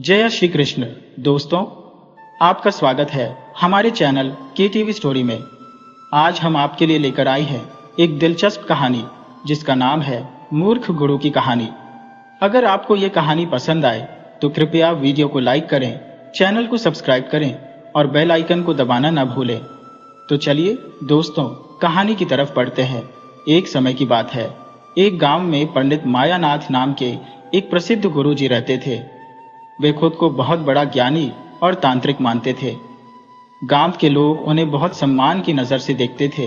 जय श्री कृष्ण। दोस्तों, आपका स्वागत है हमारे चैनल KTV स्टोरी में। आज हम आपके लिए लेकर आए हैं एक दिलचस्प कहानी जिसका नाम है मूर्ख गुरु की कहानी। अगर आपको ये कहानी पसंद आए तो कृपया वीडियो को लाइक करें, चैनल को सब्सक्राइब करें और बेल आइकन को दबाना न भूलें। तो चलिए दोस्तों, कहानी की तरफ बढ़ते हैं। एक समय की बात है, एक गांव में पंडित मायानाथ नाम के एक प्रसिद्ध गुरुजी रहते थे। वे खुद को बहुत बड़ा ज्ञानी और तांत्रिक मानते थे। गांव के लोग उन्हें बहुत सम्मान की नजर से देखते थे,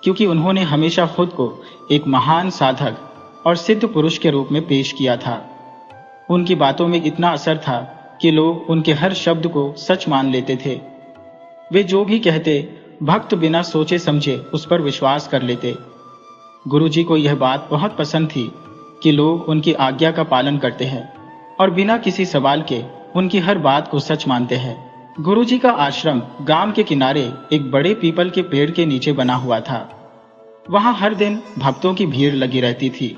क्योंकि उन्होंने हमेशा खुद को एक महान साधक और सिद्ध पुरुष के रूप में पेश किया था। उनकी बातों में इतना असर था कि लोग उनके हर शब्द को सच मान लेते थे। वे जो भी कहते, भक्त बिना सोचे समझे उस पर विश्वास कर लेते। गुरुजी को यह बात बहुत पसंद थी कि लोग उनकी आज्ञा का पालन करते हैं और बिना किसी सवाल के उनकी हर बात को सच मानते हैं। गुरुजी का आश्रम गांव के किनारे एक बड़े पीपल के पेड़ के नीचे बना हुआ था। वहां हर दिन भक्तों की भीड़ लगी रहती थी।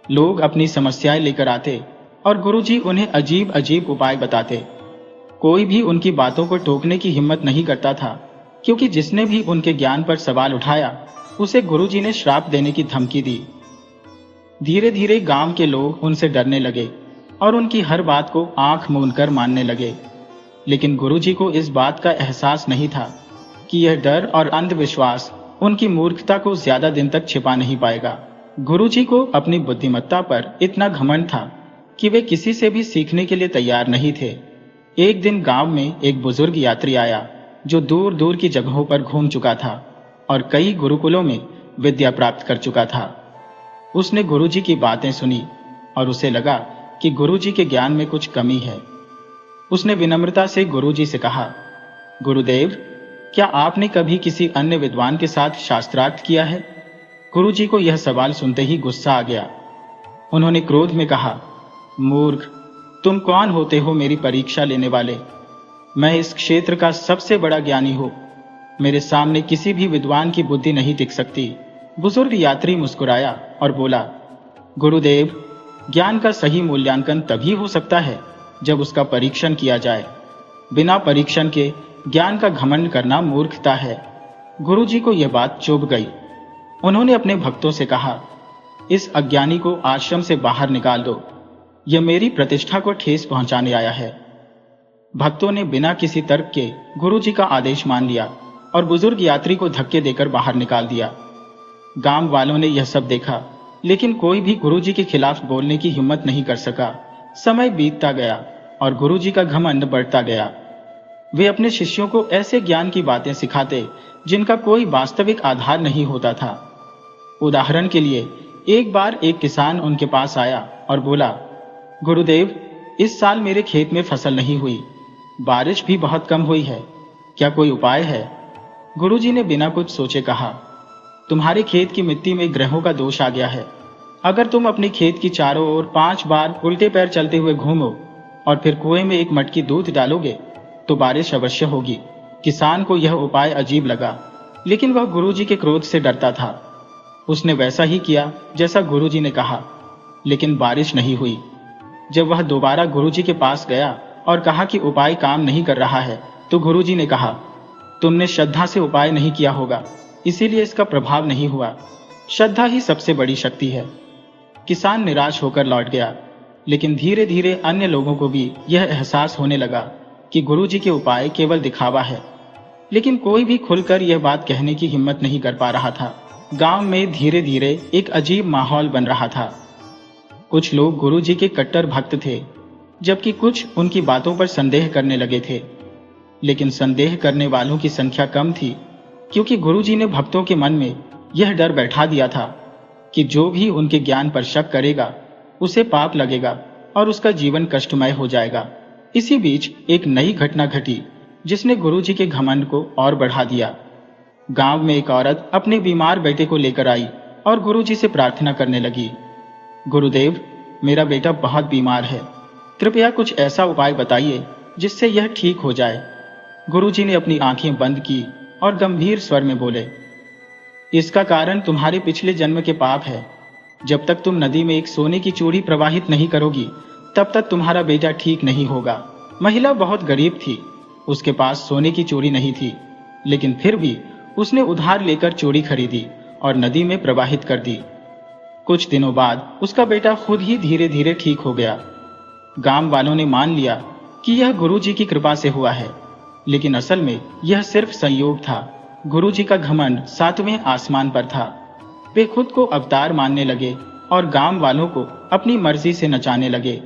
लोग अपनी समस्याएं लेकर आते और गुरुजी उन्हें अजीब अजीब उपाय बताते। कोई भी उनकी बातों को टोकने की हिम्मत नहीं करता था, क्योंकि जिसने भी उनके ज्ञान पर सवाल उठाया उसे गुरुजी ने श्राप देने की धमकी दी। धीरे धीरे गांव के लोग उनसे डरने लगे और उनकी हर बात को आंख मूंदकर मानने लगे। लेकिन गुरुजी को इस बात का एहसास नहीं था कि यह डर और अंधविश्वास उनकी मूर्खता को ज्यादा दिन तक छिपा नहीं पाएगा। गुरुजी को अपनी बुद्धिमत्ता पर इतना घमंड था कि वे किसी से भी सीखने के लिए तैयार नहीं थे। एक दिन गांव में एक बुजुर्ग यात्री आया जो दूर दूर की जगहों पर घूम चुका था और कई गुरुकुलों में विद्या प्राप्त कर चुका था। उसने गुरुजी की बातें सुनी और उसे लगा कि गुरुजी के ज्ञान में कुछ कमी है। उसने विनम्रता से गुरुजी से कहा, गुरुदेव, क्या आपने कभी किसी अन्य विद्वान के साथ शास्त्रार्थ किया है? गुरुजी को यह सवाल सुनते ही गुस्सा आ गया। उन्होंने क्रोध में कहा, मूर्ख, तुम कौन होते हो मेरी परीक्षा लेने वाले? मैं इस क्षेत्र का सबसे बड़ा ज्ञानी हूं। मेरे सामने किसी भी विद्वान की बुद्धि नहीं टिक सकती। बुजुर्ग यात्री मुस्कुराया और बोला, गुरुदेव, ज्ञान का सही मूल्यांकन तभी हो सकता है जब उसका परीक्षण किया जाए। बिना परीक्षण के ज्ञान का घमंड करना मूर्खता है। गुरुजी को यह बात चुभ गई। उन्होंने अपने भक्तों से कहा, इस अज्ञानी को आश्रम से बाहर निकाल दो। यह मेरी प्रतिष्ठा को ठेस पहुंचाने आया है। भक्तों ने बिना किसी तर्क के गुरुजी का आदेश मान लिया और बुजुर्ग यात्री को धक्के देकर बाहर निकाल दिया। गांव वालों ने यह सब देखा, लेकिन कोई भी गुरुजी के खिलाफ बोलने की हिम्मत नहीं कर सका। समय बीतता गया और गुरुजी का घमंड बढ़ता गया। वे अपने शिष्यों को ऐसे ज्ञान की बातें सिखाते जिनका कोई वास्तविक आधार नहीं होता था। उदाहरण के लिए, एक बार एक किसान उनके पास आया और बोला, गुरुदेव, इस साल मेरे खेत में फसल नहीं हुई। बारिश भी बहुत कम हुई है। क्या कोई उपाय है? गुरुजी ने बिना कुछ सोचे कहा, तुम्हारे खेत की मिट्टी में ग्रहों का दोष आ गया है। अगर तुम अपने खेत की चारों ओर 5 बार उल्टे पैर चलते हुए घूमो और फिर कुएं में एक मटकी दूध डालोगे तो बारिश अवश्य होगी। किसान को यह उपाय अजीब लगा, लेकिन वह गुरुजी के क्रोध से डरता था। उसने वैसा ही किया जैसा गुरुजी ने कहा, लेकिन बारिश नहीं हुई। जब वह दोबारा गुरुजी के पास गया और कहा कि उपाय काम नहीं कर रहा है, तो गुरुजी ने कहा, तुमने श्रद्धा से उपाय नहीं किया होगा, इसीलिए इसका प्रभाव नहीं हुआ। श्रद्धा ही सबसे बड़ी शक्ति है। किसान निराश होकर लौट गया, लेकिन धीरे धीरे अन्य लोगों को भी यह एहसास होने लगा कि गुरुजी के उपाय केवल दिखावा है। लेकिन कोई भी खुलकर यह बात कहने की हिम्मत नहीं कर पा रहा था। गांव में धीरे धीरे एक अजीब माहौल बन रहा था। कुछ लोग गुरुजी के कट्टर भक्त थे, जबकि कुछ उनकी बातों पर संदेह करने लगे थे। लेकिन संदेह करने वालों की संख्या कम थी, क्योंकि गुरुजी ने भक्तों के मन में यह डर बैठा दिया था कि जो भी उनके ज्ञान पर शक करेगा उसे पाप लगेगा और उसका जीवन कष्टमय हो जाएगा। इसी बीच एक नई घटना घटी जिसने गुरुजी के घमंड को और बढ़ा दिया। गांव में एक औरत अपने बीमार बेटे को लेकर आई और गुरुजी से प्रार्थना करने लगी, गुरुदेव, मेरा बेटा बहुत बीमार है। कृपया कुछ ऐसा उपाय बताइए जिससे यह ठीक हो जाए। गुरुजी ने अपनी आंखें बंद की और गंभीर स्वर में बोले, इसका कारण तुम्हारे पिछले जन्म के पाप है। जब तक तुम नदी में एक सोने की चूड़ी प्रवाहित नहीं करोगी, तब तक तुम्हारा बेटा ठीक नहीं होगा। महिला बहुत गरीब थी, उसके पास सोने की चूड़ी नहीं थी, लेकिन फिर भी उसने उधार लेकर चूड़ी खरीदी और नदी में प्रवाहित कर दी। कुछ दिनों बाद उसका बेटा खुद ही धीरे धीरे ठीक हो गया। गांव वालों ने मान लिया कि यह गुरुजी की कृपा से हुआ है, लेकिन असल में यह सिर्फ संयोग था। गुरुजी का घमंड 7वें आसमान पर था। वे खुद को अवतार मानने लगे और गांव वालों को अपनी मर्जी से नचाने लगे,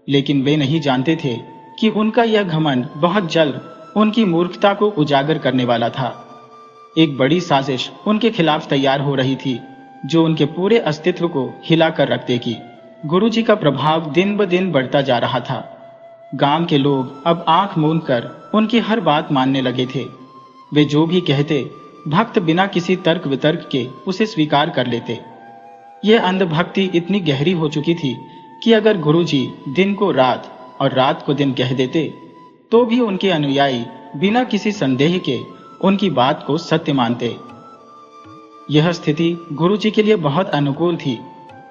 लेकिन वे नहीं जानते थे कि उनका यह घमंड बहुत जल्द उनकी मूर्खता को उजागर करने वाला था। एक बड़ी साजिश उनके खिलाफ तैयार हो रही थी, जो उनके पूरे अस्तित्व को हिला कर रख देगी। गुरुजी का प्रभाव दिन ब दिन बढ़ता जा रहा था। गांव के लोग अब आंख मूंद कर उनकी हर बात मानने लगे थे। वे जो भी कहते, भक्त बिना किसी तर्क वितर्क के उसे स्वीकार कर लेते। यह अंधभक्ति इतनी गहरी हो चुकी थी कि अगर गुरुजी दिन को रात और रात को दिन कह देते, तो भी उनके अनुयायी बिना किसी संदेह के उनकी बात को सत्य मानते। यह स्थिति गुरुजी के लिए बहुत अनुकूल थी,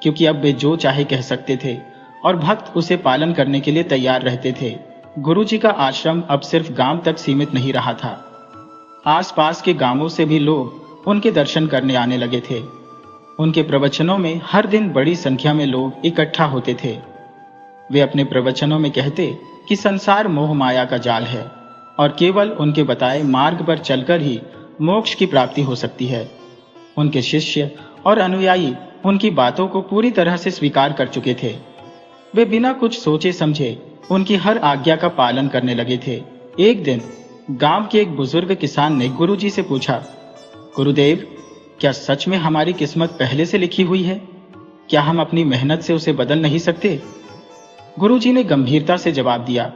क्योंकि अब वे जो चाहे कह सकते थे और भक्त उसे पालन करने के लिए तैयार रहते थे। गुरुजी का आश्रम अब सिर्फ गांव तक सीमित नहीं रहा था। आसपास के गांवों से भी लोग उनके दर्शन करने आने लगे थे। उनके प्रवचनों में हर दिन बड़ी संख्या में लोग इकट्ठा होते थे। वे अपने प्रवचनों में कहते कि संसार मोह माया का जाल है और केवल उनके बताए मार्ग पर चलकर ही मोक्ष की प्राप्ति हो सकती है। उनके शिष्य और अनुयायी उनकी बातों को पूरी तरह से स्वीकार कर चुके थे। वे बिना कुछ सोचे समझे उनकी हर आज्ञा का पालन करने लगे थे। एक दिन गांव के एक बुजुर्ग किसान ने गुरुजी से पूछा, गुरुदेव, क्या सच में हमारी किस्मत पहले से लिखी हुई है? क्या हम अपनी मेहनत से उसे बदल नहीं सकते? गुरुजी ने गंभीरता से जवाब दिया,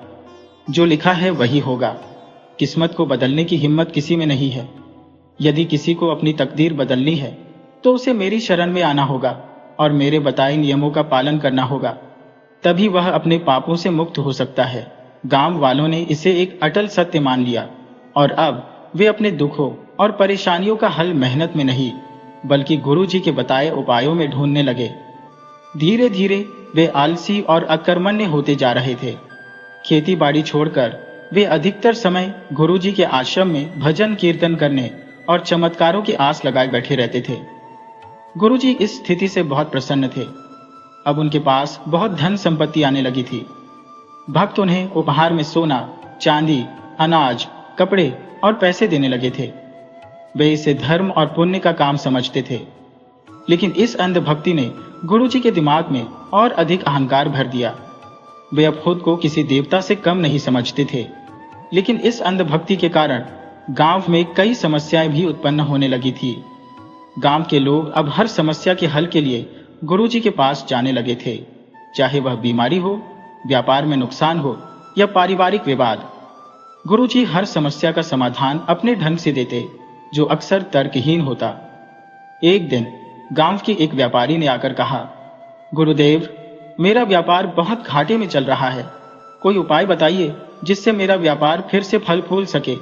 जो लिखा है वही होगा। किस्मत को बदलने की हिम्मत किसी में नहीं है। यदि किसी को अपनी तकदीर बदलनी है तो उसे मेरी शरण में आना होगा और मेरे बताए नियमों का पालन करना होगा, तभी वह अपने पापों से मुक्त हो सकता है। गांव वालों ने इसे एक अटल सत्य मान लिया और अब वे अपने दुखों और परेशानियों का हल मेहनत में नहीं, बल्कि गुरुजी के बताए उपायों में ढूंढने लगे। धीरे धीरे वे आलसी और अकर्मण्य होते जा रहे थे। खेती बाड़ी छोड़कर वे अधिकतर समय गुरुजी के आश्रम में भजन कीर्तन करने और चमत्कारों की आस लगाए बैठे रहते थे। गुरुजी इस स्थिति से बहुत प्रसन्न थे। अब उनके पास बहुत धन संपत्ति आने लगी थी। भक्त उन्हें उपहार में सोना, चांदी, अनाज, कपड़े और पैसे देने लगे थे। वे इसे धर्म और पुण्य का काम समझते थे। लेकिन इस अंधभक्ति ने गुरुजी के दिमाग में और अधिक अहंकार भर दिया। वे अब खुद को किसी देवता से कम नहीं समझते थे। लेकिन इस अंधभक्ति के कारण गांव में कई समस्याएं भी उत्पन्न होने लगी थी। गांव के लोग अब हर समस्या के हल के लिए गुरुजी के पास जाने लगे थे, चाहे वह बीमारी हो, व्यापार में नुकसान हो या पारिवारिक विवाद। गुरुजी हर समस्या का समाधान अपने ढंग से देते, जो अक्सर तर्कहीन होता। एक दिन गांव के एक व्यापारी ने आकर कहा, गुरुदेव, मेरा व्यापार बहुत घाटे में चल रहा है। कोई उपाय बताइए जिससे मेरा व्यापार फिर से फल फूल सके।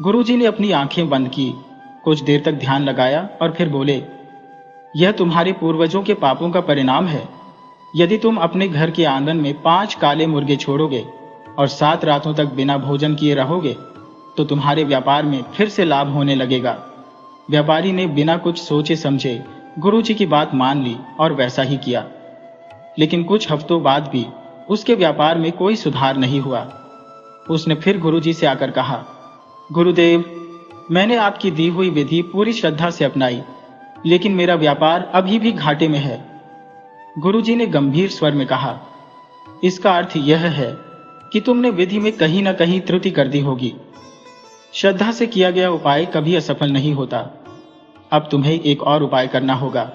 गुरुजी ने अपनी आंखें बंद की, कुछ देर तक ध्यान लगाया और फिर बोले, यह तुम्हारे पूर्वजों के पापों का परिणाम है। यदि तुम अपने घर के आंगन में 5 काले मुर्गे छोड़ोगे और 7 रातों तक बिना भोजन किए रहोगे, तो तुम्हारे व्यापार में फिर से लाभ होने लगेगा। व्यापारी ने बिना कुछ सोचे समझे गुरुजी की बात मान ली और वैसा ही किया। लेकिन कुछ हफ्तों बाद भी उसके व्यापार में कोई सुधार नहीं हुआ। उसने फिर गुरुजी से आकर कहा, गुरुदेव, मैंने आपकी दी हुई विधि पूरी श्रद्धा से अपनाई, लेकिन मेरा व्यापार अभी भी घाटे में है। गुरुजी ने गंभीर स्वर में कहा, इसका अर्थ यह है कि तुमने विधि में कहीं ना कहीं त्रुटि कर दी होगी। श्रद्धा से किया गया उपाय कभी असफल नहीं होता। अब तुम्हें एक और उपाय करना होगा।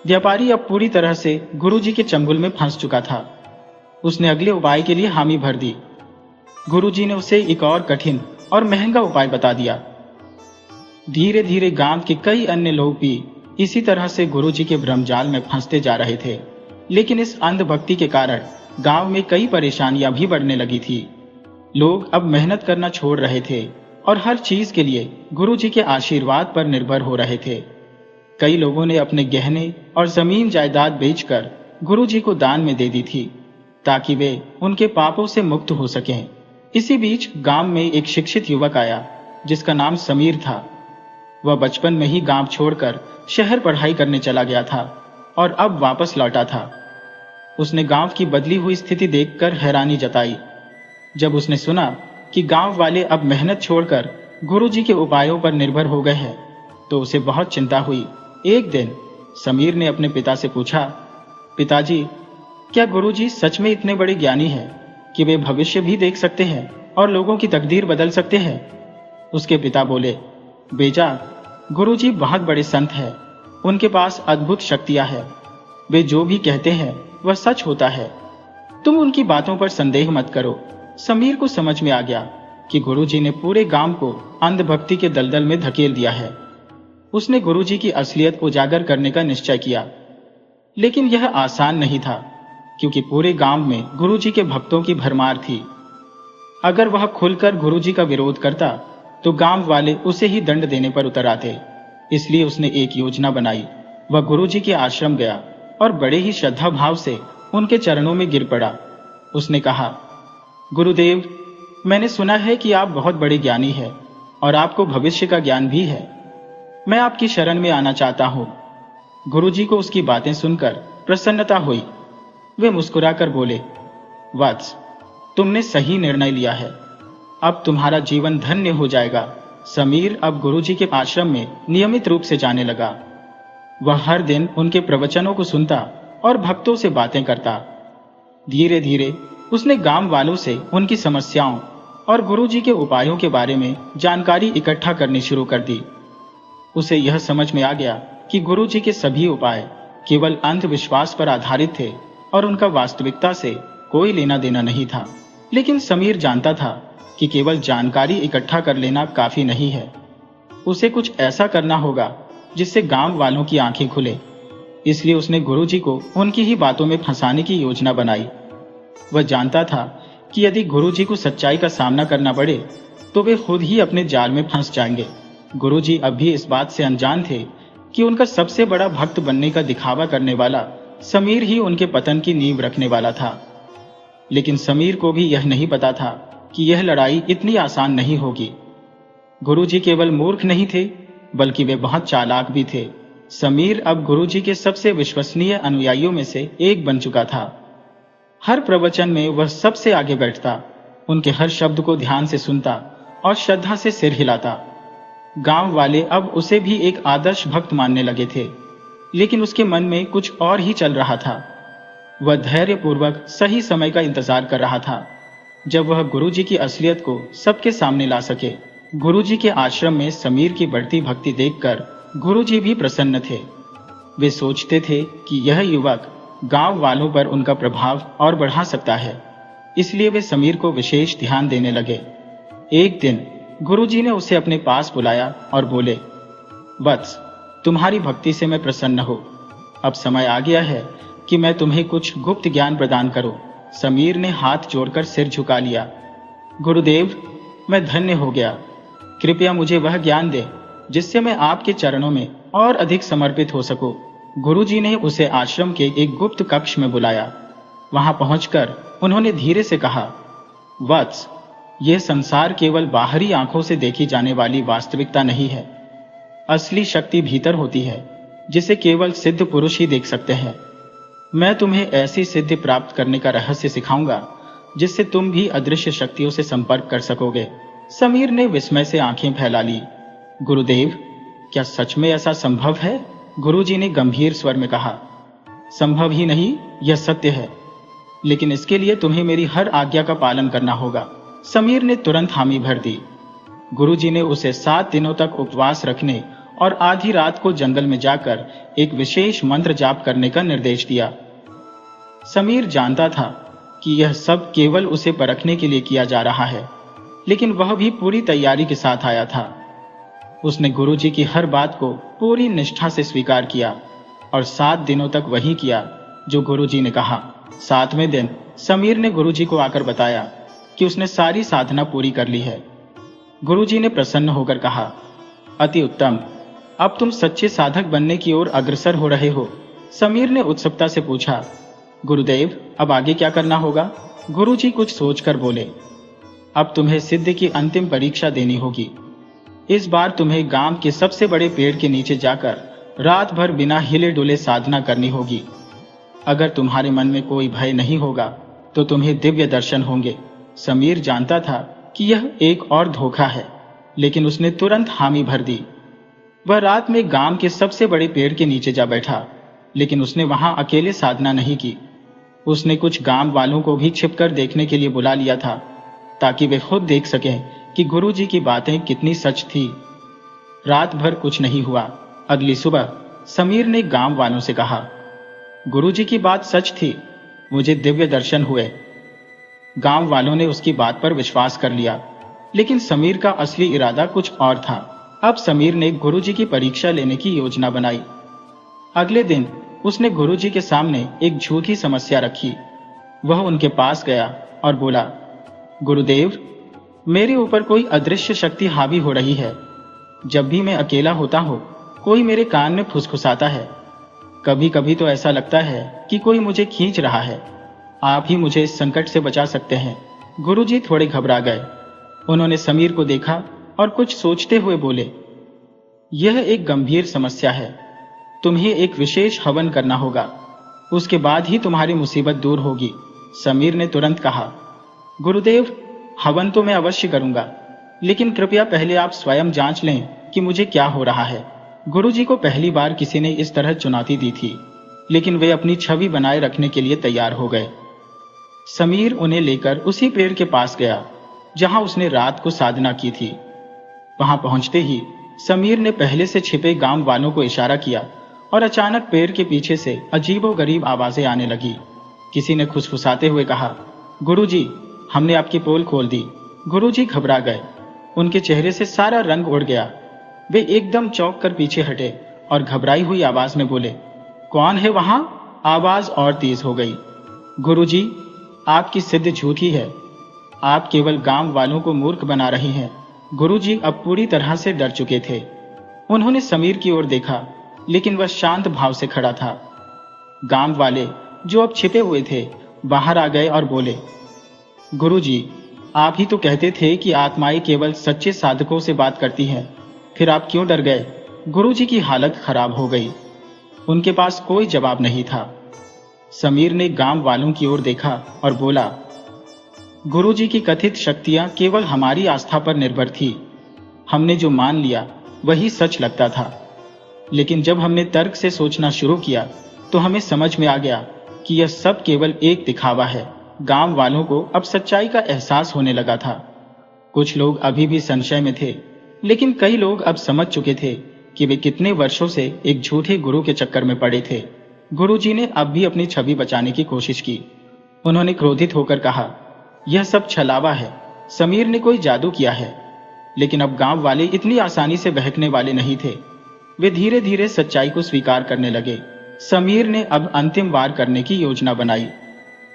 व्यापारी अब पूरी तरह से गुरुजी के चंगुल में फंस चुका था। उसने अगले उपाय के लिए हामी भर दी। गुरुजी ने उसे एक और कठिन और महंगा उपाय बता दिया। धीरे धीरे गांव के कई अन्य लोग भी इसी तरह से गुरुजी के भ्रमजाल में फंसते जा रहे थे। लेकिन इस अंधभक्ति के कारण गांव में कई परेशानियां भी बढ़ने लगी थी। लोग अब मेहनत करना छोड़ रहे थे और हर चीज के लिए गुरुजी के आशीर्वाद पर निर्भर हो रहे थे। कई लोगों ने अपने गहने और जमीन जायदाद बेचकर गुरुजी को दान में दे दी थी ताकि वे उनके पापों से मुक्त हो सकें। इसी बीच गांव में एक शिक्षित युवक आया जिसका नाम समीर था। वह बचपन में ही गांव छोड़कर शहर पढ़ाई करने चला गया था और अब वापस लौटा था। उसने गांव की बदली हुई स्थिति देखकर हैरानी जताई। जब उसने सुना कि गांव वाले अब मेहनत छोड़कर गुरुजी के उपायों पर निर्भर हो गए हैं तो उसे बहुत चिंता हुई। एक दिन समीर ने अपने पिता से पूछा, पिताजी, क्या गुरुजी सच में इतने बड़े ज्ञानी हैं कि वे भविष्य भी देख सकते हैं और लोगों की तकदीर बदल सकते हैं? उसके पिता बोले, बेटा, गुरुजी बहुत बड़े संत हैं। उनके पास अद्भुत शक्तियां हैं। वे जो भी कहते हैं वह सच होता है। तुम उनकी बातों पर संदेह मत करो। समीर को समझ में आ गया कि गुरुजी ने पूरे गांव को अंधभक्ति के दलदल में धकेल दिया है। उसने गुरुजी की असलियत उजागर करने का निश्चय किया, लेकिन यह आसान नहीं था क्योंकि पूरे गांव में गुरुजी के भक्तों की भरमार थी। अगर वह खुलकर गुरुजी का विरोध करता तो गांव वाले उसे ही दंड देने पर उतर आते। इसलिए उसने एक योजना बनाई। वह गुरुजी के आश्रम गया और बड़े ही श्रद्धा भाव से उनके चरणों में गिर पड़ा। उसने कहा, गुरुदेव, मैंने सुना है कि आप बहुत बड़े ज्ञानी हैं और आपको भविष्य का ज्ञान भी है। मैं आपकी शरण में आना चाहता हूं। गुरुजी को उसकी बातें सुनकर प्रसन्नता हुई। वे मुस्कुराकर बोले, वत्स, तुमने सही निर्णय लिया है। अब तुम्हारा जीवन धन्य हो जाएगा। समीर अब गुरुजी के आश्रम में नियमित रूप से जाने लगा। वह हर दिन उनके प्रवचनों को सुनता और भक्तों से बातें करता। धीरे धीरे उसने गांव वालों से उनकी समस्याओं और गुरुजी के उपायों के बारे में जानकारी इकट्ठा करनी शुरू कर दी। उसे यह समझ में आ गया कि गुरुजी के सभी उपाय केवल अंधविश्वास पर आधारित थे और उनका वास्तविकता से कोई लेना देना नहीं था। लेकिन समीर जानता था कि केवल जानकारी इकट्ठा कर लेना काफी नहीं है। उसे कुछ ऐसा करना होगा जिससे गांव वालों की आंखें खुले। इसलिए उसने गुरुजी को उनकी ही बातों में फंसाने की योजना बनाई। वह जानता था कि यदि गुरुजी को सच्चाई का सामना करना पड़े तो वे खुद ही अपने जाल में फंस जाएंगे। गुरुजी अब भी इस बात से अनजान थे कि उनका सबसे बड़ा भक्त बनने का दिखावा करने वाला समीर ही उनके पतन की नींव रखने वाला था। लेकिन समीर को भी यह नहीं पता था कि यह लड़ाई इतनी आसान नहीं होगी। गुरुजी केवल मूर्ख नहीं थे, बल्कि वे बहुत चालाक भी थे। समीर अब गुरुजी के सबसे विश्वसनीय अनुयायियों में से एक बन चुका था। हर प्रवचन में वह सबसे आगे बैठता, उनके हर शब्द को ध्यान से सुनता और श्रद्धा से सिर हिलाता। गांव वाले अब उसे भी एक आदर्श भक्त मानने लगे थे, लेकिन उसके मन में कुछ और ही चल रहा था। वह धैर्यपूर्वक सही समय का इंतजार कर रहा था जब वह गुरुजी की असलियत को सबके सामने ला सके। गुरुजी के आश्रम में समीर की बढ़ती भक्ति देखकर गुरुजी भी प्रसन्न थे। वे सोचते थे कि यह युवक गांव वालों पर उनका प्रभाव और बढ़ा सकता है। इसलिए वे समीर को विशेष ध्यान देने लगे। एक दिन गुरुजी ने उसे अपने पास बुलाया और बोले, वत्स, तुम्हारी भक्ति से मैं प्रसन्न हूं। अब समय आ गया है कि मैं तुम्हें कुछ गुप्त ज्ञान प्रदान करूं। समीर ने हाथ जोड़कर सिर झुका लिया। गुरुदेव, मैं धन्य हो गया। कृपया मुझे वह ज्ञान दे जिससे मैं आपके चरणों में और अधिक समर्पित हो सकूं। गुरुजी ने उसे आश्रम के एक गुप्त कक्ष में बुलाया। वहां पहुंचकर उन्होंने धीरे से कहा, वत्स, यह संसार केवल बाहरी आंखों से देखी जाने वाली वास्तविकता नहीं है। असली शक्ति भीतर होती है जिसे केवल सिद्ध पुरुष ही देख सकते हैं। मैं तुम्हें ऐसी सिद्धि प्राप्त करने का रहस्य सिखाऊंगा जिससे तुम भी अदृश्य शक्तियों से संपर्क कर सकोगे। समीर ने विस्मय से आंखें फैला ली। गुरुदेव, क्या सच में ऐसा संभव है? गुरुजी ने गंभीर स्वर में कहा। संभव ही नहीं, यह सत्य है, लेकिन इसके लिए तुम्हें मेरी हर आज्ञा का पालन करना होगा। समीर ने तुरंत हामी भर दी। गुरुजी ने उसे 7 दिनों तक उपवास रखने और आधी रात को जंगल में जाकर एक विशेष मंत्र जाप करने का निर्देश दिया। समीर जानता था कि यह सब केवल उसे परखने के लिए किया जा रहा है, लेकिन वह भी पूरी तैयारी के साथ आया था। उसने गुरुजी की हर बात को पूरी निष्ठा से स्वीकार किया और 7 दिनों तक वही किया जो गुरुजी ने कहा। 7वें दिन समीर ने गुरुजी को आकर बताया कि उसने सारी साधना पूरी कर ली है। गुरुजी ने प्रसन्न होकर कहा, अति उत्तम, अब तुम सच्चे साधक बनने की ओर अग्रसर हो रहे हो। समीर ने उत्सुकता से पूछा, गुरुदेव, अब आगे क्या करना होगा? गुरुजी कुछ सोचकर बोले, अब तुम्हें सिद्धि की अंतिम परीक्षा देनी होगी। इस बार तुम्हें गांव के सबसे बड़े पेड़ के नीचे जाकर रात भर बिना हिले डुले साधना करनी होगी। अगर तुम्हारे मन में कोई भय नहीं होगा तो तुम्हें दिव्य दर्शन होंगे। समीर जानता था कि यह एक और धोखा है, लेकिन उसने तुरंत हामी भर दी। वह रात में गांव के सबसे बड़े पेड़ के नीचे जा बैठा, लेकिन उसने वहां अकेले साधना नहीं की। उसने कुछ गांव वालों को भी छिपकर देखने के लिए बुला लिया था, ताकि वे खुद देख सकें कि गुरुजी की बातें कितनी सच थी। रात भर कुछ नहीं हुआ। अगली सुबह समीर ने गांव वालों से कहा, गुरुजी की बात सच थी, मुझे दिव्य दर्शन हुए। गांव वालों ने उसकी बात पर विश्वास कर लिया, लेकिन समीर का असली इरादा कुछ और था। अब समीर ने गुरुजी की परीक्षा लेने की योजना बनाई। अगले दिन उसने गुरुजी के सामने एक झूठी समस्या रखी। वह उनके पास गया और बोला, गुरुदेव, मेरे ऊपर कोई अदृश्य शक्ति हावी हो रही है। जब भी मैं अकेला होता हूं, कोई मेरे कान में फुसफुसाता है। कभी कभी तो ऐसा लगता है कि कोई मुझे खींच रहा है। आप ही मुझे इस संकट से बचा सकते हैं। गुरुजी थोड़े घबरा गए। उन्होंने समीर को देखा और कुछ सोचते हुए बोले, यह एक गंभीर समस्या है। तुम्हें एक विशेष हवन करना होगा, उसके बाद ही तुम्हारी मुसीबत दूर होगी। समीर ने तुरंत कहा, गुरुदेव, हवन तो मैं अवश्य करूंगा, लेकिन कृपया पहले आप स्वयं जांच लें कि मुझे क्या हो रहा है। गुरुजी को पहली बार किसी ने इस तरह चुनौती दी थी, लेकिन वे अपनी छवि बनाए रखने के लिए तैयार हो गए। समीर उन्हें लेकर उसी पेड़ के पास गया जहां उसने रात को साधना की थी। वहां पहुंचते ही समीर ने पहले से छिपे गांव वालों को इशारा किया और अचानक पेड़ के पीछे से अजीबोगरीब आवाजें आने लगी। किसी ने खुसफुसाते हुए कहा, गुरुजी, हमने आपकी पोल खोल दी। गुरुजी घबरा गए। उनके चेहरे से सारा रंग उड़ गया। वे एकदम चौंक कर पीछे हटे और घबराई हुई आवाज में बोले, कौन है वहां? आवाज और तेज हो गई, गुरुजी, आपकी सिद्ध झूठी है। आप केवल गांव वालों को मूर्ख बना रहे हैं। गुरुजी अब पूरी तरह से डर चुके थे। उन्होंने समीर की ओर देखा, लेकिन वह शांत भाव से खड़ा था। गांव वाले, जो अब छिपे हुए थे, बाहर आ गए और बोले, गुरुजी, आप ही तो कहते थे कि आत्माएं केवल सच्चे साधकों से बात करती हैं, फिर आप क्यों डर गए? गुरुजी की हालत खराब हो गई। उनके पास कोई जवाब नहीं था। समीर ने गांव वालों की ओर देखा और बोला, गुरुजी की कथित शक्तियां केवल हमारी आस्था पर निर्भर थी। हमने जो मान लिया वही सच लगता था, लेकिन जब हमने तर्क से सोचना शुरू किया तो हमें समझ में आ गया कि यह सब केवल एक दिखावा है। गांव वालों को अब सच्चाई का एहसास होने लगा था। कुछ लोग अभी भी संशय में थे, लेकिन कई लोग अब समझ चुके थे कि वे कितने वर्षों से एक झूठे गुरु के चक्कर में पड़े थे। गुरुजी ने अब भी अपनी छवि बचाने की कोशिश की। उन्होंने क्रोधित होकर कहा, यह सब छलावा है। समीर ने कोई जादू किया है। लेकिन अब गांव वाले इतनी आसानी से बहकने वाले नहीं थे। वे धीरे धीरे सच्चाई को स्वीकार करने लगे। समीर ने अब अंतिम वार करने की योजना बनाई।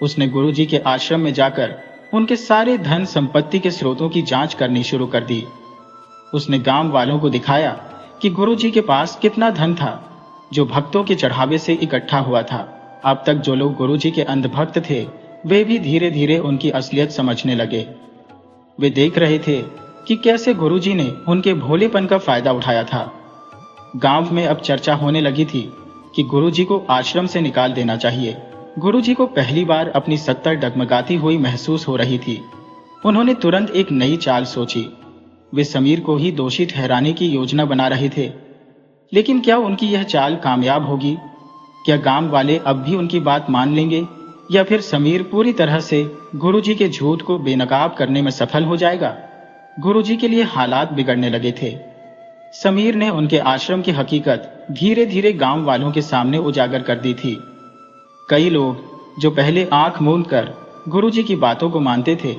उसने गुरुजी के आश्रम में जाकर उनके सारे धन संपत्ति के स्रोतों की जांच करनी शुरू कर दी। उसने गांव वालों को दिखाया कि गुरुजी के पास कितना धन था, जो भक्तों के चढ़ावे से इकट्ठा हुआ था। अब तक जो लोग गुरुजी के अंधभक्त थे, वे भी धीरे धीरे उनकी असलियत समझने लगे। वे देख रहे थे कि कैसे गुरुजी ने उनके भोलेपन का फायदा उठाया था। गांव में अब चर्चा होने लगी थी कि गुरुजी को आश्रम से निकाल देना चाहिए। गुरुजी को पहली बार अपनी सत्ता डगमगाती हुई महसूस हो रही थी। उन्होंने तुरंत एक नई चाल सोची। वे समीर को ही दोषी ठहराने की योजना बना रहे थे, लेकिन क्या उनकी यह चाल कामयाब होगी? क्या गांव वाले अब भी उनकी बात मान लेंगे, या फिर समीर पूरी तरह से गुरुजी के झूठ को बेनकाब करने में सफल हो जाएगा? गुरुजी के लिए हालात बिगड़ने लगे थे। समीर ने उनके आश्रम की हकीकत धीरे धीरे गांव वालों के सामने उजागर कर दी थी। कई लोग जो पहले आंख मूंद कर गुरुजी की बातों को मानते थे,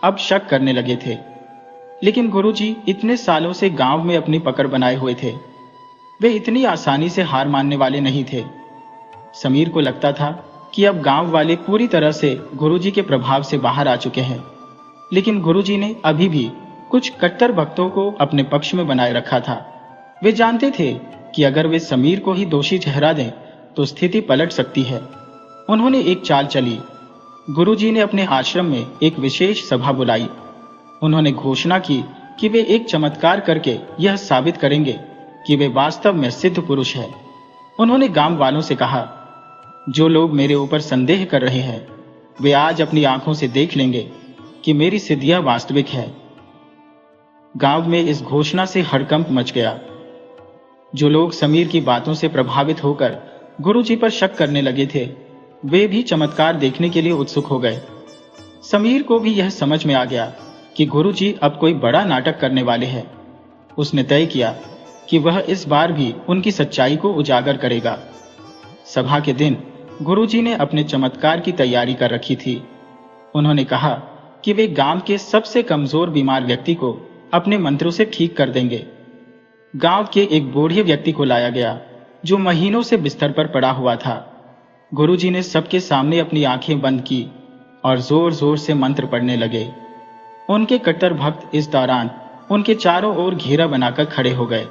अब शक करने लगे थे। लेकिन गुरुजी इतने सालों से गांव में अपनी पकड़ बनाए हुए थे। वे इतनी आसानी से हार मानने वाले नहीं थे। समीर को लगता था कि अब गांव वाले पूरी तरह से गुरुजी के प्रभाव से बाहर आ चुके हैं, लेकिन गुरुजी ने अभी भी कुछ कट्टर भक्तों को अपने पक्ष में बनाए रखा था। वे जानते थे कि अगर वे समीर को ही दोषी ठहरा दें तो स्थिति पलट सकती है। उन्होंने एक चाल चली। गुरुजी ने अपने आश्रम में एक विशेष सभा बुलाई। उन्होंने घोषणा की कि वे एक चमत्कार करके यह साबित करेंगे कि वे वास्तव में सिद्ध पुरुष हैं। उन्होंने गांव वालों से कहा, जो लोग मेरे ऊपर संदेह कर रहे हैं वे आज अपनी आंखों से देख लेंगे कि मेरी सिद्धियां वास्तविक है। गांव में इस घोषणा से हड़कंप मच गया। जो लोग समीर की बातों से प्रभावित होकर गुरुजी पर शक करने लगे थे, वे भी चमत्कार देखने के लिए उत्सुक हो गए। समीर को भी यह समझ में आ गया कि गुरुजी अब कोई बड़ा नाटक करने वाले हैं। उसने तय किया कि वह इस बार भी उनकी सच्चाई को उजागर करेगा। सभा के दिन गुरुजी ने अपने चमत्कार की तैयारी कर रखी थी। उन्होंने कहा कि वे गांव के सबसे कमजोर बीमार व्यक्ति को अपने मंत्रों से ठीक कर देंगे। गांव के एक बूढ़े व्यक्ति को लाया गया जो महीनों से बिस्तर पर पड़ा हुआ था। गुरुजी ने सबके सामने अपनी आंखें बंद की और जोर जोर से मंत्र पढ़ने लगे। उनके कट्टर भक्त इस दौरान उनके चारों ओर घेरा बनाकर खड़े हो गए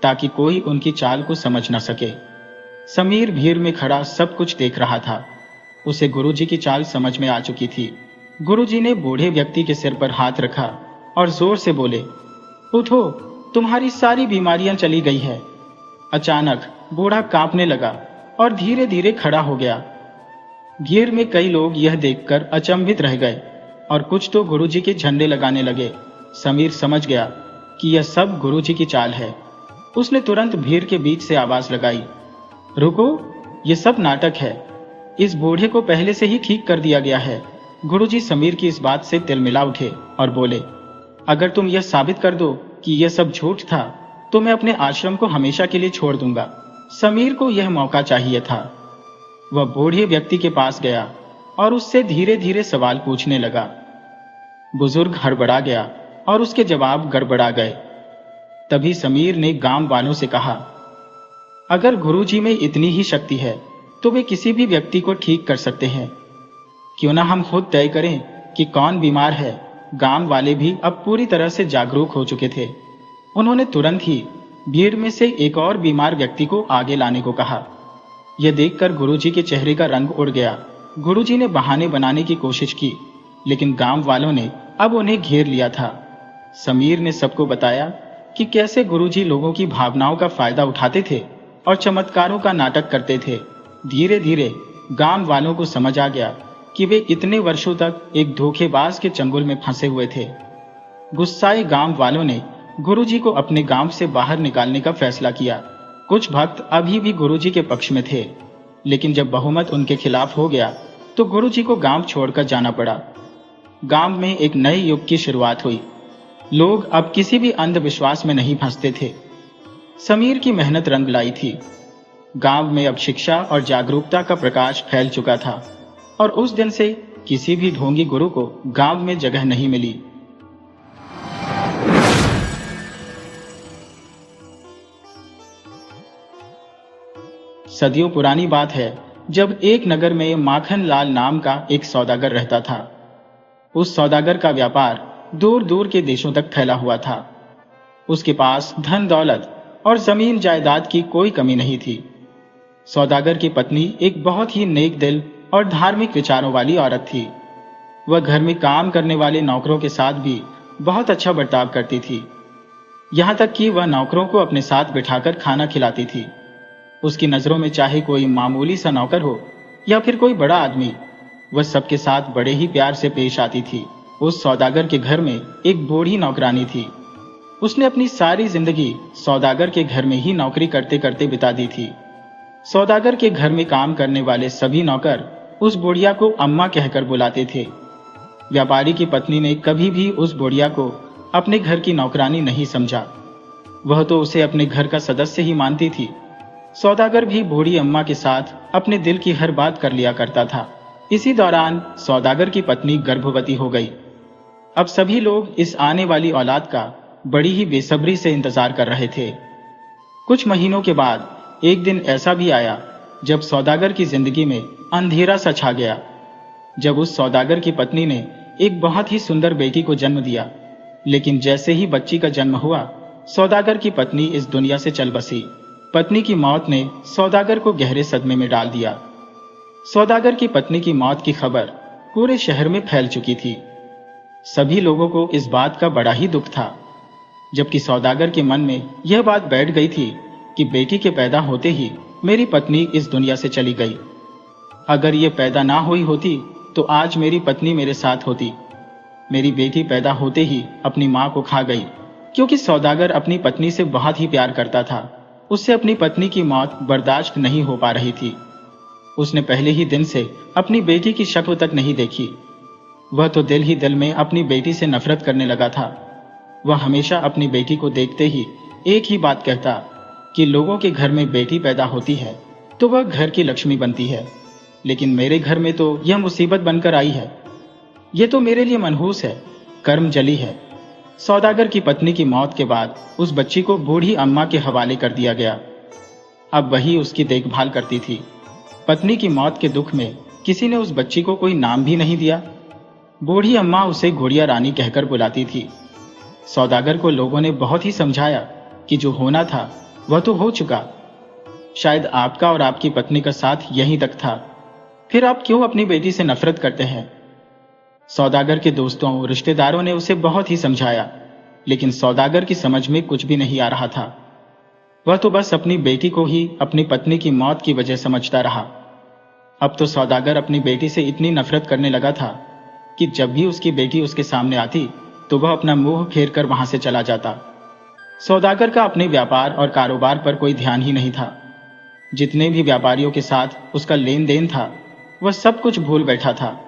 ताकि कोई उनकी चाल को समझ न सके। समीर भीड़ में खड़ा सब कुछ देख रहा था। उसे गुरुजी की चाल समझ में आ चुकी थी। गुरुजी ने बूढ़े व्यक्ति के सिर पर हाथ रखा और जोर से बोले, उठो, तुम्हारी सारी बीमारियां चली गई है। अचानक बूढ़ा कांपने लगा और धीरे धीरे खड़ा हो गया। भीड़ में कई लोग यह देखकर अचंभित रह गए और कुछ तो गुरुजी के झंडे लगाने लगे। समीर समझ गया कि यह सब गुरुजी की चाल है। उसने तुरंत भीड़ के बीच से आवाज लगाई, रुको, ये सब नाटक है। इस बूढ़े को पहले से ही ठीक कर दिया गया है। गुरुजी समीर की इस बात से तिलमिला उठे और बोले, अगर तुम यह साबित कर दो कि यह सब झूठ था तो मैं अपने आश्रम को हमेशा के लिए छोड़ दूंगा। समीर को यह मौका चाहिए था। वह बूढ़े व्यक्ति के पास गया और उससे धीरे धीरे सवाल पूछने लगा। बुजुर्ग हड़बड़ा गया और उसके जवाब गड़बड़ा गए। तभी समीर ने गांव वालों से कहा, अगर गुरुजी में इतनी ही शक्ति है तो वे किसी भी व्यक्ति को ठीक कर सकते हैं। क्यों ना हम खुद तय करें कि कौन बीमार है। गांव वाले भी अब पूरी तरह से जागरूक हो चुके थे। उन्होंने तुरंत ही भीड़ में से एक और बीमार व्यक्ति को आगे लाने को कहा। यह देखकर गुरुजी के चेहरे का रंग उड़ गया। गुरुजी ने बहाने बनाने की कोशिश की, लेकिन गांव वालों ने अब उन्हें घेर लिया था। समीर ने सबको बताया कि कैसे गुरुजी लोगों की भावनाओं का फायदा उठाते थे और चमत्कारों का नाटक करते थे। धीरे धीरे गांव वालों को समझ आ गया कि वे इतने वर्षों तक एक धोखेबाज के चंगुल में फंसे हुए थे। गुस्साए गांव वालों ने गुरुजी को अपने गांव से बाहर निकालने का फैसला किया। कुछ भक्त अभी भी गुरुजी के पक्ष में थे, लेकिन जब बहुमत उनके खिलाफ हो गया तो गुरुजी को गांव छोड़कर जाना पड़ा। गांव में एक नए युग की शुरुआत हुई। लोग अब किसी भी अंधविश्वास में नहीं फंसते थे। समीर की मेहनत रंग लाई थी। गांव में अब शिक्षा और जागरूकता का प्रकाश फैल चुका था और उस दिन से किसी भी ढोंगी गुरु को गांव में जगह नहीं मिली। सदियों पुरानी बात है, जब एक नगर में माखन लाल नाम का एक सौदागर रहता था। उस सौदागर का व्यापार दूर दूर के देशों तक फैला हुआ था। उसके पास धन दौलत और जमीन जायदाद की कोई कमी नहीं थी। सौदागर की पत्नी एक बहुत ही नेक दिल और धार्मिक विचारों वाली औरत थी। वह घर में काम करने वाले नौकरों के साथ भी बहुत अच्छा बर्ताव करती थी। यहाँ तक कि वह नौकरों को अपने साथ बिठाकर खाना खिलाती थी। उसकी नजरों में चाहे कोई मामूली सा नौकर हो या फिर कोई बड़ा आदमी, वह सबके साथ बड़े ही प्यार से पेश आती थी। उस सौदागर के घर में एक बूढ़ी नौकरानी थी। उसने अपनी सारी जिंदगी सौदागर के घर में ही नौकरी करते करते बिता दी थी। सौदागर के घर में काम करने वाले सभी नौकर उस बुढ़िया को अम्मा कहकर बुलाते थे। व्यापारी की पत्नी ने कभी भी उस बुढ़िया को अपने घर की नौकरानी नहीं समझा। वह तो उसे अपने घर का सदस्य ही मानती थी। सौदागर भी बूढ़ी अम्मा के साथ अपने दिल की हर बात कर लिया करता था। इसी दौरान सौदागर की पत्नी गर्भवती हो गई। अब सभी लोग इस आने वाली औलाद का बड़ी ही बेसब्री से इंतजार कर रहे थे। कुछ महीनों के बाद एक दिन ऐसा भी आया जब सौदागर की जिंदगी में अंधेरा सा छा गया। जब उस सौदागर की पत्नी ने एक बहुत ही सुंदर बेटी को जन्म दिया, लेकिन जैसे ही बच्ची का जन्म हुआ, सौदागर की पत्नी इस दुनिया से चल बसी। पत्नी की मौत ने सौदागर को गहरे सदमे में डाल दिया। सौदागर की पत्नी की मौत की खबर पूरे शहर में फैल चुकी थी। सभी लोगों को इस बात का बड़ा ही दुख था, जबकि सौदागर के मन में यह बात बैठ गई थी कि बेटी के पैदा होते ही मेरी पत्नी इस दुनिया से चली गई। अगर ये पैदा ना हुई होती तो आज मेरी पत्नी मेरे साथ होती। मेरी बेटी पैदा होते ही अपनी माँ को खा गई, क्योंकि सौदागर अपनी पत्नी से बहुत ही प्यार करता था। उससे अपनी पत्नी की मौत बर्दाश्त नहीं हो पा रही थी। उसने पहले ही दिन से अपनी बेटी की शक्ल तक नहीं देखी। वह तो दिल ही दिल में अपनी बेटी से नफरत करने लगा था। वह हमेशा अपनी बेटी को देखते ही एक ही बात कहता कि लोगों के घर में बेटी पैदा होती है तो वह घर की लक्ष्मी बनती है, लेकिन मेरे घर में तो यह मुसीबत बनकर आई है। यह तो मेरे लिए मनहूस है, कर्म जली है। सौदागर की पत्नी की मौत के बाद उस बच्ची को बूढ़ी अम्मा के हवाले कर दिया गया। अब वही उसकी देखभाल करती थी। पत्नी की मौत के दुख में किसी ने उस बच्ची को कोई नाम भी नहीं दिया। बूढ़ी अम्मा उसे गुड़िया रानी कहकर बुलाती थी। सौदागर को लोगों ने बहुत ही समझाया कि जो होना था वह तो हो चुका। शायद आपका और आपकी पत्नी का साथ यहीं तक था, फिर आप क्यों अपनी बेटी से नफरत करते हैं? सौदागर के दोस्तों, रिश्तेदारों ने उसे बहुत ही समझाया, लेकिन सौदागर की समझ में कुछ भी नहीं आ रहा था। वह तो बस अपनी बेटी को ही अपनी पत्नी की मौत की वजह समझता रहा। अब तो सौदागर अपनी बेटी से इतनी नफरत करने लगा था कि जब भी उसकी बेटी उसके सामने आती तो वह अपना मुंह फेर कर वहां से चला जाता। सौदागर का अपने व्यापार और कारोबार पर कोई ध्यान ही नहीं था। जितने भी व्यापारियों के साथ उसका लेन देन था वह सब कुछ भूल बैठा था।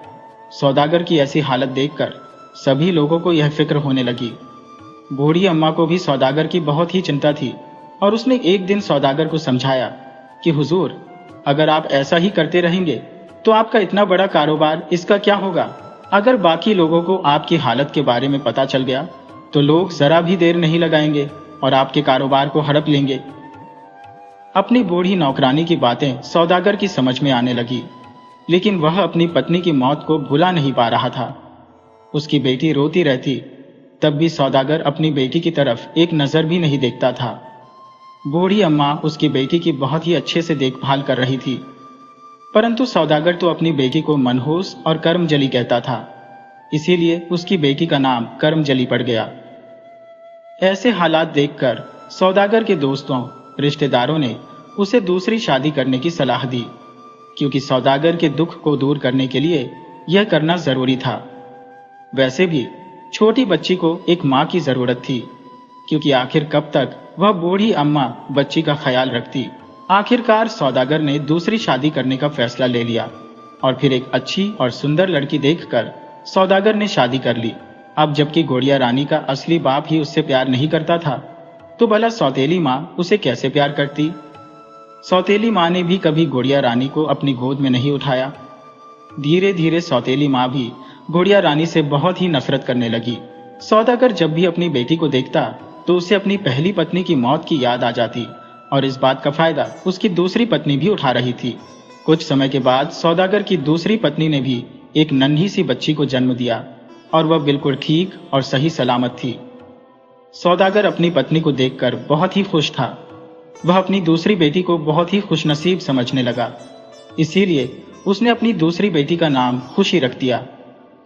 सौदागर की ऐसी हालत देखकर सभी लोगों को यह फिक्र होने लगी। बूढ़ी अम्मा को भी सौदागर की बहुत ही चिंता थी और उसने एक दिन सौदागर को समझाया कि हुजूर, अगर आप ऐसा ही करते रहेंगे तो आपका इतना बड़ा कारोबार इसका क्या होगा? अगर बाकी लोगों को आपकी हालत के बारे में पता चल गया तो लोग जरा भी देर नहीं लगाएंगे और आपके कारोबार को हड़प लेंगे। अपनी बूढ़ी नौकरानी की बातें सौदागर की समझ में आने लगी, लेकिन वह अपनी पत्नी की मौत को भुला नहीं पा रहा था। उसकी बेटी रोती रहती, तब भी सौदागर अपनी बेटी की तरफ एक नजर भी नहीं देखता था। बूढ़ी अम्मा उसकी बेटी की बहुत ही अच्छे से देखभाल कर रही थी, परंतु सौदागर तो अपनी बेटी को मनहूस और कर्मजली कहता था, इसीलिए उसकी बेटी का नाम कर्मजली पड़ गया। ऐसे हालात देखकर सौदागर के दोस्तों, रिश्तेदारों ने उसे दूसरी शादी करने की सलाह दी, क्योंकि सौदागर के दुख को दूर करने के लिए यह करना जरूरी था। वैसे भी छोटी बच्ची को एक माँ की जरूरत थी, क्योंकि आखिर कब तक वह बूढ़ी अम्मा बच्ची का ख्याल रखती। आखिरकार सौदागर ने दूसरी शादी करने का फैसला ले लिया और फिर एक अच्छी और सुंदर लड़की देखकर सौदागर ने शादी कर ली। अब जबकि गुड़िया रानी का असली बाप ही उससे प्यार नहीं करता था, तो भला सौतेली माँ उसे कैसे प्यार करती? सौतेली माँ ने भी कभी गुड़िया रानी को अपनी गोद में नहीं उठाया। धीरे धीरे सौतेली माँ भी गुड़िया रानी से बहुत ही नफरत करने लगी। सौदागर जब भी अपनी बेटी को देखता तो उसे अपनी पहली पत्नी की मौत की याद आ जाती और इस बात का फायदा उसकी दूसरी पत्नी भी उठा रही थी। कुछ समय के बाद सौदागर की दूसरी पत्नी ने भी एक नन्ही सी बच्ची को जन्म दिया और वह बिल्कुल ठीक और सही सलामत थी। सौदागर अपनी पत्नी को देखकर बहुत ही खुश था। वह अपनी दूसरी बेटी को बहुत ही खुशनसीब समझने लगा, इसीलिए उसने अपनी दूसरी बेटी का नाम खुशी रख दिया।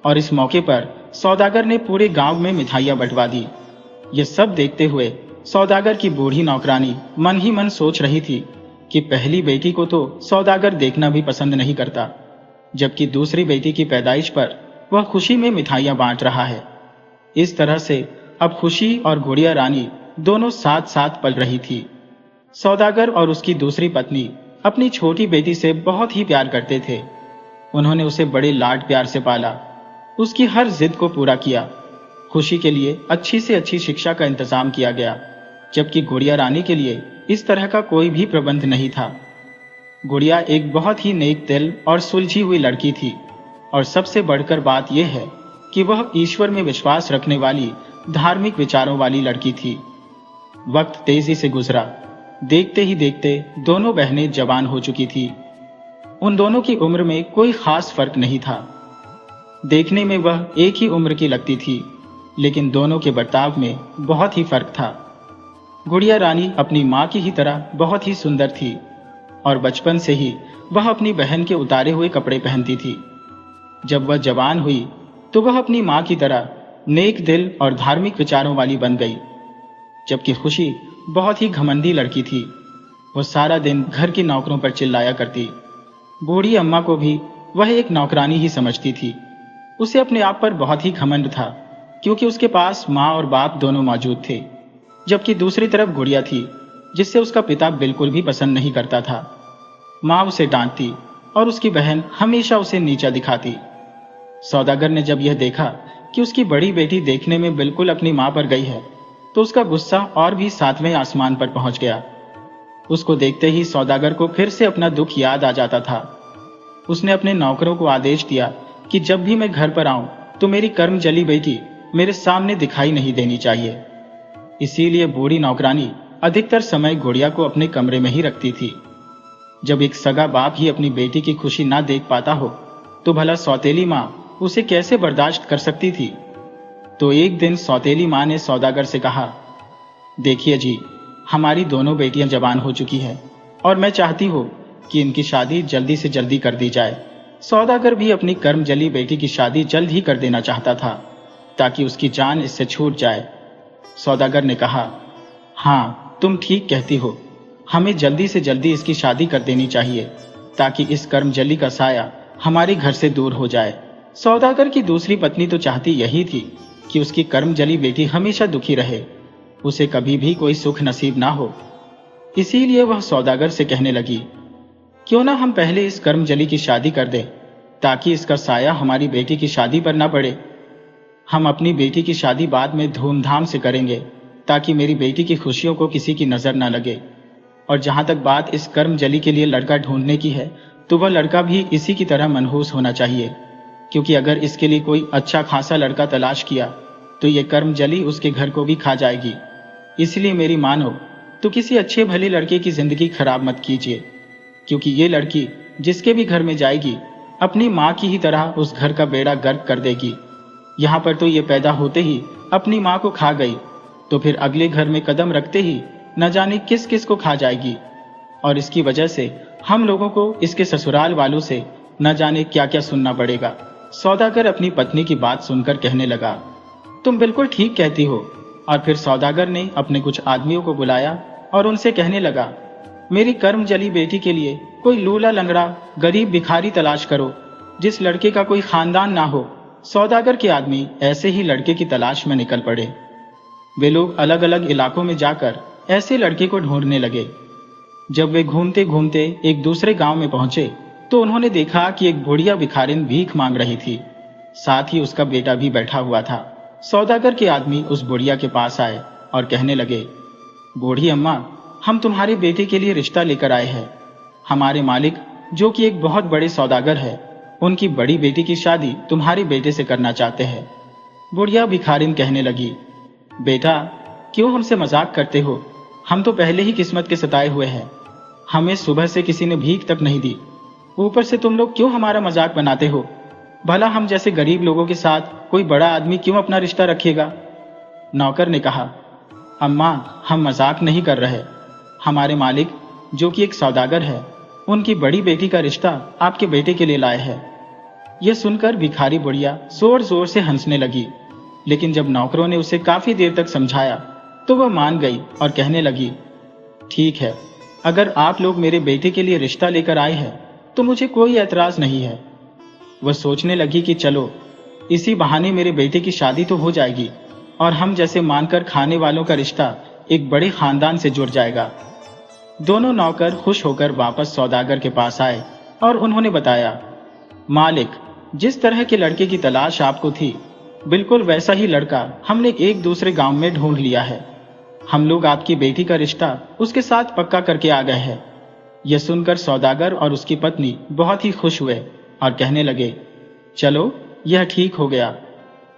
और इस मौके पर सौदागर ने पूरे गांव में मिठाइयां बंटवा दी। यह सब देखते हुए सौदागर की बूढ़ी नौकरानी मन ही मन सोच रही थी कि पहली बेटी को तो सौदागर देखना भी पसंद नहीं करता, जबकि दूसरी बेटी की पैदाइश पर वह खुशी में मिठाइयां बांट रहा है। इस तरह से अब खुशी और गुड़िया रानी दोनों साथ साथ पल रही थी। सौदागर और उसकी दूसरी पत्नी अपनी छोटी बेटी से बहुत ही प्यार करते थे। उन्होंने उसे बड़े लाड प्यार से पाला, उसकी हर जिद को पूरा किया। खुशी के लिए अच्छी से अच्छी शिक्षा का इंतजाम किया गया, जबकि गुड़िया रानी के लिए इस तरह का कोई भी प्रबंध नहीं था। गुड़िया एक बहुत ही नेक दिल और सुलझी हुई लड़की थी, और सबसे बढ़कर बात यह है कि वह ईश्वर में विश्वास रखने वाली, धार्मिक विचारों वाली लड़की थी। वक्त तेजी से गुजरा। देखते ही देखते दोनों बहनें जवान हो चुकी थी। उन दोनों की उम्र में कोई खास फर्क नहीं था। देखने में वह एक ही उम्र की लगती थी, लेकिन दोनों के बर्ताव में बहुत ही फर्क था। गुड़िया रानी अपनी माँ की ही तरह बहुत ही सुंदर थी। और बचपन से ही वह अपनी बहन के उतारे हुए कपड़े पहनती थी। जब वह जवान हुई तो वह अपनी माँ की तरह नेक दिल और धार्मिक विचारों वाली बन गई। जबकि खुशी बहुत ही घमंडी लड़की थी। वो सारा दिन घर की नौकरों पर चिल्लाया करती। बूढ़ी अम्मा को भी वह एक नौकरानी ही समझती थी। उसे अपने आप पर बहुत ही घमंड था, क्योंकि उसके पास माँ और बाप दोनों मौजूद थे। जबकि दूसरी तरफ गुड़िया थी, जिससे उसका पिता बिल्कुल भी पसंद नहीं करता था। माँ उसे डांटती और उसकी बहन हमेशा उसे नीचा दिखाती। सौदागर ने जब यह देखा कि उसकी बड़ी बेटी देखने में बिल्कुल अपनी माँ पर गई है, तो उसका गुस्सा और भी 7वें आसमान पर पहुंच गया। उसको देखते ही सौदागर को फिर से अपना दुख याद आ जाता था। उसने अपने नौकरों को आदेश दिया कि जब भी मैं घर पर आऊं तो मेरी कर्मजली बेटी मेरे सामने दिखाई नहीं देनी चाहिए। इसीलिए बूढ़ी नौकरानी अधिकतर समय गुड़िया को अपने कमरे में ही रखती थी। जब एक सगा बाप ही अपनी बेटी की खुशी ना देख पाता हो तो भला सौतेली माँ उसे कैसे बर्दाश्त कर सकती थी। तो एक दिन सौतेली माँ ने सौदागर से कहा, देखिए जी, हमारी दोनों बेटियां जवान हो चुकी है और मैं चाहती हूँ कि इनकी शादी जल्दी से जल्दी कर दी जाए। सौदागर भी अपनी कर्मजली बेटी की शादी जल्द ही कर देना चाहता था, ताकि उसकी जान इससे छूट जाए। सौदागर ने कहा, हाँ, तुम ठीक कहती हो, हमें जल्दी से जल्दी इसकी शादी कर देनी चाहिए, ताकि इस कर्मजली का साया हमारे घर से दूर हो जाए। सौदागर की दूसरी पत्नी तो चाहती यही थी कि उसकी कर्मजली बेटी हमेशा दुखी रहे, उसे कभी भी कोई सुख नसीब ना हो। इसीलिए वह सौदागर से कहने लगी, क्यों ना हम पहले इस कर्मजली की शादी कर दें, ताकि इसका साया हमारी बेटी की शादी पर ना पड़े। हम अपनी बेटी की शादी बाद में धूमधाम से करेंगे, ताकि मेरी बेटी की खुशियों को किसी की नजर ना लगे। और जहां तक बात इस कर्मजली के लिए लड़का ढूंढने की है, तो वह लड़का भी इसी की तरह मनहूस होना चाहिए, क्योंकि अगर इसके लिए कोई अच्छा खासा लड़का तलाश किया तो ये कर्मजली उसके घर को भी खा जाएगी। इसलिए मेरी मानो तो किसी अच्छे भले लड़के की जिंदगी खराब मत कीजिए, क्योंकि ये लड़की जिसके भी घर में जाएगी अपनी माँ की ही तरह उस घर का बेड़ा गर्क कर देगी। यहाँ पर तो ये पैदा होते ही अपनी माँ को खा गई, तो फिर अगले घर में कदम रखते ही न जाने किस किस को खा जाएगी। और इसकी वजह से हम लोगों को इसके ससुराल वालों से न जाने क्या क्या सुनना पड़ेगा। सौदागर अपनी पत्नी की बात सुनकर कहने लगा, तुम बिल्कुल ठीक कहती हो। और फिर सौदागर ने अपने कुछ आदमियों को बुलाया और उनसे कहने लगा, मेरी कर्मजली बेटी के लिए कोई लूला लंगड़ा गरीब भिखारी तलाश करो, जिस लड़के का कोई खानदान ना हो। सौदागर के आदमी ऐसे ही लड़के की तलाश में निकल पड़े। वे लोग अलग अलग इलाकों में जाकर ऐसे लड़के को ढूंढने लगे। जब वे घूमते घूमते एक दूसरे गांव में पहुंचे तो उन्होंने देखा कि एक बुढ़िया भिखारिन भीख मांग रही थी, साथ ही उसका बेटा भी बैठा हुआ था। सौदागर के आदमी उस बुढ़िया के पास आए और कहने लगे, बूढ़ी अम्मा, हम तुम्हारे बेटे के लिए रिश्ता लेकर आए हैं। हमारे मालिक, जो कि एक बहुत बड़े सौदागर है, उनकी बड़ी बेटी की शादी तुम्हारे बेटे से करना चाहते हैं। बुढ़िया भिखारिन कहने लगी, बेटा, क्यों हमसे मजाक करते हो? हम तो पहले ही किस्मत के सताए हुए हैं। हमें सुबह से किसी ने भीख तक नहीं दी, ऊपर से तुम लोग क्यों हमारा मजाक बनाते हो? भला हम जैसे गरीब लोगों के साथ कोई बड़ा आदमी क्यों अपना रिश्ता रखेगा? नौकर ने कहा, अम्मा, हम मजाक नहीं कर रहे। हमारे मालिक, जो कि एक सौदागर है, उनकी बड़ी बेटी का रिश्ता आपके बेटे के लिए लाए हैं। यह सुनकर भिखारी बुढ़िया जोर जोर से हंसने लगी, लेकिन जब नौकरों ने उसे काफी देर तक समझाया तो वह मान गई और कहने लगी, ठीक है, अगर आप लोग मेरे बेटे के लिए रिश्ता लेकर आए हैं तो मुझे कोई ऐतराज नहीं है। वह सोचने लगी कि चलो, इसी बहाने मेरे बेटे की शादी तो हो जाएगी और हम जैसे मानकर खाने वालों का रिश्ता एक बड़े खानदान से जुड़ जाएगा। दोनों नौकर खुश होकर वापस सौदागर के पास आए और उन्होंने बताया, मालिक, जिस तरह के लड़के की तलाश आपको थी, बिल्कुल वैसा ही लड़का हमने एक दूसरे गांव में ढूंढ लिया है। हम लोग आपकी बेटी का रिश्ता उसके साथ पक्का करके आ गए हैं। यह सुनकर सौदागर और उसकी पत्नी बहुत ही खुश हुए और कहने लगे, चलो, यह ठीक हो गया।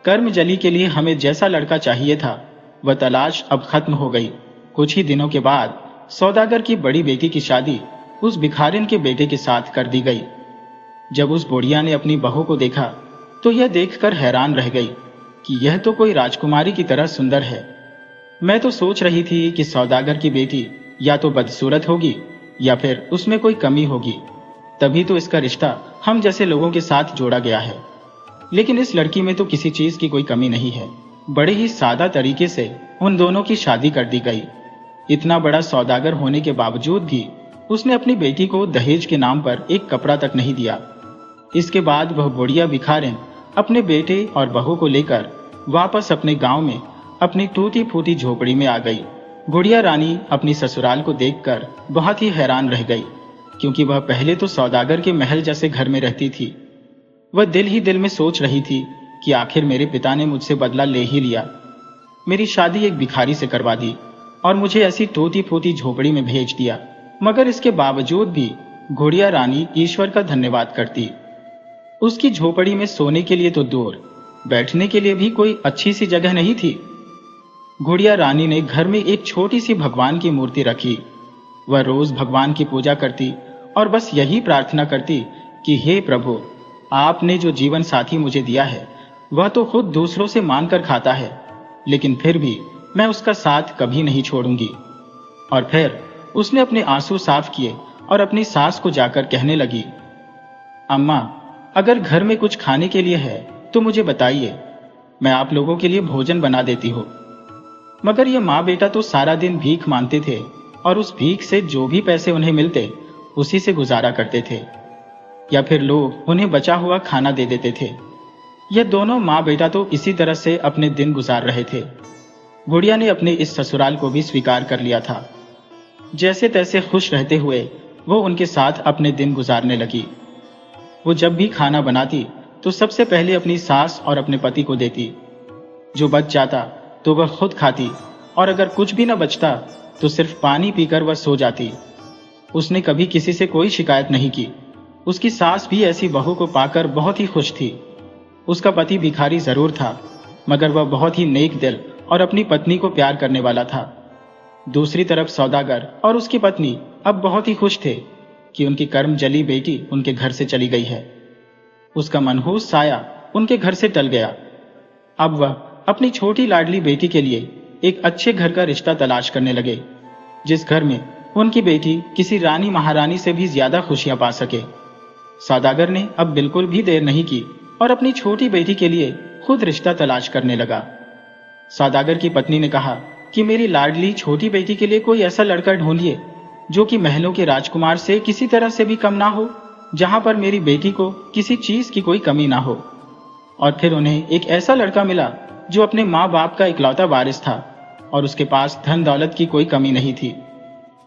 कर्मजली के लिए हमें जैसा लड़का चाहिए था, वह तलाश अब खत्म हो गई। कुछ ही दिनों के बाद सौदागर की बड़ी बेटी की शादी उस भिखारिन के बेटे के साथ कर दी गई। जब उस बुढ़िया ने अपनी बहू को देखा तो यह देखकर हैरान रह गई कि यह तो कोई राजकुमारी की तरह सुंदर है। मैं तो सोच रही थी कि सौदागर की बेटी या तो बदसूरत होगी या फिर उसमें कोई कमी होगी, तभी तो इसका रिश्ता हम जैसे लोगों के साथ जोड़ा गया है। लेकिन इस लड़की में तो किसी चीज की कोई कमी नहीं है। बड़े ही सादा तरीके से उन दोनों की शादी कर दी गई। इतना बड़ा सौदागर होने के बावजूद भी उसने अपनी बेटी को दहेज के नाम पर एक कपड़ा तक नहीं दिया। इसके बाद वह बुढ़िया भिखारिन अपने बेटे और बहू को लेकर वापस अपने गांव में अपनी टूटी फूटी झोपड़ी में आ गई। बुढ़िया रानी अपनी ससुराल को देखकर बहुत ही हैरान रह गई, क्योंकि वह पहले तो सौदागर के महल जैसे घर में रहती थी। वह दिल ही दिल में सोच रही थी कि आखिर मेरे पिता ने मुझसे बदला ले ही लिया, मेरी शादी एक भिखारी से करवा दी और मुझे ऐसी टूटी फूटी झोपड़ी में भेज दिया। मगर इसके बावजूद भी बुढ़िया रानी ईश्वर का धन्यवाद करती। उसकी झोपड़ी में सोने के लिए तो दूर, बैठने के लिए भी कोई अच्छी सी जगह नहीं थी। बुढ़िया रानी ने घर में एक छोटी सी भगवान की मूर्ति रखी। वह रोज भगवान की पूजा करती और बस यही प्रार्थना करती कि हे प्रभु, आपने जो जीवन साथी मुझे दिया है वह तो खुद दूसरों से मांग कर खाता है, लेकिन फिर भी मैं उसका साथ कभी नहीं छोड़ूंगी। और फिर उसने अपने आंसू साफ किए और अपनी सास को जाकर कहने लगी, अम्मा, अगर घर में कुछ खाने के लिए है तो मुझे बताइए, मैं आप लोगों के लिए भोजन बना देती हूँ। मगर ये माँ बेटा तो सारा दिन भीख मांगते थे और उस भीख से जो भी पैसे उन्हें मिलते उसी से गुजारा करते थे, या फिर लोग उन्हें बचा हुआ खाना दे देते थे। यह दोनों माँ बेटा तो इसी तरह से अपने दिन गुजार रहे थे। बुढ़िया ने अपने इस ससुराल को भी स्वीकार कर लिया था। जैसे तैसे खुश रहते हुए वो उनके साथ अपने दिन गुजारने लगी। वो जब भी खाना बनाती तो सबसे पहले अपनी सास और अपने पति को देती। जो बच जाता तो वह खुद खाती और अगर कुछ भी न बचता तो सिर्फ पानी पीकर वह सो जाती। उसने कभी किसी से कोई शिकायत नहीं की। उसकी सास भी ऐसी बहू को पाकर बहुत ही खुश थी। उसका पति भिखारी जरूर था, मगर वह बहुत ही नेक दिल और अपनी पत्नी को प्यार करने वाला था। दूसरी तरफ सौदागर और उसकी पत्नी अब बहुत ही खुश थे कि उनकी कर्मजली बेटी उनके घर से चली गई है। उसका मनहूस साया उनके घर से टल गया। अब वह अपनी छोटी लाडली बेटी के लिए एक अच्छे घर का रिश्ता तलाश करने लगे, जिस घर में उनकी बेटी किसी रानी महारानी से भी ज्यादा खुशियां पा सके। सौदागर ने अब बिल्कुल भी देर नहीं की और अपनी छोटी बेटी के लिए खुद रिश्ता तलाश करने लगा। सौदागर की पत्नी ने कहा कि मेरी लाडली छोटी बेटी के लिए कोई ऐसा लड़का ढूंढिए जो कि महलों के राजकुमार से किसी तरह से भी कम ना हो, जहां पर मेरी बेटी को किसी चीज की कोई कमी ना हो। और फिर उन्हें एक ऐसा लड़का मिला जो अपने माँ बाप का इकलौता वारिस था और उसके पास धन दौलत की कोई कमी नहीं थी।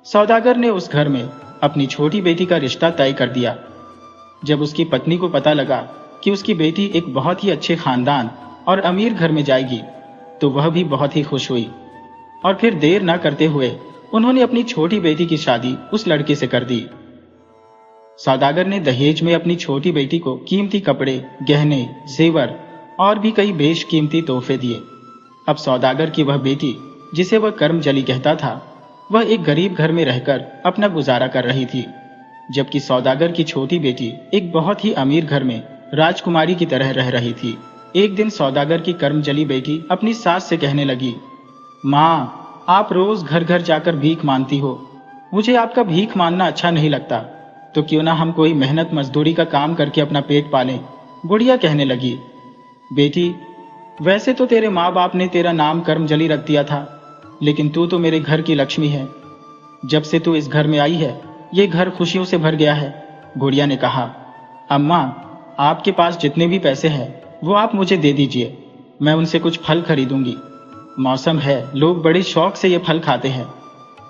सौदागर ने उस घर में अपनी छोटी बेटी का रिश्ता तय कर दिया। जब उसकी पत्नी को पता लगा कि उसकी बेटी एक बहुत ही अच्छे खानदान और अमीर घर में जाएगी, तो वह भी बहुत ही खुश हुई और फिर देर न करते हुए उन्होंने अपनी छोटी बेटी की शादी उस लड़के से कर दी। सौदागर ने दहेज में अपनी छोटी बेटी को कीमती कपड़े, गहने, जेवर और भी कई बेशकीमती तोहफे दिए। अब सौदागर की वह बेटी, जिसे वह कर्मजली कहता था, वह एक गरीब घर में रहकर अपना गुजारा कर रही थी, जबकि सौदागर की छोटी बेटी एक बहुत ही अमीर घर में राजकुमारी की तरह रह रही थी। एक दिन सौदागर की कर्मजली बेटी अपनी सास से कहने लगी, माँ, आप रोज घर घर जाकर भीख मांगती हो, मुझे आपका भीख मांगना अच्छा नहीं लगता, तो क्यों ना हम कोई मेहनत मजदूरी का काम करके अपना पेट पालें। बुढ़िया कहने लगी, बेटी, वैसे तो तेरे माँ बाप ने तेरा नाम कर्मजली रख दिया था, लेकिन तू तो मेरे घर की लक्ष्मी है। जब से तू इस घर में आई है, ये घर खुशियों से भर गया है। बुढ़िया ने कहा, अम्मा, आपके पास जितने भी पैसे हैं वो आप मुझे दे दीजिए, मैं उनसे कुछ फल खरीदूंगी। मौसम है, लोग बड़े शौक से ये फल खाते हैं।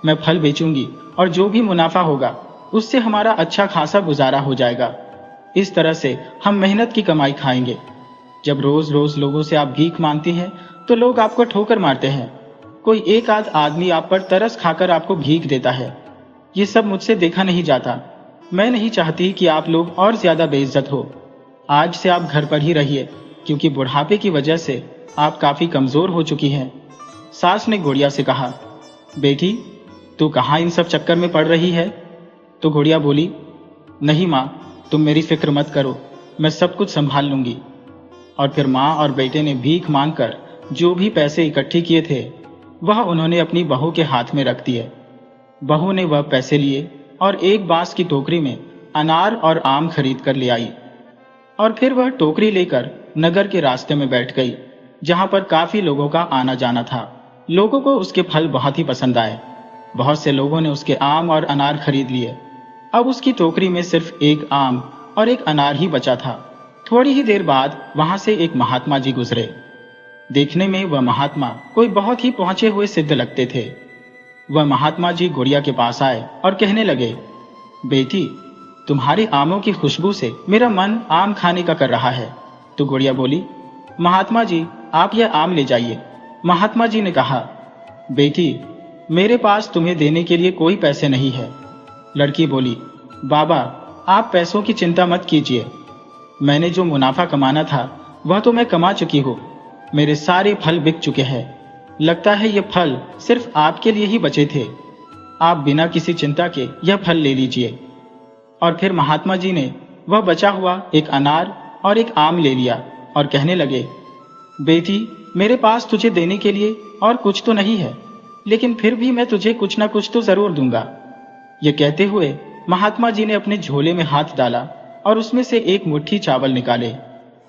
मैं फल बेचूंगी और जो भी मुनाफा होगा उससे हमारा अच्छा खासा गुजारा हो जाएगा। इस तरह से हम मेहनत की कमाई खाएंगे। जब रोज रोज लोगों से आप भीख मांगती हैं तो लोग आपको ठोकर मारते हैं। कोई एक आध आदमी आप पर तरस खाकर आपको भीख देता है। ये सब मुझसे देखा नहीं जाता। मैं नहीं चाहती कि आप लोग और ज्यादा बेइज्जत हो। आज से आप घर पर ही रहिए, क्योंकि बुढ़ापे की वजह से आप काफी कमजोर हो चुकी हैं। सास ने गुड़िया से कहा, बेटी, तू कहाँ इन सब चक्कर में पड़ रही है? तो गुड़िया बोली, नहीं माँ, तुम मेरी फिक्र मत करो, मैं सब कुछ संभाल लूंगी। और फिर माँ और बेटे ने भीख मांगकर जो भी पैसे इकट्ठे किए थे वह उन्होंने अपनी बहू के हाथ में रख दिए। बहू ने वह पैसे लिए और एक बांस की टोकरी में अनार और आम खरीद कर ले आई और फिर वह टोकरी लेकर नगर के रास्ते में बैठ गई, जहां पर काफी लोगों का आना जाना था। लोगों को उसके फल बहुत ही पसंद आए। बहुत से लोगों ने उसके आम और अनार खरीद लिए। अब उसकी टोकरी में सिर्फ एक आम और एक अनार ही बचा था। थोड़ी ही देर बाद वहां से एक महात्मा जी गुजरे। देखने में वह महात्मा कोई बहुत ही पहुंचे हुए सिद्ध लगते थे। वह महात्मा जी गुड़िया के पास आए और कहने लगे, बेटी, तुम्हारे आमों की खुशबू से मेरा मन आम खाने का कर रहा है। तो गुड़िया बोली, महात्मा जी, आप यह आम ले जाइए। महात्मा जी ने कहा, बेटी, मेरे पास तुम्हें देने के लिए कोई पैसे नहीं है। लड़की बोली, बाबा, आप पैसों की चिंता मत कीजिए। मैंने जो मुनाफा कमाना था वह तो मैं कमा चुकी हूँ। मेरे सारे फल बिक चुके हैं। लगता है ये फल सिर्फ आपके लिए ही बचे थे। आप बिना किसी चिंता के यह फल ले लीजिए। और फिर महात्मा जी ने वह बचा हुआ एक अनार और एक आम ले लिया और कहने लगे, बेटी, मेरे पास तुझे देने के लिए और कुछ तो नहीं है, लेकिन फिर भी मैं तुझे कुछ ना कुछ तो जरूर दूंगा। ये कहते हुए महात्मा जी ने अपने झोले में हाथ डाला और उसमें से एक मुट्ठी चावल निकाले,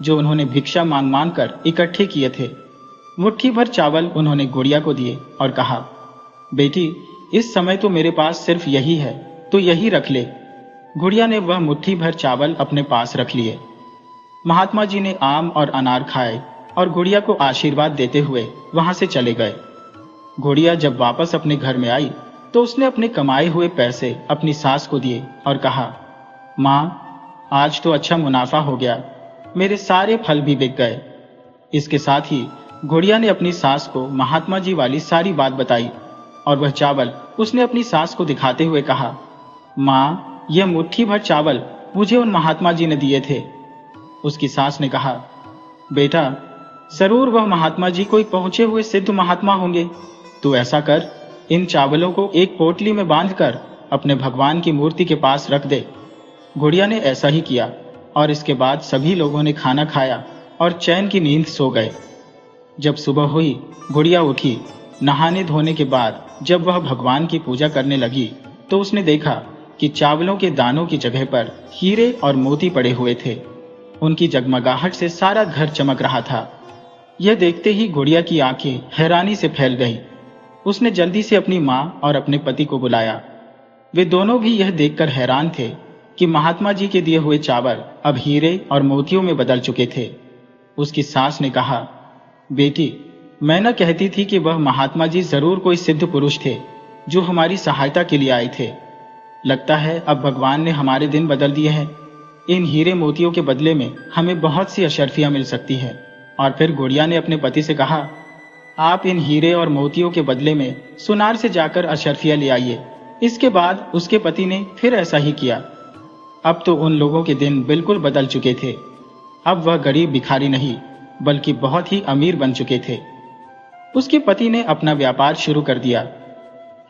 जो उन्होंने भिक्षा मांग मांग कर इकट्ठे किए थे। मुट्ठी भर चावल उन्होंने गुड़िया को दिए और कहा, बेटी, इस समय तो मेरे पास सिर्फ यही है, तो यही रख ले। गुड़िया ने वह मुट्ठी भर चावल अपने पास रख लिए। महात्मा जी ने आम और अनार खाए और गुड़िया को आशीर्वाद देते हुए वहां से चले गए। गुड़िया जब वापस अपने घर में आई तो उसने अपने कमाए हुए पैसे अपनी सास को दिए और कहा, माँ, आज तो अच्छा मुनाफा हो गया, मेरे सारे फल भी बिक गए। इसके साथ ही गुड़िया ने अपनी सास को महात्मा जी वाली सारी बात बताई और वह चावल उसने अपनी सास को दिखाते हुए कहा, माँ, यह मुट्ठी भर चावल मुझे उन महात्मा जी ने दिए थे। उसकी सास ने कहा, बेटा, जरूर वह महात्मा जी कोई पहुंचे हुए सिद्ध महात्मा होंगे। तू ऐसा कर, इन चावलों को एक पोटली में बांधकर अपने भगवान की मूर्ति के पास रख दे। गुड़िया ने ऐसा ही किया और इसके बाद सभी लोगों ने खाना खाया और चैन की नींद सो गए। जब सुबह हुई, गुड़िया उठी। नहाने धोने के बाद जब वह भगवान की पूजा करने लगी तो उसने देखा कि चावलों के दानों की जगह पर हीरे और मोती पड़े हुए थे। उनकी जगमगाहट से सारा घर चमक रहा था। यह देखते ही गुड़िया की आंखें हैरानी से फैल गईं। उसने जल्दी से अपनी माँ और अपने पति को बुलाया। वे दोनों भी यह देखकर हैरान थे कि महात्मा जी के दिए हुए चावल अब हीरे और मोतियों में बदल चुके थे। उसकी सास ने कहा, बेटी, मैं न कहती थी कि वह महात्मा जी जरूर कोई सिद्ध पुरुष थे जो हमारी सहायता के लिए आए थे। लगता है अब भगवान ने हमारे दिन बदल दिए हैं। इन हीरे मोतियों के बदले में हमें बहुत सी अशर्फियां मिल सकती है। और फिर गुड़िया ने अपने पति से कहा, आप इन हीरे और मोतियों के बदले में सुनार से जाकर अशर्फियां ले आइए। इसके बाद उसके पति ने फिर ऐसा ही किया। अब तो उन लोगों के दिन बिल्कुल बदल चुके थे। अब वह गरीब भिखारी नहीं बल्कि बहुत ही अमीर बन चुके थे। उसके पति ने अपना व्यापार शुरू कर दिया।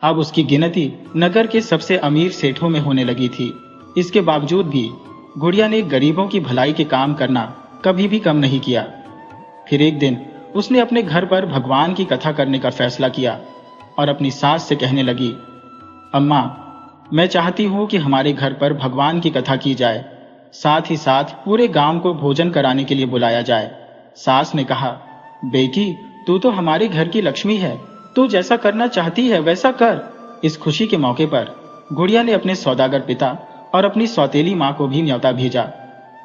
अब उसकी गिनती नगर के सबसे अमीर सेठों में होने लगी थी। इसके बावजूद भी गुड़िया ने गरीबों की भलाई के काम करना कभी भी कम नहीं किया। फिर एक दिन उसने अपने घर पर भगवान की कथा करने का फैसला किया और अपनी सास से कहने लगी, अम्मा, मैं चाहती हूं कि हमारे घर पर भगवान की कथा की जाए, साथ ही साथ पूरे गांव को भोजन कराने के लिए बुलाया जाए। सास ने कहा, बेटी, तू तो हमारे घर की लक्ष्मी है, तू जैसा करना चाहती है वैसा कर। इस खुशी के मौके पर गुड़िया ने अपने सौदागर पिता और अपनी सौतेली माँ को भी न्योता भेजा।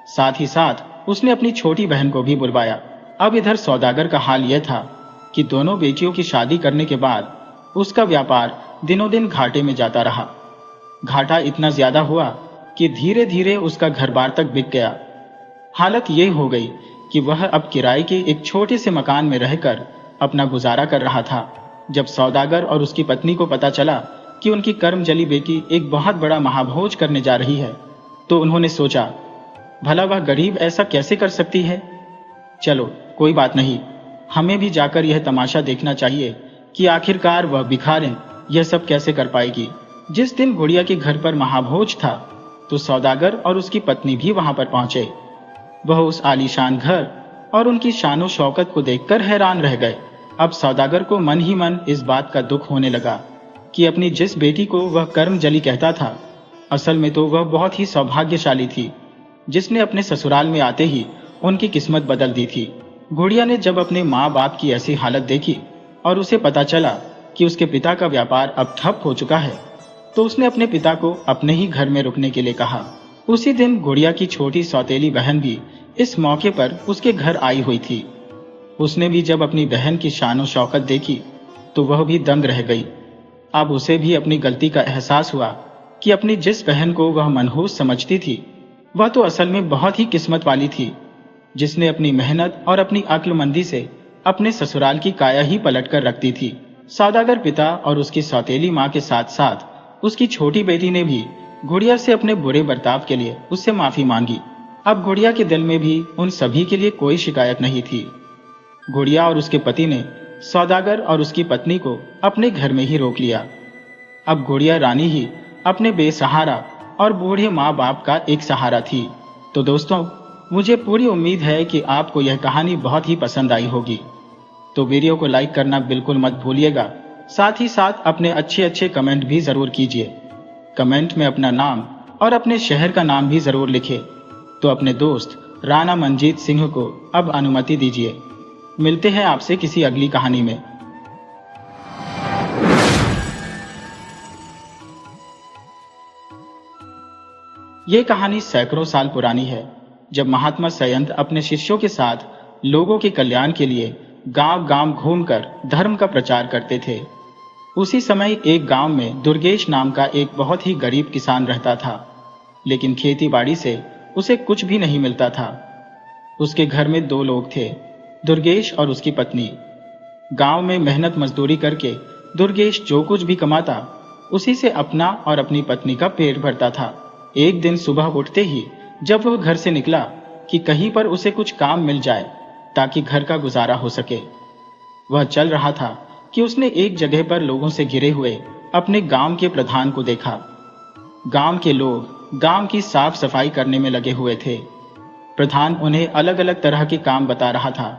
साथ ही साथ उसने अपनी छोटी बहन को भी बुलवाया। अब इधर सौदागर का हाल यह था कि दोनों बेटियों की शादी करने के बाद उसका व्यापार दिनों दिन घाटे में जाता रहा। घाटा इतना ज्यादा हुआ कि धीरे धीरे उसका घर बार तक बिक गया। हालत ये हो गई कि वह अब किराए के एक छोटे से मकान में रहकर अपना गुजारा कर रहा था। जब सौदागर और उसकी पत्नी को पता चला कि उनकी कर्मजली बेटी एक बहुत बड़ा महाभोज करने जा रही है, तो उन्होंने सोचा, भला वह गरीब ऐसा कैसे कर सकती है। चलो कोई बात नहीं, हमें भी जाकर यह तमाशा देखना चाहिए कि आखिरकार वह भिखारिन यह सब कैसे कर पाएगी। जिस दिन गुड़िया के घर पर महाभोज था तो सौदागर और उसकी पत्नी भी वहां पर पहुंचे। वह उस आलीशान घर और उनकी शानो शौकत को देखकर हैरान रह गए। अब सौदागर को मन ही मन इस बात का दुख होने लगा कि अपनी जिस बेटी को वह कर्मजली कहता था असल में तो वह बहुत ही सौभाग्यशाली थी, जिसने अपने ससुराल में आते ही उनकी किस्मत बदल दी थी। गुड़िया ने जब अपने माँ बाप की ऐसी हालत देखी और उसे पता चला कि उसके पिता का व्यापार अब ठप हो चुका है, तो उसने अपने पिता को अपने ही घर में रुकने के लिए कहा। उसी दिन गुड़िया की छोटी सौतेली बहन भी इस मौके पर उसके घर आई हुई थी। उसने भी जब अपनी बहन की शानो शौकत देखी तो वह भी दंग रह गई। अब उसे भी अपनी गलती का एहसास हुआ कि अपनी जिस बहन को वह मनहूस समझती थी, वह तो असल में बहुत ही किस्मत वाली थी, जिसने अपनी मेहनत और अपनी अक्लमंदी से अपने ससुराल की काया ही पलट कर रख दी थी। सौदागर पिता और उसकी सौतेली माँ के साथ साथ उसकी छोटी बेटी ने भी गुड़िया से अपने बुरे बर्ताव के लिए उससे माफी मांगी। अब गुड़िया के दिल में भी उन सभी के लिए कोई शिकायत नहीं थी। गुड़िया और उसके पति ने सौदागर और उसकी पत्नी को अपने घर में ही रोक लिया। अब गुड़िया रानी ही अपने बेसहारा और बूढ़े माँ बाप का एक सहारा थी। तो दोस्तों, मुझे पूरी उम्मीद है कि आपको यह कहानी बहुत ही पसंद आई होगी। तो वीडियो को लाइक करना बिल्कुल मत भूलिएगा। साथ ही साथ अपने अच्छे अच्छे कमेंट भी जरूर कीजिए। कमेंट में अपना नाम और अपने शहर का नाम भी जरूर लिखें। तो अपने दोस्त राणा मंजीत सिंह को अब अनुमति दीजिए। मिलते हैं आपसे किसी अगली कहानी में। ये कहानी सैकड़ों साल पुरानी है, जब महात्मा संयंत अपने शिष्यों के साथ लोगों के कल्याण के लिए गांव-गांव घूमकर धर्म का प्रचार करते थे। उसी समय एक गांव में दुर्गेश नाम का एक बहुत ही गरीब किसान रहता था, लेकिन खेती बाड़ी से उसे कुछ भी नहीं मिलता था। उसके घर में 2 लोग थे, दुर्गेश और उसकी पत्नी। गांव में मेहनत मजदूरी करके दुर्गेश जो कुछ भी कमाता, उसी से अपना और अपनी पत्नी का पेट भरता था। एक दिन सुबह उठते ही जब वह घर से निकला कि कहीं पर उसे कुछ काम मिल जाए ताकि घर का गुजारा हो सके, वह चल रहा था कि उसने एक जगह पर लोगों से घिरे हुए अपने गांव के प्रधान को देखा। गांव के लोग गांव की साफ सफाई करने में लगे हुए थे। प्रधान उन्हें अलग अलग तरह के काम बता रहा था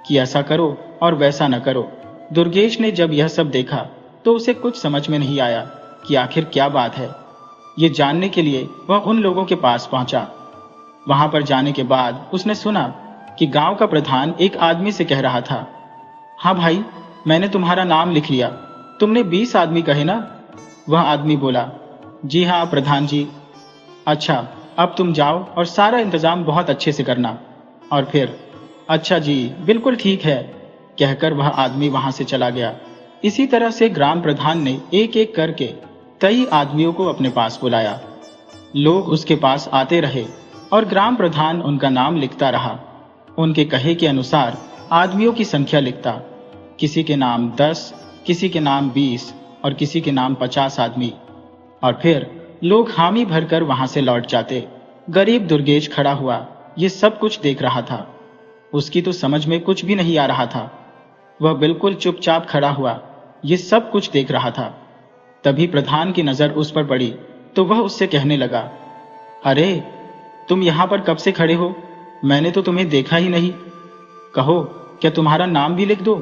कि ऐसा करो और वैसा न करो। दुर्गेश ने जब यह सब देखा तो उसे कुछ समझ में नहीं आया कि आखिर क्या बात है। ये जानने के लिए वह उन लोगों के पास पहुंचा। वहां पर जाने के बाद उसने सुना कि गांव का प्रधान एक आदमी से कह रहा था, हाँ भाई, मैंने तुम्हारा नाम लिख लिया। तुमने 20 आदमी कहे ना? वह आदमी बोला, जी हाँ प्रधान जी। अच्छा, अब तुम जाओ और सारा इंतजाम बहुत अच्छे से करना। और फिर, अच्छा जी, बिल्कुल ठीक है, कहकर वह आदमी वहां से चला गया। इसी तरह से ग्राम प्रधान ने एक एक करके कई आदमियों को अपने पास बुलाया। लोग उसके पास आते रहे और ग्राम प्रधान उनका नाम लिखता रहा। उनके कहे के अनुसार आदमियों की संख्या लिखता। किसी के नाम 10, किसी के नाम 20 और किसी के नाम 50 आदमी। और फिर लोग हामी भरकर वहां से लौट जाते। गरीब दुर्गेश खड़ा हुआ ये सब कुछ देख रहा था। उसकी तो समझ में कुछ भी नहीं आ रहा था। वह बिल्कुल चुपचाप खड़ा हुआ ये सब कुछ देख रहा था। तभी प्रधान की नजर उस पर पड़ी तो वह उससे कहने लगा, अरे तुम यहां पर कब से खड़े हो? मैंने तो तुम्हें देखा ही नहीं। कहो, क्या तुम्हारा नाम भी लिख दो?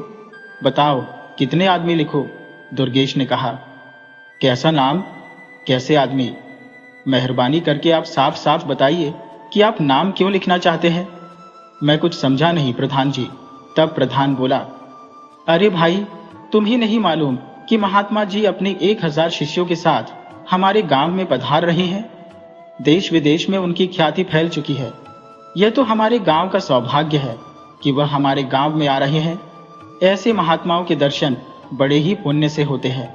बताओ, कितने आदमी लिखो? दुर्गेश ने कहा। कैसा नाम? कैसे आदमी? मेहरबानी करके आप साफ साफ बताइए कि आप नाम क्यों लिखना चाहते हैं? मैं कुछ समझा नहीं प्रधान जी। तब प्रधान बोला, अरे भाई, तुम ही नहीं मालूम कि महात्मा जी अपने 1000 शिष्यों के साथ हमारे गांव में पधार रहे हैं? देश विदेश में उनकी ख्याति फैल चुकी है। यह तो हमारे गांव का सौभाग्य है कि वह हमारे गांव में आ रहे हैं। ऐसे महात्माओं के दर्शन बड़े ही पुण्य से होते हैं।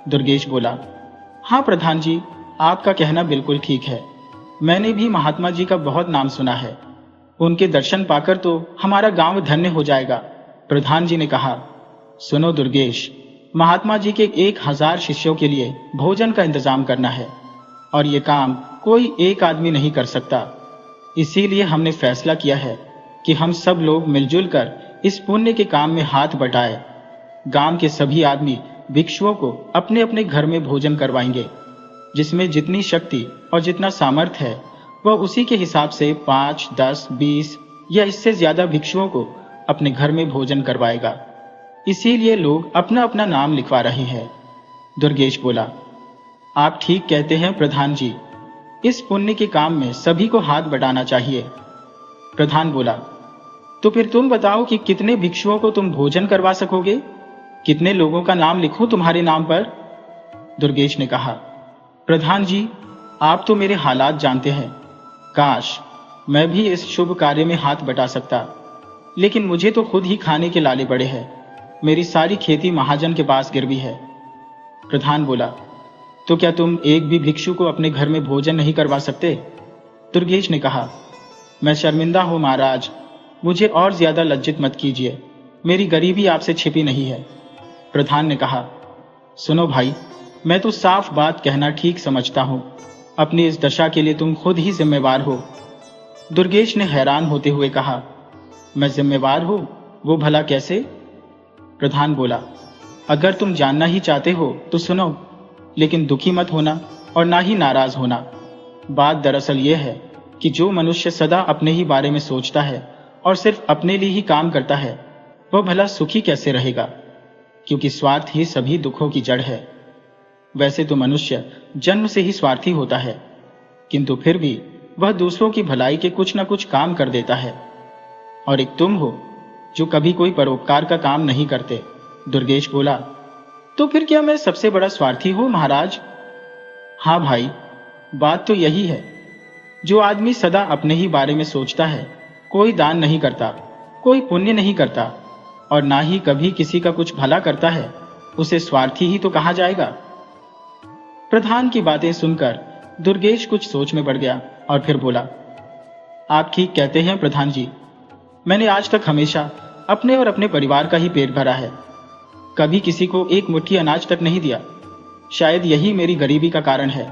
दुर्गेश बोला, हाँ प्रधान जी, आपका कहना बिल्कुल ठीक है। मैंने भी महात्मा जी का बहुत नाम सुना है। उनके दर्शन पाकर तो हमारा गांव धन्य हो जाएगा। प्रधान जी ने कहा, सुनो दुर्गेश, महात्मा जी के 1000 शिष्यों के लिए भोजन का इंतजाम करना है और ये काम कोई एक आदमी नहीं कर सकता। इसीलिए हमने फैसला किया है कि हम सब लोग मिलजुल कर इस पुण्य के काम में हाथ बटाए। गांव के सभी आदमी भिक्षुओं को अपने अपने घर में भोजन करवाएंगे। जिसमें जितनी शक्ति और जितना सामर्थ्य है वह उसी के हिसाब से 5, 10, 20 या इससे ज्यादा भिक्षुओं को अपने घर में भोजन करवाएगा। इसीलिए लोग अपना अपना नाम लिखवा रहे हैं। दुर्गेश बोला, आप ठीक कहते हैं प्रधान जी, इस पुण्य के काम में सभी को हाथ बटाना चाहिए। प्रधान बोला, तो फिर तुम बताओ कि कितने भिक्षुओं को तुम भोजन करवा सकोगे? कितने लोगों का नाम लिखूं तुम्हारे नाम पर? दुर्गेश ने कहा, प्रधान जी, आप तो मेरे हालात जानते हैं। काश मैं भी इस शुभ कार्य में हाथ बटा सकता, लेकिन मुझे तो खुद ही खाने के लाले पड़े हैं। मेरी सारी खेती महाजन के पास गिरवी है। प्रधान बोला, तो क्या तुम एक भी भिक्षु को अपने घर में भोजन नहीं करवा सकते? दुर्गेश ने कहा, मैं शर्मिंदा हूं महाराज, मुझे और ज्यादा लज्जित मत कीजिए। मेरी गरीबी आपसे छिपी नहीं है। प्रधान ने कहा, सुनो भाई, मैं तो साफ बात कहना ठीक समझता हूं। अपनी इस दशा के लिए तुम खुद ही जिम्मेवार हो। दुर्गेश ने हैरान होते हुए कहा, मैं जिम्मेवार हूं? वो भला कैसे? प्रधान बोला, अगर तुम जानना ही चाहते हो तो सुनो, लेकिन दुखी मत होना और ना ही नाराज होना। बात दरअसल यह है कि जो मनुष्य सदा अपने ही बारे में सोचता है और सिर्फ अपने लिए ही काम करता है, वह भला सुखी कैसे रहेगा? क्योंकि स्वार्थ ही सभी दुखों की जड़ है। वैसे तो मनुष्य जन्म से ही स्वार्थी होता है, किंतु फिर भी वह दूसरों की भलाई के कुछ न कुछ काम कर देता है। और एक तुम हो जो कभी कोई परोपकार का काम नहीं करते। दुर्गेश बोला, तो फिर क्या मैं सबसे बड़ा स्वार्थी हूं महाराज? हाँ भाई, बात तो यही है। जो आदमी सदा अपने ही बारे में सोचता है, कोई दान नहीं करता, कोई पुण्य नहीं करता और ना ही कभी किसी का कुछ भला करता है, उसे स्वार्थी ही तो कहा जाएगा। प्रधान की बातें सुनकर दुर्गेश कुछ सोच में पड़ गया और फिर बोला, आप ठीक कहते हैं प्रधान जी। मैंने आज तक हमेशा अपने और अपने परिवार का ही पेट भरा है, कभी किसी को एक मुट्ठी अनाज तक नहीं दिया। शायद यही मेरी गरीबी का कारण है।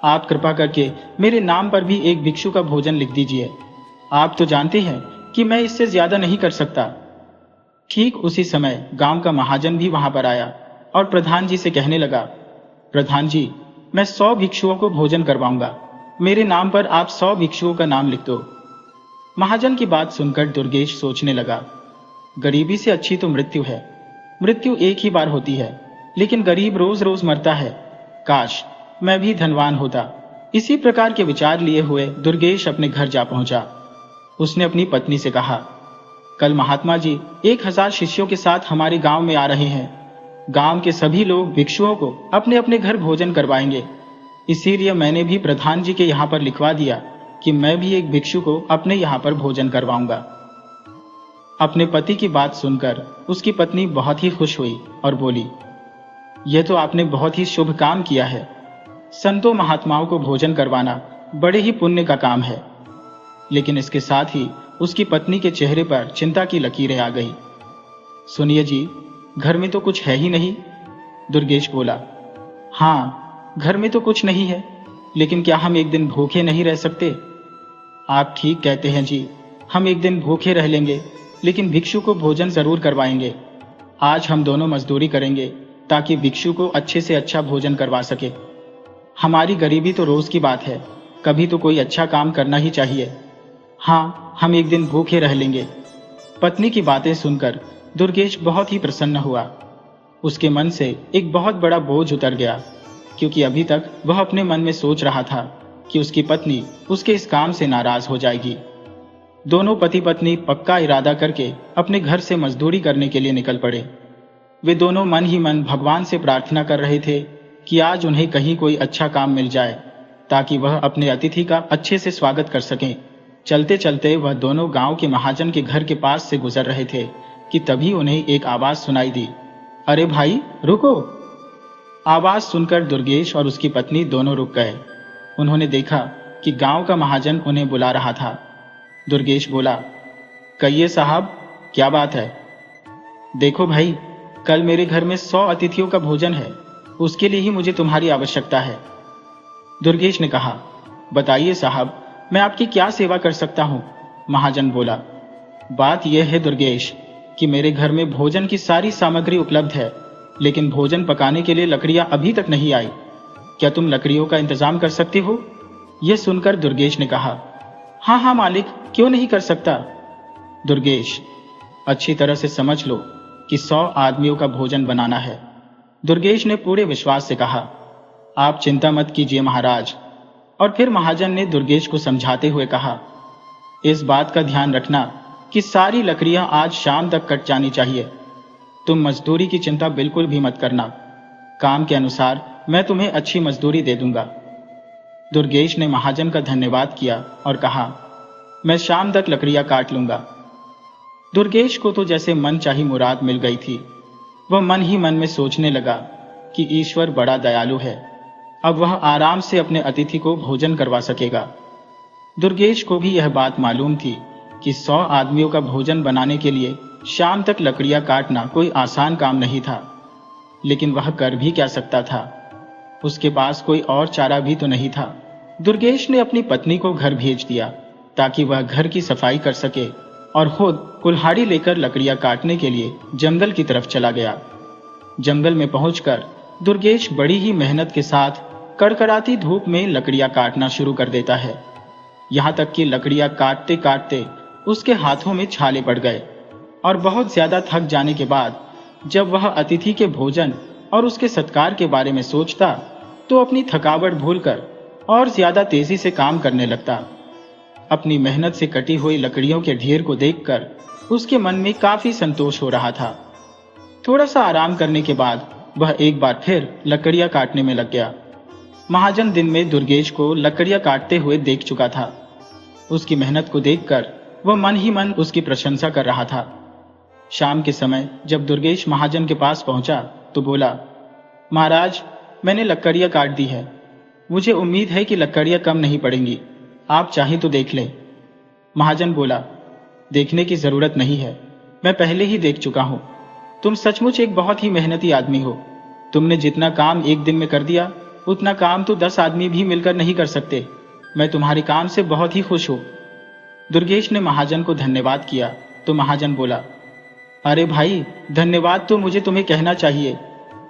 आप कृपा करके मेरे नाम पर भी एक भिक्षु का भोजन लिख दीजिए। आप तो जानते हैं कि मैं इससे ज्यादा नहीं कर सकता। ठीक उसी समय गांव का महाजन भी वहां पर आया और प्रधान जी से कहने लगा, प्रधान जी, मैं 100 भिक्षुओं को भोजन करवाऊंगा। मेरे नाम पर आप 100 भिक्षुओं का नाम लिख दो। महाजन की बात सुनकर दुर्गेश सोचने लगा, गरीबी से अच्छी तो मृत्यु है। मृत्यु एक ही बार होती है, लेकिन गरीब रोज रोज मरता है। काश मैं भी धनवान होता। इसी प्रकार के विचार लिए हुए दुर्गेश अपने घर जा पहुंचा। उसने अपनी पत्नी से कहा, कल महात्मा जी 1000 शिष्यों के साथ हमारे गांव में आ रहे हैं। गांव के सभी लोग भिक्षुओं को अपने अपने घर भोजन करवाएंगे। इसीलिए मैंने भी प्रधान जी के यहाँ पर लिखवा दिया कि मैं भी एक भिक्षु को अपने यहाँ पर भोजन करवाऊंगा। अपने पति की बात सुनकर उसकी पत्नी बहुत ही खुश हुई और बोली, यह तो आपने बहुत ही शुभ काम किया है। संतों महात्माओं को भोजन करवाना बड़े ही पुण्य का काम है। लेकिन इसके साथ ही उसकी पत्नी के चेहरे पर चिंता की लकीरें आ गई। सुनिए जी, घर में तो कुछ है ही नहीं। दुर्गेश बोला, हाँ, घर में तो कुछ नहीं है, लेकिन क्या हम एक दिन भूखे नहीं रह सकते? आप ठीक कहते हैं जी, हम एक दिन भूखे रह लेंगे, लेकिन भिक्षु को भोजन जरूर करवाएंगे। आज हम दोनों मजदूरी करेंगे ताकि भिक्षु को अच्छे से अच्छा भोजन करवा सके। हमारी गरीबी तो रोज की बात है, कभी तो कोई अच्छा काम करना ही चाहिए। हाँ, हम एक दिन भूखे रह लेंगे। पत्नी की बातें सुनकर दुर्गेश बहुत ही प्रसन्न हुआ। उसके मन से एक बहुत बड़ा बोझ उतर गया, क्योंकि अभी तक वह अपने मन में सोच रहा था कि उसकी पत्नी उसके इस काम से नाराज हो जाएगी। दोनों पति पत्नी पक्का इरादा करके अपने घर से मजदूरी करने के लिए निकल पड़े। वे दोनों मन ही मन भगवान से प्रार्थना कर रहे थे कि आज उन्हें कहीं कोई अच्छा काम मिल जाए, ताकि वह अपने अतिथि का अच्छे से स्वागत कर सकें। चलते चलते वह दोनों गांव के महाजन के घर के पास से गुजर रहे थे कि तभी उन्हें एक आवाज सुनाई दी, अरे भाई रुको। आवाज सुनकर दुर्गेश और उसकी पत्नी दोनों रुक गए। उन्होंने देखा कि गांव का महाजन उन्हें बुला रहा था। दुर्गेश बोला, कहिए साहब, क्या बात है? देखो भाई, कल मेरे घर में 100 अतिथियों का भोजन है, उसके लिए ही मुझे तुम्हारी आवश्यकता है। दुर्गेश ने कहा, बताइए साहब, मैं आपकी क्या सेवा कर सकता हूं? महाजन बोला, बात यह है दुर्गेश कि मेरे घर में भोजन की सारी सामग्री उपलब्ध है, लेकिन भोजन पकाने के लिए लकड़ियां अभी तक नहीं आई। क्या तुम लकड़ियों का इंतजाम कर सकते हो? यह सुनकर दुर्गेश ने कहा, हाँ हाँ मालिक, क्यों नहीं कर सकता। दुर्गेश, अच्छी तरह से समझ लो कि 100 आदमियों का भोजन बनाना है। दुर्गेश ने पूरे विश्वास से कहा, आप चिंता मत कीजिए महाराज, और फिर महाजन ने दुर्गेश को समझाते हुए कहा, इस बात का ध्यान रखना कि सारी लकड़ियां आज शाम तक कट जानी चाहिए। तुम मजदूरी की चिंता बिल्कुल भी मत करना, काम के अनुसार मैं तुम्हें अच्छी मजदूरी दे दूंगा। दुर्गेश ने महाजन का धन्यवाद किया और कहा, मैं शाम तक लकड़ियां काट लूंगा। दुर्गेश को तो जैसे मन चाही मुराद मिल गई थी। वह मन ही मन में सोचने लगा कि ईश्वर बड़ा दयालु है, अब वह आराम से अपने अतिथि को भोजन करवा सकेगा। दुर्गेश को भी यह बात मालूम थी कि 100 आदमियों का भोजन बनाने के लिए शाम तक लकड़ियां काटना कोई आसान काम नहीं था, लेकिन वह कर भी क्या सकता था। उसके पास कोई और चारा भी तो नहीं था। दुर्गेश ने अपनी पत्नी को घर भेज दिया ताकि वह घर की सफाई कर सके और खुद कुल्हाड़ी लेकर लकड़ियां काटने के लिए जंगल की तरफ चला गया। जंगल में पहुंचकर दुर्गेश बड़ी ही मेहनत के साथ कड़कड़ाती धूप में लकड़ियां काटना शुरू कर देता है। यहां तक कि लकड़ियां काटते काटते उसके हाथों में छाले पड़ गए और बहुत ज्यादा थक जाने के बाद जब वह अतिथि के भोजन और उसके सत्कार के बारे में सोचता तो अपनी थकावट भूलकर और ज्यादा तेजी से काम करने लगता। अपनी मेहनत से कटी हुई लकड़ियों के ढेर को देखकर उसके मन में काफी संतोष हो रहा था। थोड़ा सा आराम करने के बाद वह एक बार फिर लकड़ियां काटने में लग गया। महाजन दिन में दुर्गेश को लकड़ियां काटते हुए देख चुका था। उसकी मेहनत को देखकर वह मन ही मन उसकी प्रशंसा कर रहा था। शाम के समय जब दुर्गेश महाजन के पास पहुंचा तो बोला, महाराज, मैंने लकड़ियां काट दी है। मुझे उम्मीद है कि लकड़ियां कम नहीं पड़ेंगी, आप चाहें तो देख लें। महाजन बोला, देखने की जरूरत नहीं है, मैं पहले ही देख चुका हूं। तुम सचमुच एक बहुत ही मेहनती आदमी हो। तुमने जितना काम एक दिन में कर दिया उतना काम तो 10 आदमी भी मिलकर नहीं कर सकते। मैं तुम्हारे काम से बहुत ही खुश हूं। दुर्गेश ने महाजन को धन्यवाद किया तो महाजन बोला, अरे भाई, धन्यवाद तो मुझे तुम्हें कहना चाहिए।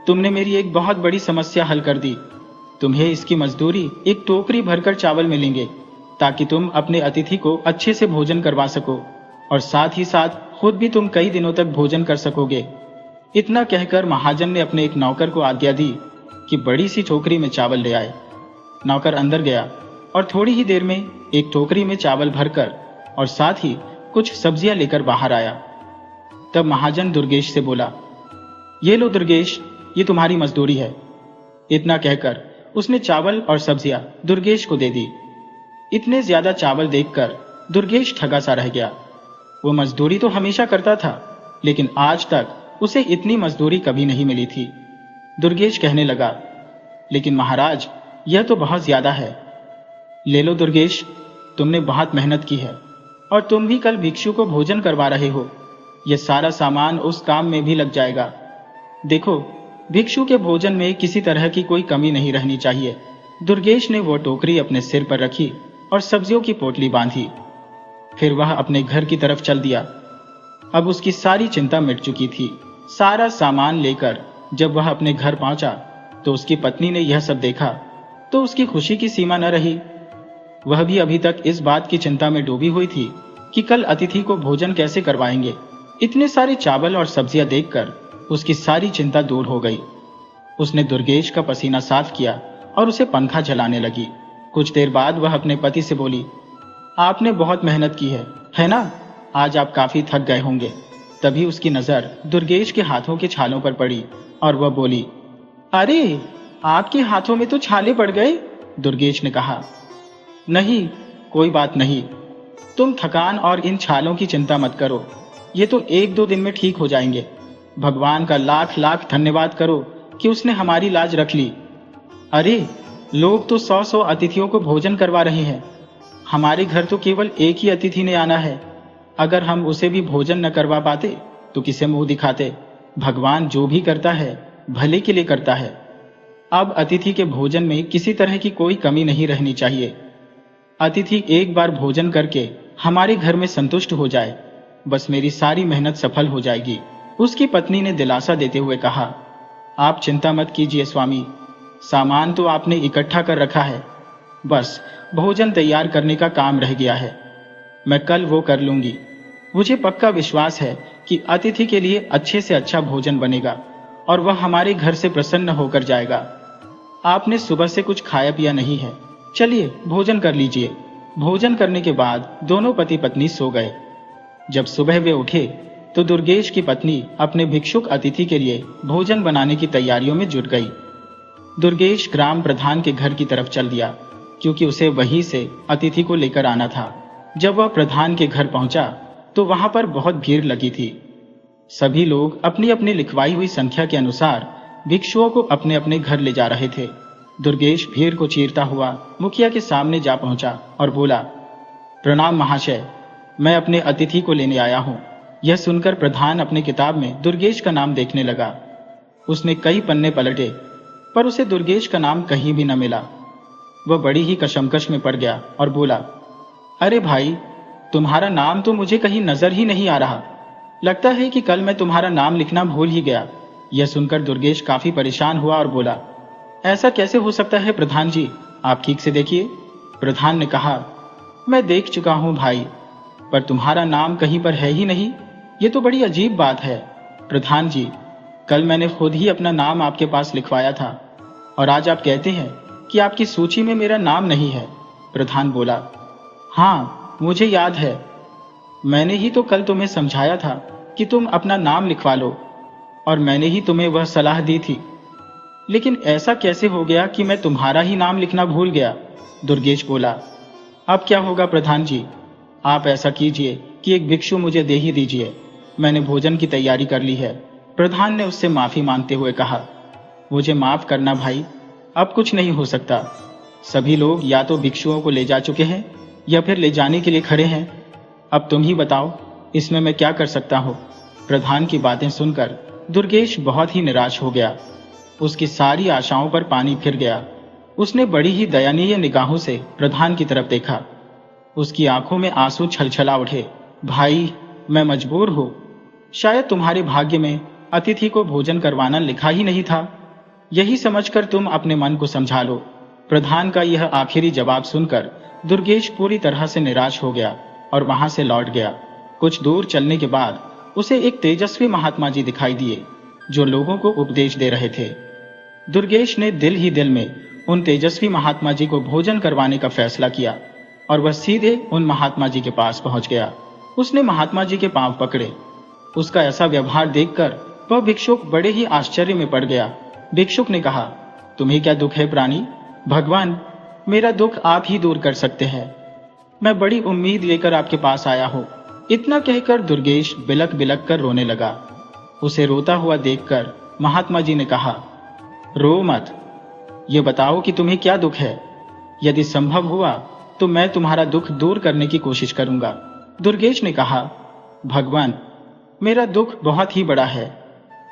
तुमने मेरी एक बहुत बड़ी समस्या हल कर दी। तुम्हें इसकी मजदूरी एक टोकरी भरकर चावल मिलेंगे ताकि तुम अपने अतिथि को अच्छे से भोजन करवा सको और साथ ही साथ खुद भी तुम कई दिनों तक भोजन कर सकोगे। इतना कहकर महाजन ने अपने एक नौकर को आज्ञा दी कि बड़ी सी टोकरी में चावल ले आए। नौकर अंदर गया और थोड़ी ही देर में एक टोकरी में चावल भरकर और साथ ही कुछ सब्जियां लेकर बाहर आया। तब महाजन दुर्गेश से बोला, ये लो दुर्गेश, ये तुम्हारी मजदूरी है। इतना कहकर उसने चावल और सब्जियां दुर्गेश को दे दी। इतने ज्यादा चावल देखकर दुर्गेश ठगा सा रह गया। वो मजदूरी तो हमेशा करता था, लेकिन आज तक उसे इतनी मजदूरी कभी नहीं मिली थी। दुर्गेश कहने लगा, लेकिन महाराज, यह तो बहुत ज्यादा है। ले लो दुर्गेश, तुमने बहुत मेहनत की है और तुम भी कल भिक्षु को भोजन करवा रहे हो। यह सारा सामान उस काम में भी लग जाएगा। देखो, भिक्षु के भोजन में किसी तरह की कोई कमी नहीं रहनी चाहिए। दुर्गेश ने वो टोकरी अपने सिर पर रखी और सब्जियों की पोटली बांधी। फिर वह अपने घर की तरफ चल दिया। अब उसकी सारी चिंता मिट चुकी थी। सारा सामान लेकर जब वह अपने घर पहुंचा तो उसकी पत्नी ने यह सब देखा तो उसकी खुशी की सीमा न रही। वह भी अभी तक इस बात की चिंता में डूबी हुई थी कि कल अतिथि को भोजन कैसे करवाएंगे। इतने सारे चावल और सब्जियां देखकर उसकी सारी चिंता दूर हो गई। उसने दुर्गेश का पसीना साफ किया और उसे पंखा चलाने लगी। कुछ देर बाद वह अपने पति से बोली, आपने बहुत मेहनत की है ना? आज आप काफी थक गए होंगे। तभी उसकी नजर दुर्गेश के हाथों के छालों पर पड़ी और वह बोली, अरे, आपके हाथों में तो छाले पड़ गए। दुर्गेश ने कहा, नहीं, कोई बात नहीं, तुम थकान और इन छालों की चिंता मत करो, ये तो 1-2 दिन में ठीक हो जाएंगे। भगवान का लाख लाख धन्यवाद करो कि उसने हमारी लाज रख ली। अरे, लोग तो 100-100 अतिथियों को भोजन करवा रहे हैं। हमारे घर तो केवल एक ही अतिथि ने आना है। अगर हम उसे भी भोजन न करवा पाते तो किसे मुंह दिखाते। भगवान जो भी करता है भले के लिए करता है। अब अतिथि के भोजन में किसी तरह की कोई कमी नहीं रहनी चाहिए। अतिथि एक बार भोजन करके हमारे घर में संतुष्ट हो जाए, बस मेरी सारी मेहनत सफल हो जाएगी। उसकी पत्नी ने दिलासा देते हुए कहा, आप चिंता मत कीजिए स्वामी, सामान तो आपने इकट्ठा कर रखा है, बस भोजन तैयार करने का काम रह गया है। मैं कल वो कर लूंगी। मुझे पक्का विश्वास है कि अतिथि के लिए अच्छे से अच्छा भोजन बनेगा और वह हमारे घर से प्रसन्न होकर जाएगा। आपने सुबह से कुछ खाया पिया नहीं है, चलिए भोजन कर लीजिए। भोजन करने के बाद दोनों पति पत्नी सो गए। जब सुबह वे उठे तो दुर्गेश की पत्नी अपने भिक्षुक अतिथि के लिए भोजन बनाने की तैयारियों में जुट गई। दुर्गेश ग्राम प्रधान के घर की तरफ चल दिया, क्योंकि उसे वहीं से अतिथि को लेकर आना था। जब वह प्रधान के घर पहुंचा तो वहां पर बहुत भीड़ लगी थी। सभी लोग अपनी अपनी लिखवाई हुई संख्या के अनुसार भिक्षुओं को अपने अपने घर ले जा रहे थे। दुर्गेश भीड़ को चीरता हुआ मुखिया के सामने जा पहुंचा और बोला, प्रणाम महाशय, मैं अपने अतिथि को लेने आया हूं। यह सुनकर प्रधान अपने किताब में दुर्गेश का नाम देखने लगा। उसने कई पन्ने पलटे पर उसे दुर्गेश का नाम कहीं भी न मिला। वह बड़ी ही कशमकश में पड़ गया और बोला, अरे भाई, तुम्हारा नाम तो मुझे कहीं नजर ही नहीं आ रहा। लगता है कि कल मैं तुम्हारा नाम लिखना भूल ही गया। यह सुनकर दुर्गेश काफी परेशान हुआ और बोला, ऐसा कैसे हो सकता है प्रधान जी, आप ठीक से देखिए। प्रधान ने कहा, मैं देख चुका हूं भाई, पर तुम्हारा नाम कहीं पर है ही नहीं। ये तो बड़ी अजीब बात है। प्रधान जी, कल मैंने खुद ही अपना नाम आपके पास लिखवाया था और आज आप कहते हैं कि आपकी सूची में मेरा नाम नहीं है। प्रधान बोला, हाँ मुझे याद है, मैंने ही तो कल तुम्हें समझाया था कि तुम अपना नाम लिखवा लो और मैंने ही तुम्हें वह सलाह दी थी, लेकिन ऐसा कैसे हो गया कि मैं तुम्हारा ही नाम लिखना भूल गया। दुर्गेश बोला, अब क्या होगा प्रधान जी, आप ऐसा कीजिए कि एक भिक्षु मुझे दे ही दीजिए, मैंने भोजन की तैयारी कर ली है। प्रधान ने उससे माफी मांगते हुए कहा, मुझे माफ करना भाई, अब कुछ नहीं हो सकता। सभी लोग या तो भिक्षुओं को ले जा चुके हैं या फिर ले जाने के लिए खड़े हैं। अब तुम ही बताओ, इसमें मैं क्या कर सकता हूँ। प्रधान की बातें सुनकर दुर्गेश बहुत ही निराश हो गया। उसकी सारी आशाओं पर पानी फिर गया। उसने बड़ी ही दयनीय निगाहों से प्रधान की तरफ देखा। उसकी आंखों में आंसू छलछला उठे। भाई, मैं मजबूर हूं। शायद तुम्हारे भाग्य में अतिथि को भोजन करवाना लिखा ही नहीं था। यही समझकर तुम अपने मन को समझा लो। प्रधान का यह आखिरी जवाब सुनकर दुर्गेश पूरी तरह से निराश हो गया और वहां से लौट गया। कुछ दूर चलने के बाद उसे एक तेजस्वी महात्मा जी दिखाई दिए जो लोगों को उपदेश दे रहे थे। दुर्गेश ने दिल ही दिल में उन तेजस्वी महात्मा जी को भोजन करवाने का फैसला किया और वह सीधे उन महात्मा जी के पास पहुंच गया। उसने महात्मा जी के पांव पकड़े। उसका ऐसा व्यवहार देखकर वह भिक्षुक बड़े ही आश्चर्य में पड़ गया। भिक्षुक ने कहा, तुम्हें क्या दुख है प्राणी? भगवान, मेरा दुख आप ही दूर कर सकते हैं। मैं बड़ी उम्मीद लेकर आपके पास आया हूँ। इतना कहकर दुर्गेश बिलक बिलक कर रोने लगा। उसे रोता हुआ देखकर महात्मा जी ने कहा, रो मत, ये बताओ कि तुम्हें क्या दुख है। यदि संभव हुआ तो मैं तुम्हारा दुख दूर करने की कोशिश करूंगा। दुर्गेश ने कहा, भगवान, मेरा दुख बहुत ही बड़ा है।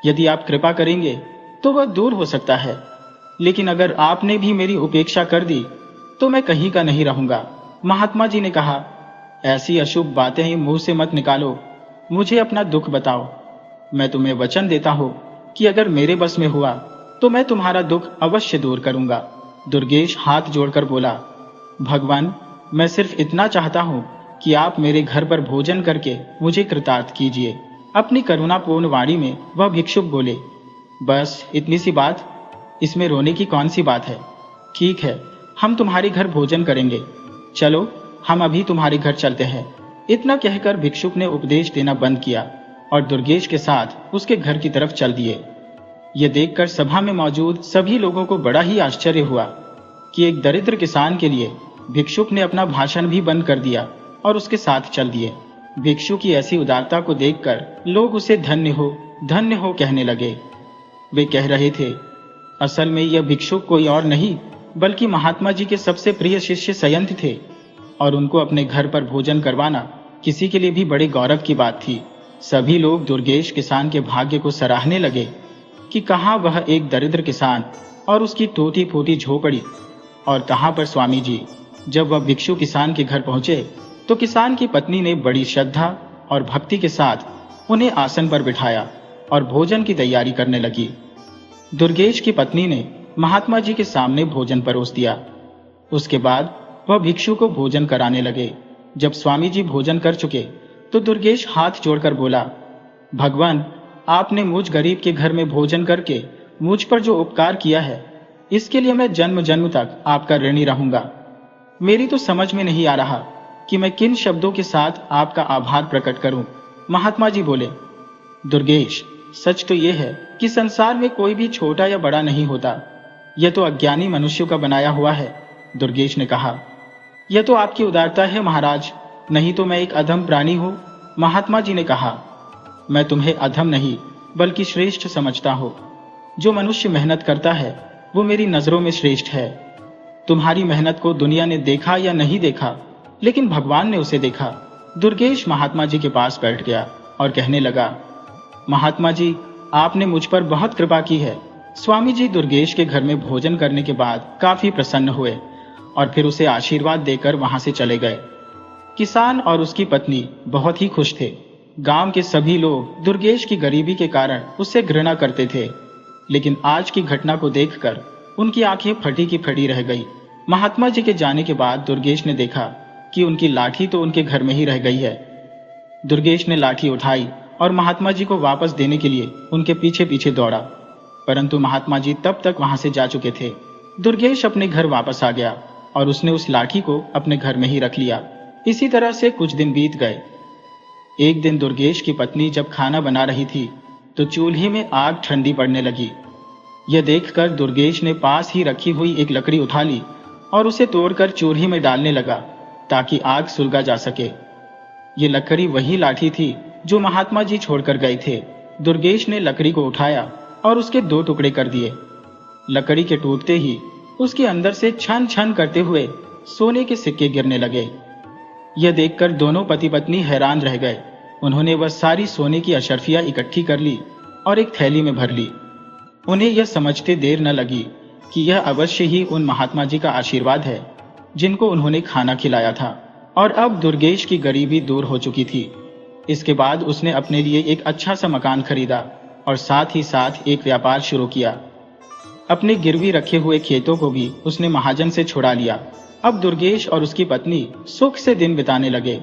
यदि आप कृपा करेंगे तो वह दूर हो सकता है, लेकिन अगर आपने भी मेरी उपेक्षा कर दी तो मैं कहीं का नहीं रहूंगा। महात्मा जी ने कहा, ऐसी अशुभ बातें ही मुंह से मत निकालो। मुझे अपना दुख बताओ। मैं तुम्हें वचन देता हूं कि अगर मेरे बस में हुआ तो मैं तुम्हारा दुख अवश्य दूर करूंगा। दुर्गेश हाथ जोड़कर बोला, भगवान, मैं सिर्फ इतना चाहता हूं कि आप मेरे घर पर भोजन करके मुझे कृतार्थ कीजिए। अपनी करुणापूर्ण वाणी में वह भिक्षुक बोले, बस इतनी सी बात? इसमें रोने की कौन सी बात है? ठीक है, हम तुम्हारे घर भोजन करेंगे। चलो, हम अभी तुम्हारे घर चलते हैं। इतना कहकर भिक्षुक ने उपदेश देना बंद किया और दुर्गेश के साथ उसके घर की तरफ चल दिए। यह देखकर सभा में मौजूद सभी लोगों को बड़ा ही आश्चर्य हुआ कि एक दरिद्र किसान के लिए भिक्षुक ने अपना भाषण भी बंद कर दिया और उसके साथ चल दिए। भिक्षु की ऐसी उदारता को देखकर लोग उसे धन्य हो कहने लगे। वे कह रहे थे, असल में यह भिक्षुक कोई और नहीं बल्कि महात्मा जी के सबसे प्रिय शिष्य संयंत थे और उनको अपने घर पर भोजन करवाना किसी के लिए भी बड़े गौरव की बात थी। सभी लोग दुर्गेश किसान के भाग्य को सराहने लगे कि कहाँ वह एक दरिद्र किसान और उसकी टूटी फूटी झोपड़ी, और कहाँ पर स्वामी जी। जब वह भिक्षु किसान के घर पहुंचे तो किसान की पत्नी ने बड़ी श्रद्धा और भक्ति के साथ उन्हें आसन पर बिठाया और भोजन की तैयारी करने लगी। दुर्गेश की पत्नी ने महात्मा जी के सामने भोजन परोस दिया। उसके बाद वह भिक्षु को भोजन कराने लगे। जब स्वामी जी भोजन कर चुके तो दुर्गेश हाथ जोड़कर बोला, भगवान, आपने मुझ गरीब के घर में भोजन करके मुझ पर जो उपकार किया है, इसके लिए मैं जन्म जन्म तक आपका ऋणी रहूंगा। मेरी तो समझ में नहीं आ रहा कि मैं किन शब्दों के साथ आपका आभार प्रकट करूं। महात्मा जी बोले, दुर्गेश, सच तो यह है कि संसार में कोई भी छोटा या बड़ा नहीं होता। यह तो अज्ञानी मनुष्यों का बनाया हुआ है। दुर्गेश ने कहा, यह तो आपकी उदारता है महाराज, नहीं तो मैं एक अधम प्राणी हूं। महात्मा जी ने कहा, मैं तुम्हें अधम नहीं बल्कि श्रेष्ठ समझता हूं। जो मनुष्य मेहनत करता है वो मेरी नजरों में श्रेष्ठ है। तुम्हारी मेहनत को दुनिया ने देखा या नहीं देखा, लेकिन भगवान ने उसे देखा। दुर्गेश महात्मा जी के पास बैठ गया और कहने लगा, महात्मा जी, आपने मुझ पर बहुत कृपा की है। स्वामी जी दुर्गेश के घर में भोजन करने के बाद काफी प्रसन्न हुए और फिर उसे आशीर्वाद देकर वहां से चले गए। किसान और उसकी पत्नी बहुत ही खुश थे। गांव के सभी लोग दुर्गेश की गरीबी के कारण उससे घृणा करते थे, लेकिन आज की घटना को देखकर उनकी आंखें फटी की फटी रह गई। महात्मा जी के जाने के बाद दुर्गेश ने देखा कि उनकी लाठी तो उनके घर में ही रह गई है। दुर्गेश ने लाठी उठाई और महात्मा जी को वापस देने के लिए उनके पीछे पीछे दौड़ा, परंतु महात्मा जी तब तक वहां से जा चुके थे। दुर्गेश अपने घर वापस आ गया और उसने उस लाठी को अपने घर में ही रख लिया। इसी तरह से कुछ दिन बीत गए। एक दिन दुर्गेश की पत्नी जब खाना बना रही थी तो चूल्हे में आग ठंडी पड़ने लगी। यह देखकर दुर्गेश ने पास ही रखी हुई एक लकड़ी उठा ली और उसे तोड़कर चूल्हे में डालने लगा ताकि आग सुलगा जा सके। ये लकड़ी वही लाठी थी जो महात्मा जी छोड़कर गए थे। दुर्गेश ने लकड़ी को उठाया और उसके 2 टुकड़े कर दिए। लकड़ी के टूटते ही उसके अंदर से छन छन करते हुए सोने के सिक्के गिरने लगे। यह देखकर दोनों पति पत्नी हैरान रह गए। उन्होंने वह सारी सोने की अशर्फियां इकट्ठी कर ली और एक थैली में भर ली। उन्हें यह समझते देर न लगी कि यह अवश्य ही उन महात्मा जी का आशीर्वाद है जिनको उन्होंने खाना खिलाया था, और अब दुर्गेश की गरीबी दूर हो चुकी थी। इसके बाद उसने अपने लिए एक अच्छा सा मकान खरीदा और साथ ही साथ एक व्यापार शुरू किया। अपने गिरवी रखे हुए खेतों को भी उसने महाजन से छुड़ा लिया। अब दुर्गेश और उसकी पत्नी सुख से दिन बिताने लगे।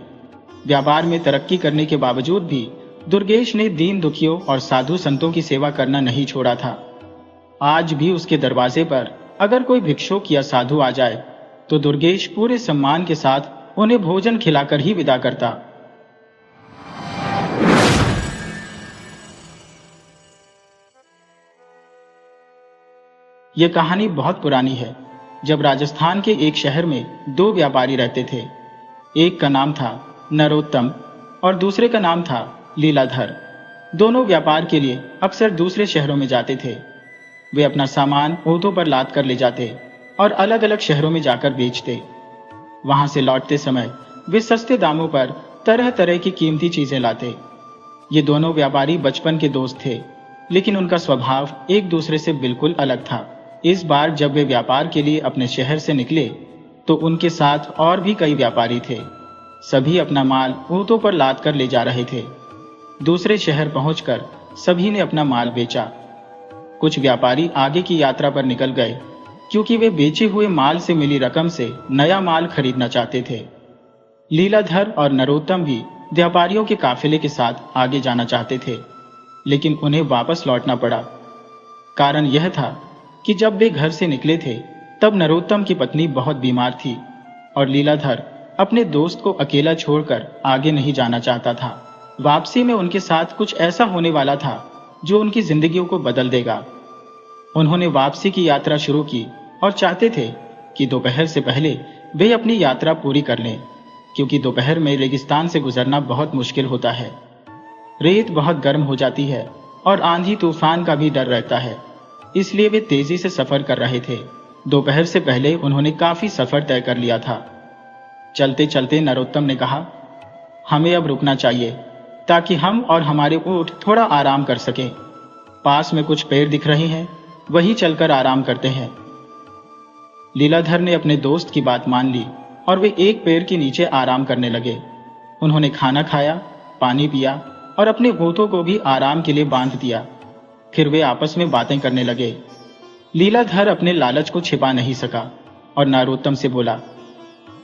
व्यापार में तरक्की करने के बावजूद भी दुर्गेश ने दीन दुखियों और साधु संतों की सेवा करना नहीं छोड़ा था। आज भी उसके दरवाजे पर अगर कोई भिक्षुक या साधु आ जाए तो दुर्गेश पूरे सम्मान के साथ उन्हें भोजन खिलाकर ही विदा करता। यह कहानी बहुत पुरानी है। जब राजस्थान के एक शहर में 2 व्यापारी रहते थे। एक का नाम था नरोत्तम और दूसरे का नाम था लीलाधर। दोनों व्यापार के लिए अक्सर दूसरे शहरों में जाते थे। वे अपना सामान ऊँटों पर लाद कर ले जाते और अलग अलग शहरों में जाकर बेचते। वहां से लौटते समय वे सस्ते दामों पर तरह तरह की कीमती चीजें लाते। ये दोनों व्यापारी बचपन के दोस्त थे, लेकिन उनका स्वभाव एक दूसरे से बिल्कुल अलग था। इस बार जब वे व्यापार के लिए अपने शहर से निकले तो उनके साथ और भी कई व्यापारी थे। सभी अपना माल ऊँटों पर लाद कर ले जा रहे थे। दूसरे शहर पहुंचकर सभी ने अपना माल बेचा। कुछ व्यापारी आगे की यात्रा पर निकल गए क्योंकि वे बेचे हुए माल से मिली रकम से नया माल खरीदना चाहते थे। लीलाधर और नरोत्तम भी व्यापारियों के काफिले के साथ आगे जाना चाहते थे, लेकिन उन्हें वापस लौटना पड़ा। कारण यह था कि जब वे घर से निकले थे तब नरोत्तम की पत्नी बहुत बीमार थी और लीलाधर अपने दोस्त को अकेला छोड़कर आगे नहीं जाना चाहता था। वापसी में उनके साथ कुछ ऐसा होने वाला था जो उनकी जिंदगियों को बदल देगा। उन्होंने वापसी की यात्रा शुरू की और चाहते थे कि दोपहर से पहले वे अपनी यात्रा पूरी कर लें, क्योंकि दोपहर में रेगिस्तान से गुजरना बहुत मुश्किल होता है। रेत बहुत गर्म हो जाती है और आंधी तूफान का भी डर रहता है, इसलिए वे तेजी से सफर कर रहे थे। दोपहर से पहले उन्होंने काफी सफर तय कर लिया था। चलते चलते नरोत्तम ने कहा, हमें अब रुकना चाहिए ताकि हम और हमारे ऊंट थोड़ा आराम कर सकें। पास में कुछ पेड़ दिख रहे हैं, वहीं चलकर आराम करते हैं। लीलाधर ने अपने दोस्त की बात मान ली और वे एक पेड़ के नीचे आराम करने लगे। उन्होंने खाना खाया, पानी पिया और अपने ऊँटों को भी आराम के लिए बांध दिया। फिर वे आपस में बातें करने लगे। लीलाधर अपने लालच को छिपा नहीं सका और नरोत्तम से बोला,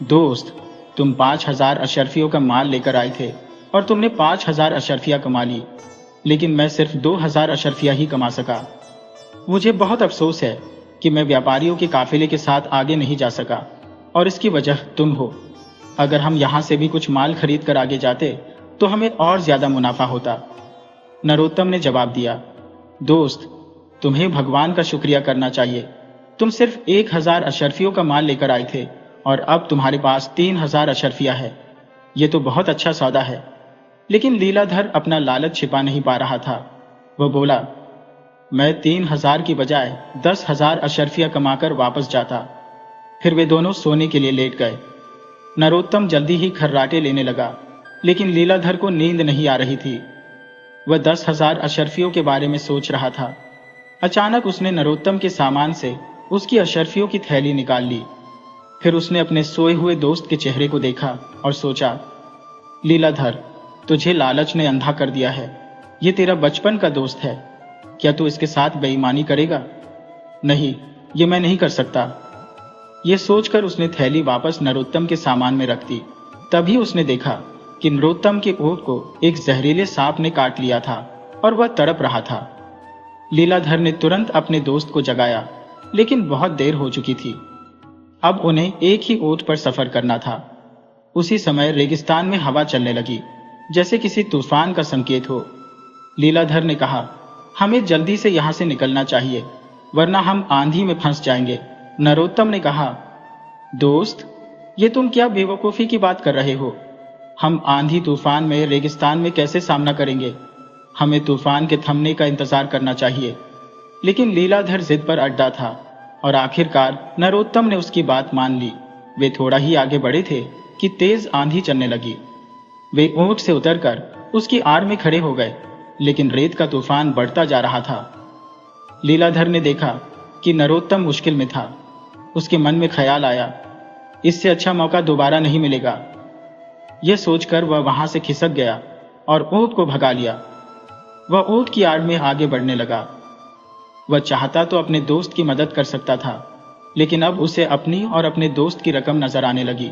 दोस्त, तुम 5000 अशर्फियों का माल लेकर आए थे और तुमने 5000 अशर्फियां कमा ली, लेकिन मैं सिर्फ 2000 अशर्फियां ही कमा सका। मुझे बहुत अफसोस है कि मैं व्यापारियों के काफिले के साथ आगे नहीं जा सका। और इसकी वजह तुम हो। अगर हम यहाँ से भी कुछ माल खरीद कर आगे जाते तो हमें और ज्यादा मुनाफा होता। नरोत्तम ने जवाब दिया, दोस्त, तुम्हें भगवान का शुक्रिया करना चाहिए। तुम सिर्फ 1000 अशर्फियों का माल लेकर आए थे और अब तुम्हारे पास 3000 अशर्फिया है। ये तो बहुत अच्छा सौदा है। लेकिन लीलाधर अपना लालच छिपा नहीं पा रहा था। वह बोला, मैं 3000 की बजाय 10,000 अशर्फिया कमाकर वापस जाता। फिर वे दोनों सोने के लिए लेट गए। नरोत्तम जल्दी ही खर्राटे लेने लगा, लेकिन लीलाधर को नींद नहीं आ रही थी। वह 10,000 अशर्फियों के बारे में सोच रहा था। अचानक उसने नरोत्तम के सामान से उसकी अशर्फियों की थैली निकाल ली। फिर उसने अपने सोए हुए दोस्त के चेहरे को देखा और सोचा, लीलाधर, तुझे लालच ने अंधा कर दिया है। ये तेरा बचपन का दोस्त है। क्या तू इसके साथ बेईमानी करेगा? नहीं, ये मैं नहीं कर सकता। ये सोचकर उसने थैली वापस नरोत्तम के सामान में रख दी। तभी उसने देखा कि नरोत्तम के ओठ को एक जहरीले सांप ने काट लिया था और वह तड़प रहा था। लीलाधर ने तुरंत अपने दोस्त को जगाया, लेकिन बहुत देर हो चुकी थी। अब उन्हें एक ही ओट पर सफर करना था। उसी समय रेगिस्तान में हवा चलने लगी, जैसे किसी तूफान का संकेत हो। लीलाधर ने कहा, हमें जल्दी से यहां से निकलना चाहिए, वरना हम आंधी में फंस जाएंगे। नरोत्तम ने कहा, दोस्त, ये तुम क्या बेवकूफी की बात कर रहे हो? हम आंधी तूफान में रेगिस्तान में कैसे सामना करेंगे? हमें तूफान के थमने का इंतजार करना चाहिए। लेकिन लीलाधर जिद पर अड्डा था और आखिरकार नरोत्तम ने उसकी बात मान ली। वे थोड़ा ही आगे बढ़े थे कि तेज आंधी चलने लगी। वे ऊंट से उतरकर उसकी आड़ में खड़े हो गए, लेकिन रेत का तूफान बढ़ता जा रहा था। लीलाधर ने देखा कि नरोत्तम मुश्किल में था। उसके मन में ख्याल आया, इससे अच्छा मौका दोबारा नहीं मिलेगा। यह सोचकर वह वहां से खिसक गया और ऊंट को भगा लिया। वह ऊंट की आड़ में आगे बढ़ने लगा। वह चाहता तो अपने दोस्त की मदद कर सकता था, लेकिन अब उसे अपनी और अपने दोस्त की रकम नजर आने लगी।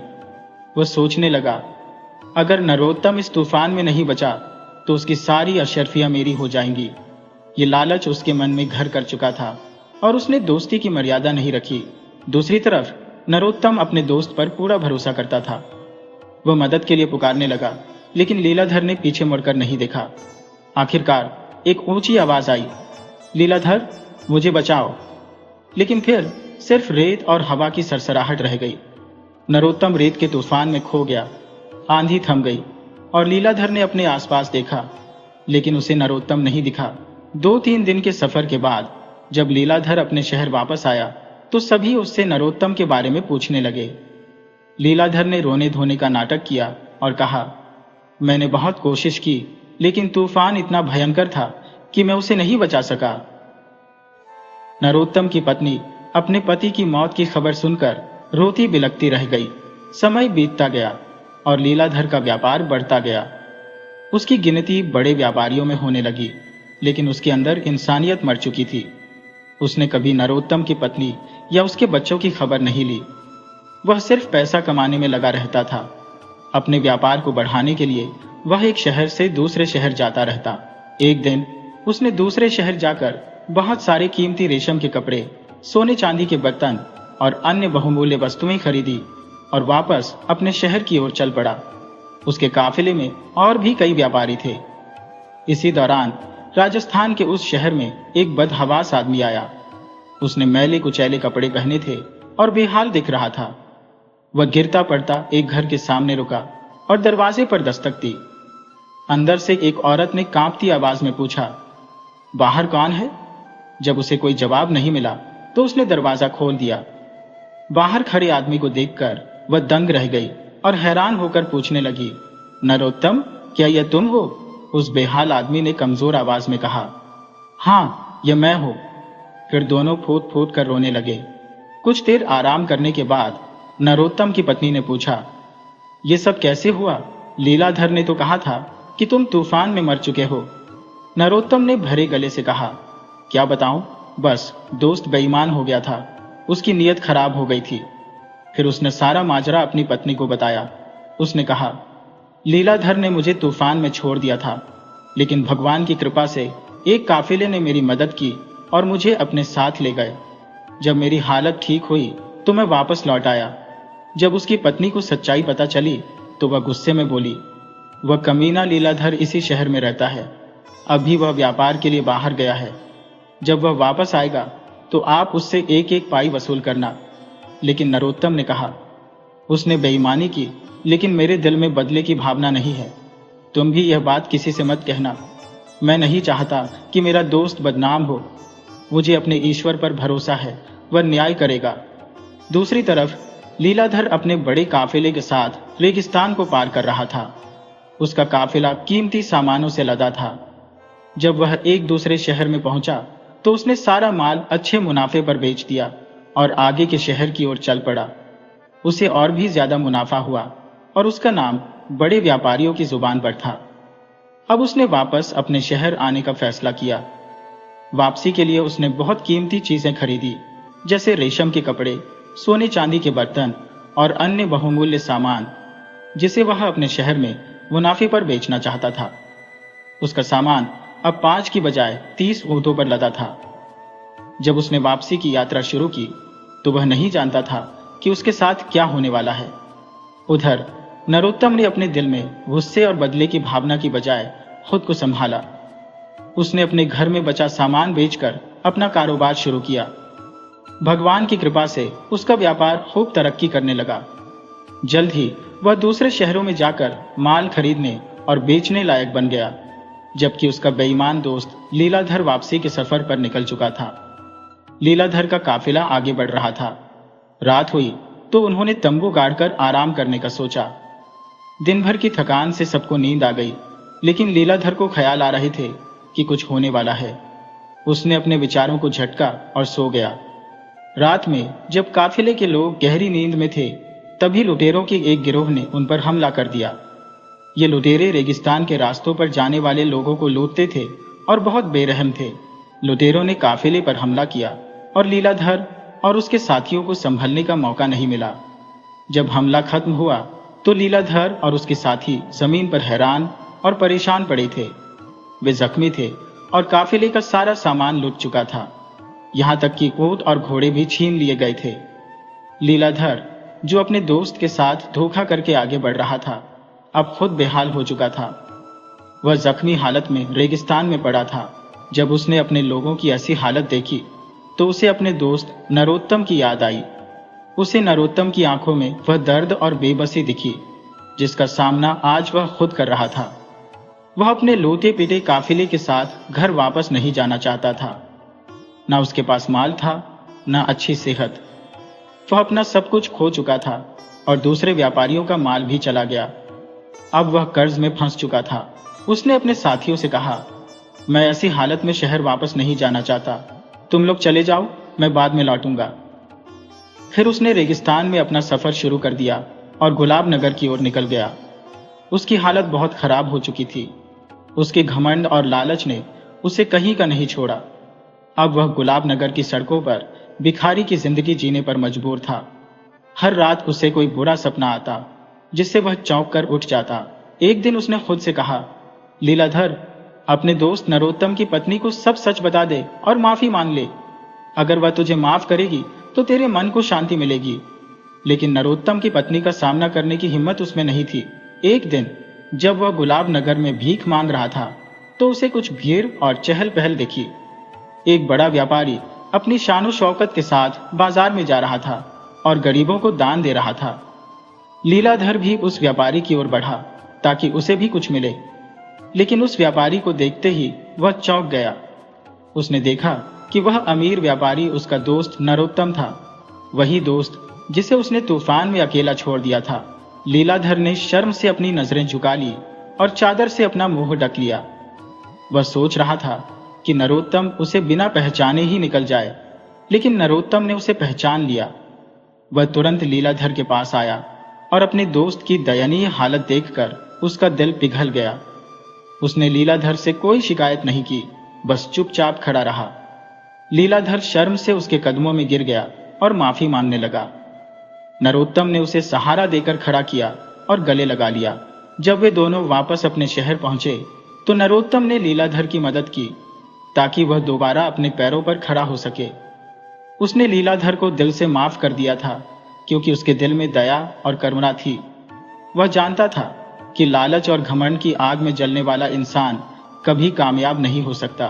वह सोचने लगा, अगर नरोत्तम इस तूफान में नहीं बचा तो उसकी सारी अशर्फियां मेरी हो जाएंगी। ये लालच उसके मन में घर कर चुका था और उसने दोस्ती की मर्यादा नहीं रखी। दूसरी तरफ नरोत्तम अपने दोस्त पर पूरा भरोसा करता था। वह मदद के लिए पुकारने लगा, लेकिन लीलाधर ने पीछे मुड़कर नहीं देखा। आखिरकार एक ऊंची आवाज आई, लीलाधर, मुझे बचाओ। लेकिन फिर सिर्फ रेत और हवा की सरसराहट रह गई। नरोत्तम रेत के तूफान में खो गया। आंधी थम गई और लीलाधर ने अपने आसपास देखा, लेकिन उसे नरोत्तम नहीं दिखा। 2-3 दिन के सफर के बाद जब लीलाधर अपने शहर वापस आया तो सभी उससे नरोत्तम के बारे में पूछने लगे। लीलाधर ने रोने धोने का नाटक किया और कहा, मैंने बहुत कोशिश की, लेकिन तूफान इतना भयंकर था कि मैं उसे नहीं बचा सका। नरोत्तम की पत्नी अपने पति की मौत की खबर सुनकर रोती बिलखती रह गई। समय बीतता गया और लीलाधर का व्यापार बढ़ता गया। उसकी गिनती बड़े व्यापारियों में होने लगी, लेकिन उसके अंदर इंसानियत मर चुकी थी। उसने कभी नरोत्तम की पत्नी या उसके बच्चों की खबर नहीं ली। वह सिर्फ पैसा कमाने में लगा रहता था। अपने व्यापार को बढ़ाने के लिए वह एक शहर से दूसरे शहर जाता रहता। एक दिन उसने दूसरे शहर जाकर बहुत सारे कीमती रेशम के कपड़े, सोने चांदी के बर्तन और अन्य बहुमूल्य वस्तुएं खरीदी और वापस अपने शहर की ओर चल पड़ा। उसके काफिले में और भी कई व्यापारी थे। इसी दौरान राजस्थान के उस शहर में एक बदहवास आदमी आया। उसने मैले कुचैले कपड़े पहने थे और बेहाल दिख रहा था। वह गिरता पड़ता एक घर के सामने रुका और दरवाजे पर दस्तक दी। अंदर से एक औरत ने कांपती आवाज में पूछा, बाहर कौन है? जब उसे कोई जवाब नहीं मिला तो उसने दरवाजा खोल दिया। बाहर खड़े आदमी को देखकर वह दंग रह गई और हैरान होकर पूछने लगी, नरोत्तम, क्या यह तुम हो? उस बेहाल आदमी ने कमजोर आवाज में कहा, हाँ, यह मैं हूं। फिर दोनों फूट फूट कर रोने लगे। कुछ देर आराम करने के बाद नरोत्तम की पत्नी ने पूछा, यह सब कैसे हुआ? लीलाधर ने तो कहा था कि तुम तूफान में मर चुके हो। नरोत्तम ने भरे गले से कहा, क्या बताऊं, बस दोस्त बेईमान हो गया था। उसकी नीयत खराब हो गई थी। फिर उसने सारा माजरा अपनी पत्नी को बताया। उसने कहा, लीलाधर ने मुझे तूफान में छोड़ दिया था, लेकिन भगवान की कृपा से एक काफिले ने मेरी मदद की और मुझे अपने साथ ले गए। जब मेरी हालत ठीक हुई तो मैं वापस लौट आया। जब उसकी पत्नी को सच्चाई पता चली तो वह गुस्से में बोली, वह कमीना लीलाधर इसी शहर में रहता है, अभी वह व्यापार के लिए बाहर गया है। जब वह वापस आएगा तो आप उससे एक एक पाई वसूल करना। लेकिन नरोत्तम ने कहा, उसने बेईमानी की, लेकिन मेरे दिल में बदले की भावना नहीं है। तुम भी यह बात किसी से मत कहना। मैं नहीं चाहता कि मेरा दोस्त बदनाम हो। मुझे अपने ईश्वर पर भरोसा है, वह न्याय करेगा। दूसरी तरफ लीलाधर अपने बड़े काफिले के साथ रेगिस्तान को पार कर रहा था। उसका काफिला कीमती सामानों से लदा था। जब वह एक दूसरे शहर में पहुंचा तो उसने सारा माल अच्छे मुनाफे पर बेच दिया और आगे के शहर की ओर चल पड़ा। उसे और भी ज्यादा मुनाफा हुआ और उसका नाम बड़े व्यापारियों की जुबान पर था। अब उसने वापस अपने शहर आने का फैसला किया। वापसी के लिए उसने बहुत कीमती चीजें खरीदी, जैसे रेशम के कपड़े, सोने चांदी के बर्तन और अन्य बहुमूल्य सामान, जिसे वह अपने शहर में मुनाफे पर बेचना चाहता था। उसका सामान अब 5 की बजाय 30 ऊंटों पर लदा था। जब उसने वापसी की यात्रा शुरू की तो वह नहीं जानता था कि उसके साथ क्या होने वाला है। उधर नरोत्तम ने अपने दिल में गुस्से और बदले की भावना की बजाय खुद को संभाला। उसने अपने घर में बचा सामान बेचकर अपना कारोबार शुरू किया। भगवान की कृपा से उसका व्यापार खूब तरक्की करने लगा। जल्द ही वह दूसरे शहरों में जाकर माल खरीदने और बेचने लायक बन गया, जबकि उसका बेईमान दोस्त लीलाधर वापसी के सफर पर निकल चुका था। लीलाधर का काफिला आगे बढ़ रहा था। रात हुई तो उन्होंने तंबू गाड़कर आराम करने का सोचा। दिन भर की थकान से सबको नींद आ गई, लेकिन लीलाधर को ख्याल आ रहे थे कि कुछ होने वाला है। उसने अपने विचारों को झटका और सो गया। रात में जब काफिले के लोग गहरी नींद में थे, तभी लुटेरों के एक गिरोह ने उन पर हमला कर दिया। ये लुटेरे रेगिस्तान के रास्तों पर जाने वाले लोगों को लूटते थे और बहुत बेरहम थे। लुटेरों ने काफिले पर हमला किया और लीलाधर और उसके साथियों को संभलने का मौका नहीं मिला। जब हमला खत्म हुआ तो लीलाधर और उसके साथी जमीन पर हैरान और परेशान पड़े थे। वे जख्मी थे और काफिले का सारा सामान लूट चुका था। यहां तक कि ऊंट और घोड़े भी छीन लिए गए थे। लीलाधर, जो अपने दोस्त के साथ धोखा करके आगे बढ़ रहा था, अब खुद बेहाल हो चुका था। वह जख्मी हालत में रेगिस्तान में पड़ा था। जब उसने अपने लोगों की ऐसी हालत देखी तो उसे अपने दोस्त नरोत्तम की याद आई। उसे नरोत्तम की आंखों में वह दर्द और बेबसी दिखी जिसका सामना आज वह खुद कर रहा था। वह अपने लूटे पीटे काफिले के साथ घर वापस नहीं जाना चाहता था। न उसके पास माल था, न अच्छी सेहत। वह अपना सब कुछ खो चुका था और दूसरे व्यापारियों का माल भी चला गया। अब वह कर्ज में फंस चुका था। उसने अपने साथियों से कहा, मैं ऐसी हालत में शहर वापस नहीं जाना चाहता। तुम लोग चले जाओ, मैं बाद में लौटूंगा। फिर उसने रेगिस्तान में अपना सफर शुरू कर दिया और गुलाब नगर की ओर निकल गया। उसकी हालत बहुत खराब हो चुकी थी। उसके घमंड और लालच ने उसे कहीं का नहीं छोड़ा। अब वह गुलाब नगर की सड़कों पर भिखारी की जिंदगी जीने पर मजबूर था। हर रात उसे कोई बुरा सपना आता जिससे वह चौंक कर उठ जाता। एक दिन उसने खुद से कहा, लीलाधर, अपने दोस्त नरोत्तम की पत्नी को सब सच बता दे और माफी मांग ले। अगर वह तुझे माफ करेगी तो तेरे मन को शांति मिलेगी। लेकिन नरोत्तम की पत्नी का सामना करने की हिम्मत उसमें नहीं थी। एक दिन जब वह गुलाब नगर में भीख मांग रहा था तो उसे कुछ भीड़ और चहल पहल दिखी। एक बड़ा व्यापारी अपनी शानो शौकत के साथ बाजार में जा रहा था और गरीबों को दान दे रहा था। लीलाधर भी उस व्यापारी की ओर बढ़ा ताकि उसे भी कुछ मिले, लेकिन उस व्यापारी को देखते ही वह चौंक गया। उसने देखा कि वह अमीर व्यापारी उसका दोस्त नरोत्तम था, वही दोस्त जिसे उसने तूफान में अकेला छोड़ दिया था। लीलाधर ने शर्म से अपनी नजरें झुका ली और चादर से अपना मुंह ढक लिया। वह सोच रहा था कि नरोत्तम उसे बिना पहचाने ही निकल जाए, लेकिन नरोत्तम ने उसे पहचान लिया। वह तुरंत लीलाधर के पास आया और अपने दोस्त की दयनीय हालत देखकर उसका दिल पिघल गया। उसने लीलाधर से कोई शिकायत नहीं की, बस चुपचाप खड़ा रहा। लीलाधर शर्म से उसके कदमों में गिर गया और माफी मांगने लगा। नरोत्तम ने उसे सहारा देकर खड़ा किया और गले लगा लिया। जब वे दोनों वापस अपने शहर पहुंचे तो नरोत्तम ने लीलाधर की मदद की ताकि वह दोबारा अपने पैरों पर खड़ा हो सके। उसने लीलाधर को दिल से माफ कर दिया था क्योंकि उसके दिल में दया और करुणा थी। वह जानता था कि लालच और घमंड की आग में जलने वाला इंसान कभी कामयाब नहीं हो सकता।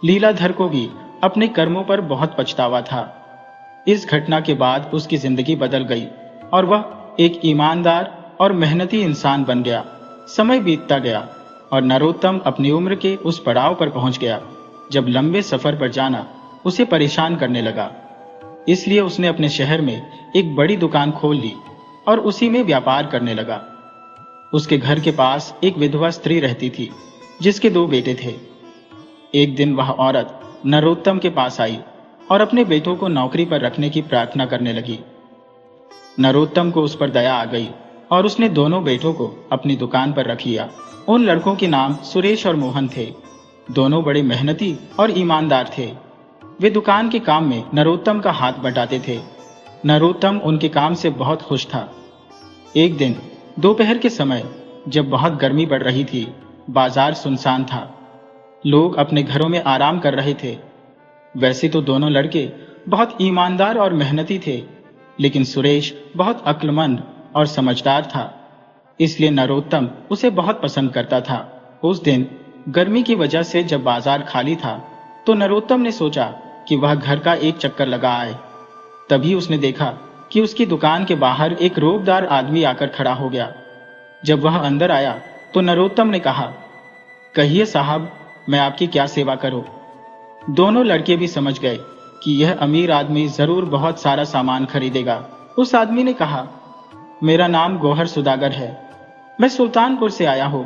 लीलाधर को भी अपने कर्मों पर बहुत पछतावा था। इस घटना के बाद उसकी जिंदगी बदल गई और वह एक ईमानदार और मेहनती इंसान बन गया। समय बीतता गया और नरोत्तम अपनी उम्र के उस पड़ाव पर पहुंच गया जब लंबे सफर पर जाना उसे परेशान करने लगा। इसलिए उसने अपने शहर में एक बड़ी दुकान खोल ली और उसी में व्यापार करने लगा। उसके घर के पास एक विधवा स्त्री रहती थी जिसके 2 बेटे थे। एक दिन वह औरत नरोत्तम के पास आई और अपने बेटों को नौकरी पर रखने की प्रार्थना करने लगी। नरोत्तम को उस पर दया आ गई और उसने दोनों बेटों को अपनी दुकान पर रख लिया। उन लड़कों के नाम सुरेश और मोहन थे। दोनों बड़े मेहनती और ईमानदार थे। वे दुकान के काम में नरोत्तम का हाथ बटाते थे। नरोत्तम उनके काम से बहुत खुश था। एक दिन दोपहर के समय जब बहुत गर्मी पड़ रही थी, बाजार सुनसान था। लोग अपने घरों में आराम कर रहे थे। वैसे तो दोनों लड़के बहुत ईमानदार और मेहनती थे, लेकिन सुरेश बहुत अक्लमंद और समझदार था, इसलिए नरोत्तम उसे बहुत पसंद करता था। उस दिन गर्मी की वजह से जब बाजार खाली था तो नरोत्तम ने सोचा कि वह घर का एक चक्कर लगा आए। तभी उसने देखा कि उसकी दुकान के बाहर एक रोबदार आदमी आकर खड़ा हो गया। जब वह अंदर आया तो नरोत्तम ने कहा, कहिए साहब, मैं आपकी क्या सेवा करूं? दोनों लड़के भी समझ गए कि यह अमीर आदमी जरूर बहुत सारा सामान खरीदेगा। उस आदमी ने कहा, मेरा नाम गौहर सुदागर है। मैं सुल्तानपुर से आया हूं।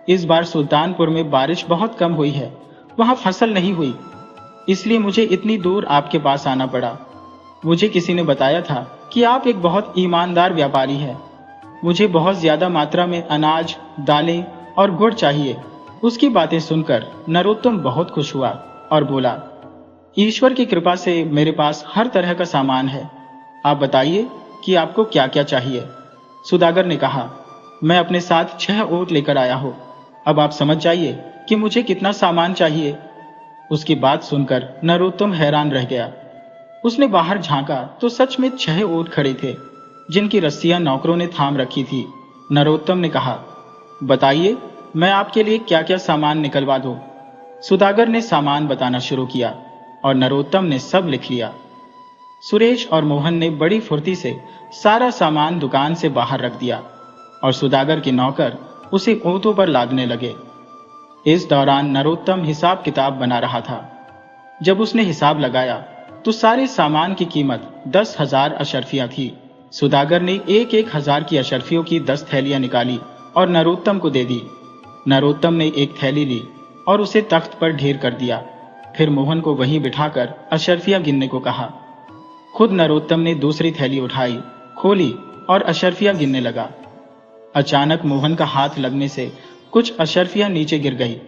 इस बार सुल्तानपुर में बारिश बहुत कम हुई है, वहां फसल नहीं हुई, इसलिए मुझे इतनी दूर आपके पास आना पड़ा। मुझे किसी ने बताया था कि आप एक बहुत ईमानदार व्यापारी हैं। मुझे बहुत ज्यादा मात्रा में अनाज, दालें और गुड़ चाहिए। उसकी बातें सुनकर नरोत्तम बहुत खुश हुआ और बोला, ईश्वर की कृपा से मेरे पास हर तरह का सामान है। आप बताइए कि आपको क्या क्या चाहिए। सुदागर ने कहा, मैं अपने साथ 6 ऊंट लेकर आया हूं। अब आप समझ जाइए कि मुझे कितना सामान चाहिए। उसकी बात सुनकर नरोत्तम हैरान रह गया। उसने बाहर झांका तो सच में 6 ऊंट खड़े थे, जिनकी रस्सियां नौकरों ने थाम रखी थी। नरोत्तम ने कहा, बताइए, मैं आपके लिए क्या क्या सामान निकलवा दूं। सुदागर ने सामान बताना शुरू किया और नरोत्तम ने सब लिख लिया। सुरेश और मोहन ने बड़ी फुर्ती से सारा सामान दुकान से बाहर रख दिया और सुदागर के नौकर उसे ऊंटों पर लादने लगे। इस दौरान नरोत्तम हिसाब किताब बना रहा था। जब उसने हिसाब लगाया तो सारे सामान की कीमत 10,000 अशर्फियां थी। सुदागर ने 1,000 की अशर्फियों की 10 थैलियां निकाली और नरोत्तम को दे दी। नरोत्तम ने एक थैली ली और उसे तख्त पर ढेर कर दिया। फिर मोहन को वहीं बिठाकर अशर्फियां गिनने को कहा। खुद नरोत्तम ने दूसरी थैली उठाई, खोली और अशर्फियां गिनने लगा। अचानक मोहन का हाथ लगने से कुछ अशर्फियां नीचे गिर गई।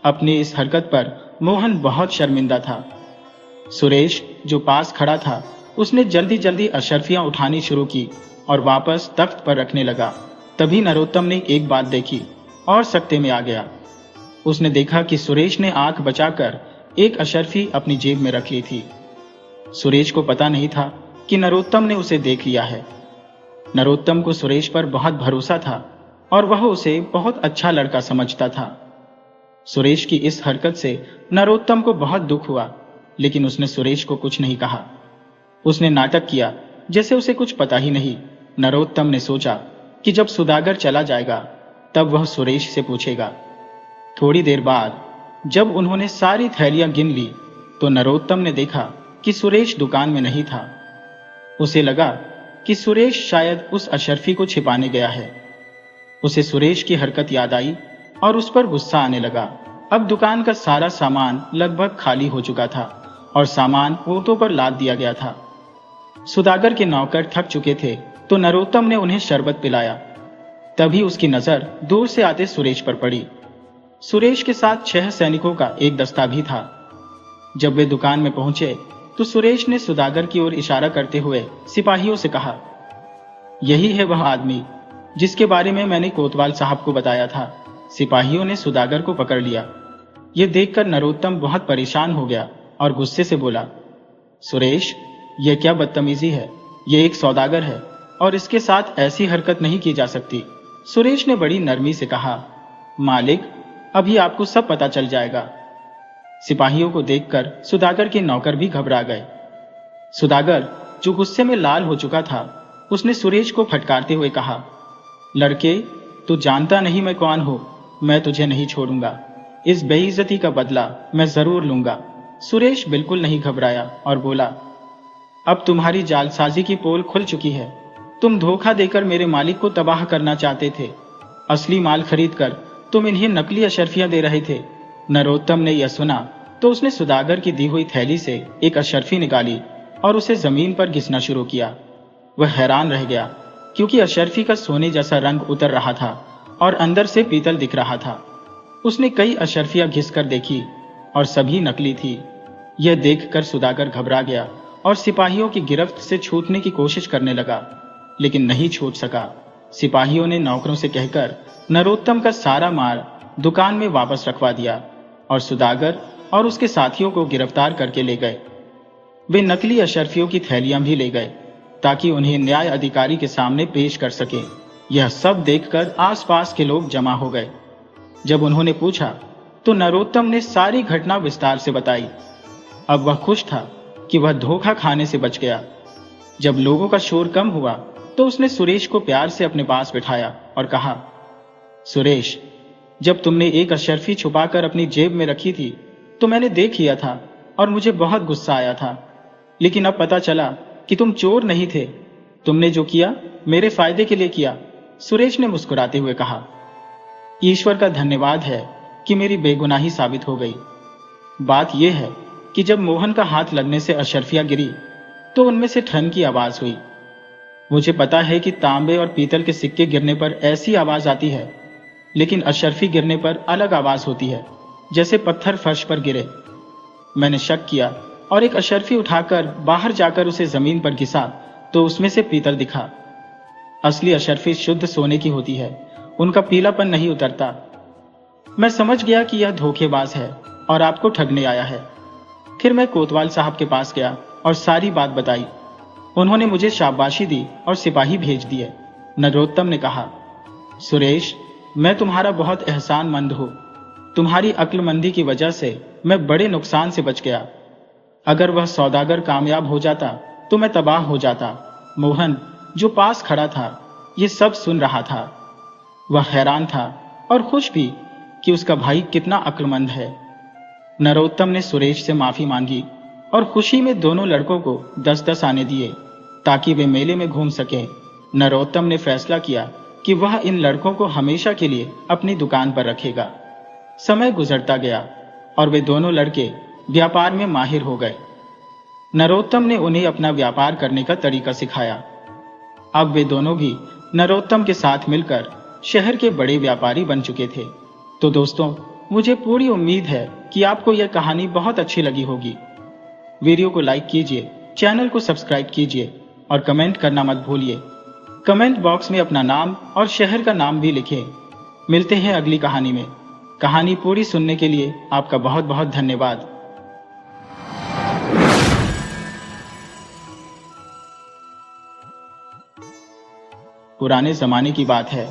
अपनी इस हरकत पर मोहन बहुत शर्मिंदा था। सुरेश, जो पास खड़ा था, उसने जल्दी जल्दी अशर्फियां उठानी शुरू की और वापस तख्त पर रखने लगा। तभी नरोत्तम ने एक बात देखी और सकते में आ गया। उसने देखा कि सुरेश ने आंख बचाकर एक अशर्फी अपनी जेब में रख ली थी। सुरेश को पता नहीं था कि नरोत्तम ने उसे देख लिया है। नरोत्तम को सुरेश पर बहुत भरोसा था और वह उसे बहुत अच्छा लड़का समझता था। सुरेश की इस हरकत से नरोत्तम को बहुत दुख हुआ, लेकिन उसने सुरेश को कुछ नहीं कहा। उसने नाटक किया जैसे उसे कुछ पता ही नहीं। नरोत्तम ने सोचा कि जब सुदागर चला जाएगा तब वह सुरेश से पूछेगा। थोड़ी देर बाद जब उन्होंने सारी थैलियां गिन ली तो नरोत्तम ने देखा कि सुरेश दुकान में नहीं था। उसे लगा कि सुरेश शायद उस अशर्फी को छिपाने गया है। उसे सुरेश की हरकत याद आई और उस पर गुस्सा आने लगा। अब दुकान का सारा सामान लगभग खाली हो चुका था और सामान ऊंटों पर लाद दिया गया था। सुदागर के नौकर थक चुके थे तो नरोत्तम ने उन्हें शरबत पिलाया। तभी उसकी नजर दूर से आते सुरेश पर पड़ी। सुरेश के साथ 6 सैनिकों का एक दस्ता भी था। जब वे दुकान में पहुंचे तो सुरेश ने सुदागर की ओर इशारा करते हुए सिपाहियों से कहा, यही है वह आदमी जिसके बारे में मैंने कोतवाल साहब को बताया था। सिपाहियों ने सुदागर को पकड़ लिया। यह देखकर नरोत्तम बहुत परेशान हो गया और गुस्से से बोला, सुरेश, यह क्या बदतमीजी है? ये एक सौदागर है और इसके साथ ऐसी हरकत नहीं की जा सकती। सुरेश ने बड़ी नरमी से कहा, मालिक, अभी आपको सब पता चल जाएगा। सिपाहियों को देखकर सुदागर के नौकर भी घबरा गए। सुदागर, जो गुस्से में लाल हो चुका था, उसने सुरेश को फटकारते हुए कहा, लड़के, तू जानता नहीं मैं कौन हूं, मैं तुझे नहीं छोड़ूंगा। इस बेइज्जती का बदला मैं जरूर लूंगा। सुरेश बिल्कुल नहीं घबराया और बोला, अब तुम्हारी जालसाजी की पोल खुल चुकी है। तुम धोखा देकर मेरे मालिक को तबाह करना चाहते थे। असली माल खरीदकर तुम इन्हें नकली अशर्फियां दे रहे थे। नरोत्तम ने यह सुना तो उसने सुदागर की दी हुई थैली से एक अशर्फी निकाली और उसे जमीन पर घिसना शुरू किया। वह हैरान रह गया, क्योंकि अशर्फी का सोने जैसा रंग उतर रहा था और अंदर से पीतल दिख रहा था। उसने कई अशर्फियां घिसकर देखी और सभी नकली थी। यह देखकर सुदागर घबरा गया और सिपाहियों की गिरफ्त से छूटने की कोशिश करने लगा, लेकिन नहीं छूट सका। सिपाहियों ने नौकरों से कहकर नरोत्तम का सारा माल दुकान में वापस रखवा दिया और सुदागर और उसके साथियों को गिरफ्तार करके ले गए। वे नकली अशर्फियों की थैलियां भी ले गए ताकि उन्हें न्याय अधिकारी के सामने पेश कर सके। यह सब देखकर आसपास के लोग जमा हो गए। जब उन्होंने पूछा तो नरोत्तम ने सारी घटना विस्तार से बताई। अब वह खुश था कि वह धोखा खाने से बच गया। जब लोगों का शोर कम हुआ तो उसने सुरेश को प्यार से अपने पास बिठाया और कहा, सुरेश, जब तुमने एक अशर्फी छुपाकर अपनी जेब में रखी थी तो मैंने देख लिया था और मुझे बहुत गुस्सा आया था, लेकिन अब पता चला कि तुम चोर नहीं थे। तुमने जो किया मेरे फायदे के लिए किया। सुरेश ने मुस्कुराते हुए कहा, ईश्वर का धन्यवाद है कि मेरी बेगुनाही साबित हो गई। बात यह है कि जब मोहन का हाथ लगने से अशर्फियां गिरी तो उनमें से ठन की आवाज हुई। मुझे पता है कि तांबे और पीतल के सिक्के गिरने पर ऐसी आवाज आती है, लेकिन अशर्फी गिरने पर अलग आवाज होती है, जैसे पत्थर फर्श पर गिरे। मैंने शक किया और एक अशर्फी उठाकर बाहर जाकर उसे जमीन पर घिसा तो उसमें से पीतल दिखा। असली अशर्फी शुद्ध सोने की होती है, उनका पीलापन नहीं उतरता। मैं समझ गया कि यह धोखेबाज है और आपको ठगने आया है। फिर मैं कोतवाल साहब के पास गया और सारी बात बताई। उन्होंने मुझे शाबाशी दी और सिपाही भेज दिए। नरोत्तम ने कहा, सुरेश, मैं तुम्हारा बहुत एहसानमंद हूं। तुम्हारी अक्लमंदी की वजह से मैं बड़े नुकसान से बच गया। अगर वह सौदागर कामयाब हो जाता तो मैं तबाह हो जाता। मोहन, जो पास खड़ा था, ये सब सुन रहा था। वह हैरान था और खुश भी कि उसका भाई कितना अक्लमंद है। नरोत्तम ने सुरेश से माफी मांगी और खुशी में दोनों लड़कों को 10-10 आने दिए ताकि वे मेले में घूम सकें। नरोत्तम ने फैसला किया कि वह इन लड़कों को हमेशा के लिए अपनी दुकान पर रखेगा। समय गुजरता गया और वे दोनों लड़के व्यापार में माहिर हो गए। नरोत्तम ने उन्हें अपना व्यापार करने का तरीका सिखाया। अब वे दोनों भी नरोत्तम के साथ मिलकर शहर के बड़े व्यापारी बन चुके थे। तो दोस्तों, मुझे पूरी उम्मीद है कि आपको यह कहानी बहुत अच्छी लगी होगी। वीडियो को लाइक कीजिए, चैनल को सब्सक्राइब कीजिए और कमेंट करना मत भूलिए। कमेंट बॉक्स में अपना नाम और शहर का नाम भी लिखें। मिलते हैं अगली कहानी में। कहानी पूरी सुनने के लिए आपका बहुत बहुत धन्यवाद। पुराने जमाने की बात है।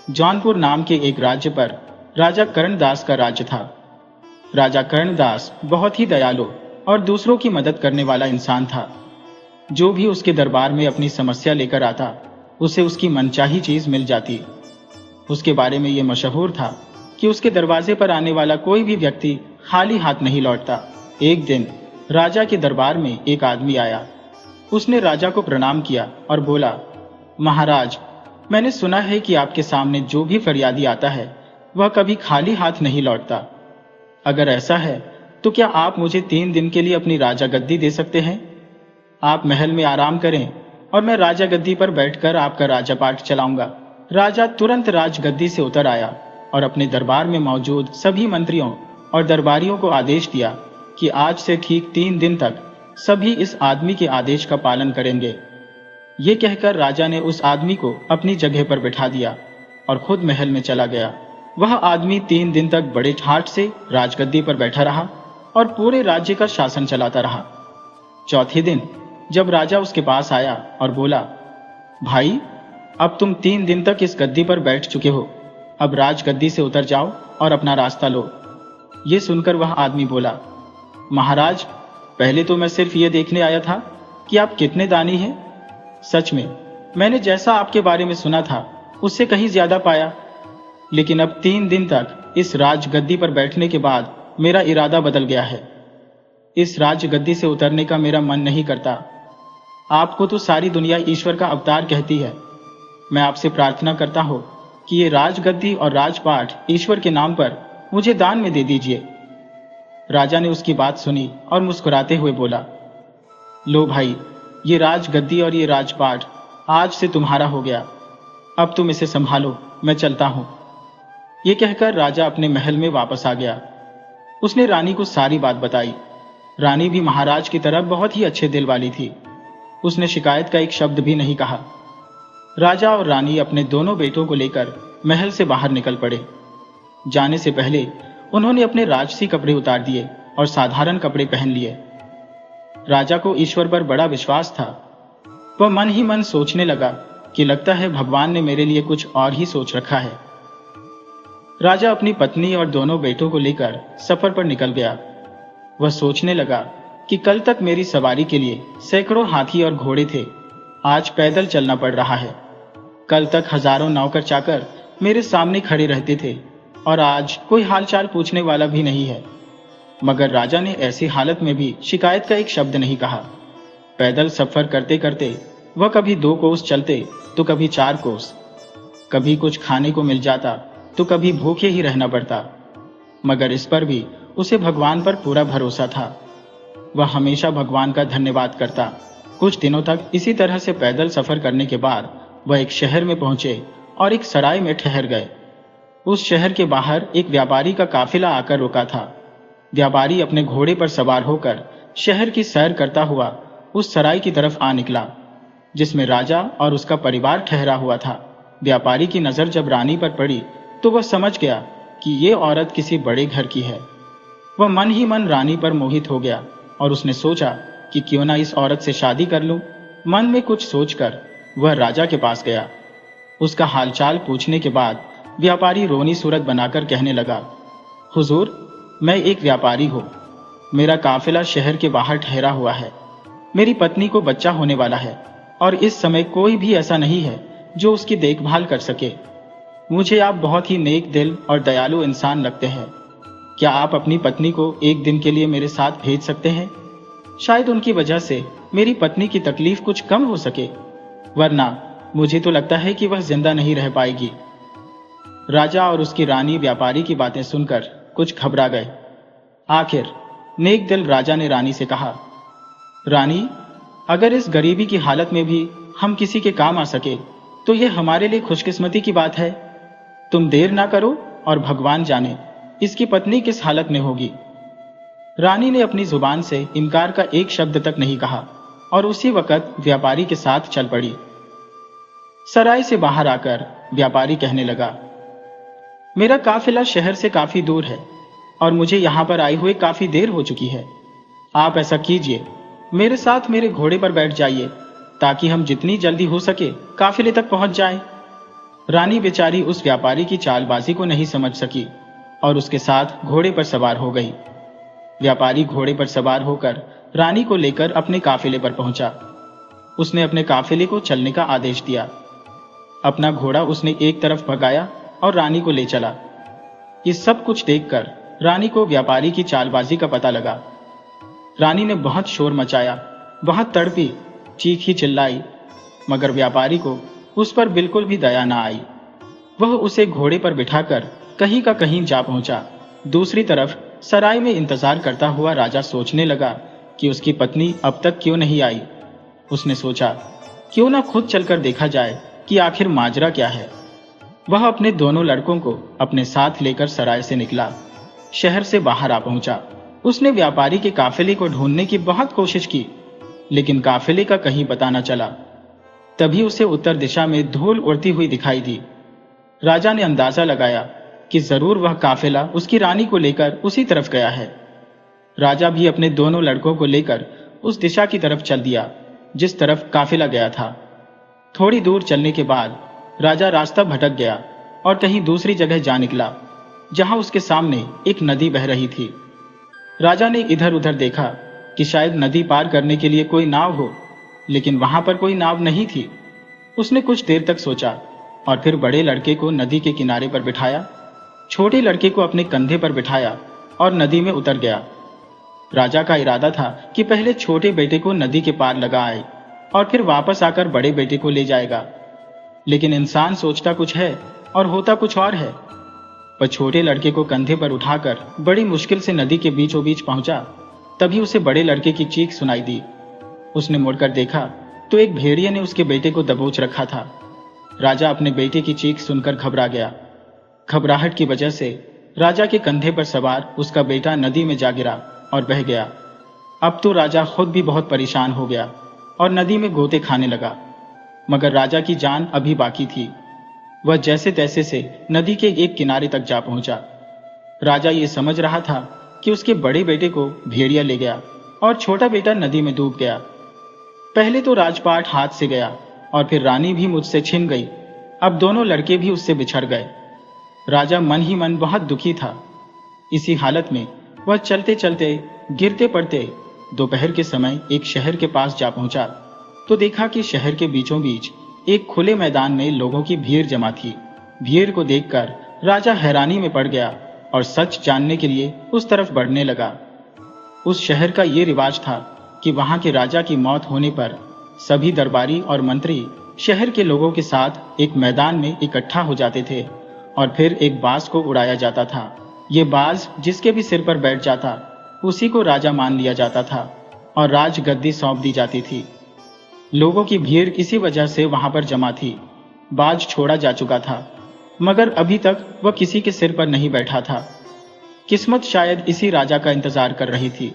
जौनपुर नाम के एक राज्य पर राजा कर्णदास का राज्य था। राजा कर्णदास बहुत ही दयालु और दूसरों की मदद करने वाला इंसान था। जो भी उसके दरबार में अपनी समस्या लेकर आता, उसे उसकी मनचाही चीज मिल जाती। उसके बारे में यह मशहूर था कि उसके दरवाजे पर आने वाला कोई भी व्यक्ति खाली हाथ नहीं लौटता। एक दिन राजा के दरबार में एक आदमी आया। उसने राजा को प्रणाम किया और बोला, महाराज, मैंने सुना है कि आपके सामने जो भी फरियादी आता है वह कभी खाली हाथ नहीं लौटता। अगर ऐसा है तो क्या आप मुझे 3 दिन के लिए अपनी राजा गद्दी दे सकते हैं? आप महल में आराम करें और मैं राजा गद्दी पर बैठकर आपका राजा पाठ चलाऊंगा। राजा तुरंत राजगद्दी से उतर आया और अपने दरबार में मौजूद सभी मंत्रियों और दरबारियों को आदेश दिया कि आज से ठीक 3 दिन तक सभी इस आदमी के आदेश का पालन करेंगे। ये कहकर राजा ने उस आदमी को अपनी जगह पर बिठा दिया और खुद महल में चला गया। वह आदमी 3 दिन तक बड़े ठाठ से राजगद्दी पर बैठा रहा और पूरे राज्य का शासन चलाता रहा। चौथे दिन जब राजा उसके पास आया और बोला, भाई, अब तुम 3 दिन तक इस गद्दी पर बैठ चुके हो, अब राजगद्दी से उतर जाओ और अपना रास्ता लो। ये सुनकर वह आदमी बोला, महाराज, पहले तो मैं सिर्फ ये देखने आया था कि आप कितने दानी हैं। सच में मैंने जैसा आपके बारे में सुना था उससे कहीं ज्यादा पाया, लेकिन अब 3 दिन तक इस राजगद्दी पर बैठने के बाद मेरा इरादा बदल गया है। इस राजगद्दी से उतरने का मेरा मन नहीं करता। आपको तो सारी दुनिया ईश्वर का अवतार कहती है। मैं आपसे प्रार्थना करता हूं कि ये राजगद्दी और राजपाट ईश्वर के नाम पर मुझे दान में दे दीजिए। राजा ने उसकी बात सुनी और मुस्कुराते हुए बोला, लो भाई, ये राजगद्दी और ये राजपाट आज से तुम्हारा हो गया। अब तुम इसे संभालो, मैं चलता हूं। ये कहकर राजा अपने महल में वापस आ गया। उसने रानी को सारी बात बताई। रानी भी महाराज की तरह बहुत ही अच्छे दिल वाली थी। उसने शिकायत का एक शब्द भी नहीं कहा। राजा और रानी अपने दोनों बेटों को लेकर महल से बाहर निकल पड़े। जाने से पहले उन्होंने अपने राजसी कपड़े उतार दिए और साधारण कपड़े पहन लिए। राजा को ईश्वर पर बड़ा विश्वास था। वह मन ही मन सोचने लगा कि लगता है भगवान ने मेरे लिए कुछ और ही सोच रखा है। राजा अपनी पत्नी और दोनों बेटों को लेकर सफर पर निकल गया। वह सोचने लगा कि कल तक मेरी सवारी के लिए सैकड़ों हाथी और घोड़े थे, आज पैदल चलना पड़ रहा है। कल तक हजारों नौकर चाकर मेरे सामने खड़े रहते थे और आज कोई हालचाल पूछने वाला भी नहीं है। मगर राजा ने ऐसी हालत में भी शिकायत का एक शब्द नहीं कहा। पैदल सफर करते करते वह कभी 2 कोस चलते तो कभी 4 कोस। कभी कुछ खाने को मिल जाता तो कभी भूखे ही रहना पड़ता। मगर इस पर भी उसे भगवान पर पूरा भरोसा था। वह हमेशा भगवान का धन्यवाद करता। कुछ दिनों तक इसी तरह से पैदल सफर करने के बाद वह एक शहर में पहुंचे और एक सराय में ठहर गए। उस शहर के बाहर एक व्यापारी का काफिला आकर रुका था। व्यापारी अपने घोड़े पर सवार होकर शहर की सैर करता हुआ उस सराय की तरफ आ निकला जिसमें राजा और उसका परिवार ठहरा हुआ था। व्यापारी की नजर जब रानी पर पड़ी तो वह समझ गया कि ये औरत किसी बड़े घर की है। वह मन ही मन रानी पर मोहित हो गया और उसने सोचा कि क्यों ना इस औरत से शादी कर लूं। मन में कुछ सोचकर वह राजा के पास गया। उसका हालचाल पूछने के बाद व्यापारी रोनी सूरत बनाकर कहने लगा, हुजूर, मैं एक व्यापारी हूं। मेरा काफिला शहर के बाहर ठहरा हुआ है। मेरी पत्नी को बच्चा होने वाला है और इस समय कोई भी ऐसा नहीं है जो उसकी देखभाल कर सके। मुझे आप बहुत ही नेक दिल और दयालु इंसान लगते हैं। क्या आप अपनी पत्नी को एक दिन के लिए मेरे साथ भेज सकते हैं? शायद उनकी वजह से मेरी पत्नी की तकलीफ कुछ कम हो सके, वरना मुझे तो लगता है कि वह जिंदा नहीं रह पाएगी। राजा और उसकी रानी व्यापारी की बातें सुनकर कुछ घबरा गए। आखिर नेक दिल राजा ने रानी से कहा, रानी, अगर इस गरीबी की हालत में भी हम किसी के काम आ सके तो यह हमारे लिए खुशकिस्मती की बात है। तुम देर ना करो और भगवान जाने इसकी पत्नी किस हालत में होगी। रानी ने अपनी जुबान से इनकार का एक शब्द तक नहीं कहा और उसी वक्त व्यापारी के साथ चल पड़ी। सराय से बाहर आकर व्यापारी कहने लगा, मेरा काफिला शहर से काफी दूर है और मुझे यहां पर आए हुए काफी देर हो चुकी है। आप ऐसा कीजिए, मेरे साथ मेरे घोड़े पर बैठ जाइए ताकि हम जितनी जल्दी हो सके काफिले तक पहुंच जाएं। रानी बेचारी उस व्यापारी की चालबाजी को नहीं समझ सकी और उसके साथ घोड़े पर सवार हो गई। व्यापारी घोड़े पर सवार होकर रानी को लेकर अपने काफिले पर पहुंचा। उसने अपने काफिले को चलने का आदेश दिया। अपना घोड़ा उसने एक तरफ भगाया और रानी को ले चला। ये सब कुछ देखकर रानी को व्यापारी की चालबाजी का पता लगा। रानी ने बहुत शोर मचाया, बहुत तड़पी, चीखी चिल्लाई, मगर व्यापारी को उस पर बिल्कुल भी दया ना आई। वह उसे घोड़े पर बिठाकर कहीं का कहीं जा पहुंचा। दूसरी तरफ सराय में इंतजार करता हुआ राजा सोचने लगा कि उसकी पत्नी अब तक क्यों नहीं आई। उसने सोचा, क्यों ना खुद चलकर देखा जाए कि आखिर माजरा क्या है। वह अपने दोनों लड़कों को अपने साथ लेकर सराय से निकला। शहर से बाहर आ पहुंचा। उसने व्यापारी के काफिले को ढूंढने की बहुत कोशिश की, लेकिन काफिले का कहीं पता न चला। तभी उसे उत्तर दिशा में धूल उड़ती हुई दिखाई दी। राजा ने अंदाजा लगाया कि जरूर वह काफिला उसकी रानी को लेकर उसी तरफ गया है। राजा भी अपने दोनों लड़कों को लेकर उस दिशा की तरफ चल दिया। जिस तरफ काफिला गया था। थोड़ी दूर चलने के बाद राजा रास्ता भटक गया और कहीं दूसरी जगह जा निकला, जहां उसके सामने एक नदी बह रही थी। राजा ने इधर उधर देखा कि शायद नदी पार करने के लिए कोई नाव हो, लेकिन वहां पर कोई नाव नहीं थी। उसने कुछ देर तक सोचा और फिर बड़े लड़के को नदी के किनारे पर बिठाया, छोटे लड़के को अपने कंधे पर बिठाया और नदी में उतर गया। राजा का इरादा था कि पहले छोटे बेटे को नदी के पार लगा आए और फिर वापस आकर बड़े बेटे को ले जाएगा, लेकिन इंसान सोचता कुछ है और होता कुछ और है। वह छोटे लड़के को कंधे पर उठाकर बड़ी मुश्किल से नदी के बीचों बीच पहुंचा। तभी उसे बड़े लड़के की चीख सुनाई दी। उसने मुड़कर देखा तो एक भेड़िए ने उसके बेटे को दबोच रखा था। राजा अपने बेटे की चीख सुनकर घबरा गया। घबराहट की वजह से राजा के कंधे पर सवार उसका बेटा नदी में जा गिरा और बह गया। अब तो राजा खुद भी बहुत परेशान हो गया और नदी में गोते खाने लगा, मगर राजा की जान अभी बाकी थी। वह जैसे तैसे से नदी के एक किनारे तक जा पहुंचा। राजा ये समझ रहा था कि उसके बड़े बेटे को भेड़िया ले गया और छोटा बेटा नदी में डूब गया। पहले तो राजपाट हाथ से गया और फिर रानी भी मुझसे छिन गई। अब दोनों लड़के भी उससे बिछड़ गए। राजा मन ही मन बहुत दुखी था। इसी हालत में वह चलते चलते गिरते पड़ते दोपहर के समय एक शहर के पास जा पहुंचा तो देखा कि शहर के बीचों बीच एक खुले मैदान में लोगों की भीड़ जमा थी। भीड़ को देखकर राजा हैरानी में पड़ गया और सच जानने के लिए उस तरफ बढ़ने लगा। उस शहर का ये रिवाज था कि वहां के राजा की मौत होने पर सभी दरबारी और मंत्री शहर के लोगों के साथ एक मैदान में इकट्ठा हो जाते थे और फिर एक बाज को उड़ाया जाता था। ये बाज जिसके भी सिर पर बैठ जाता उसी को राजा मान लिया जाता था और राजगद्दी सौंप दी जाती थी। लोगों की भीड़ इसी वजह से वहां पर जमा थी। बाज छोड़ा जा चुका था, मगर अभी तक वह किसी के सिर पर नहीं बैठा था। किस्मत शायद इसी राजा का इंतजार कर रही थी।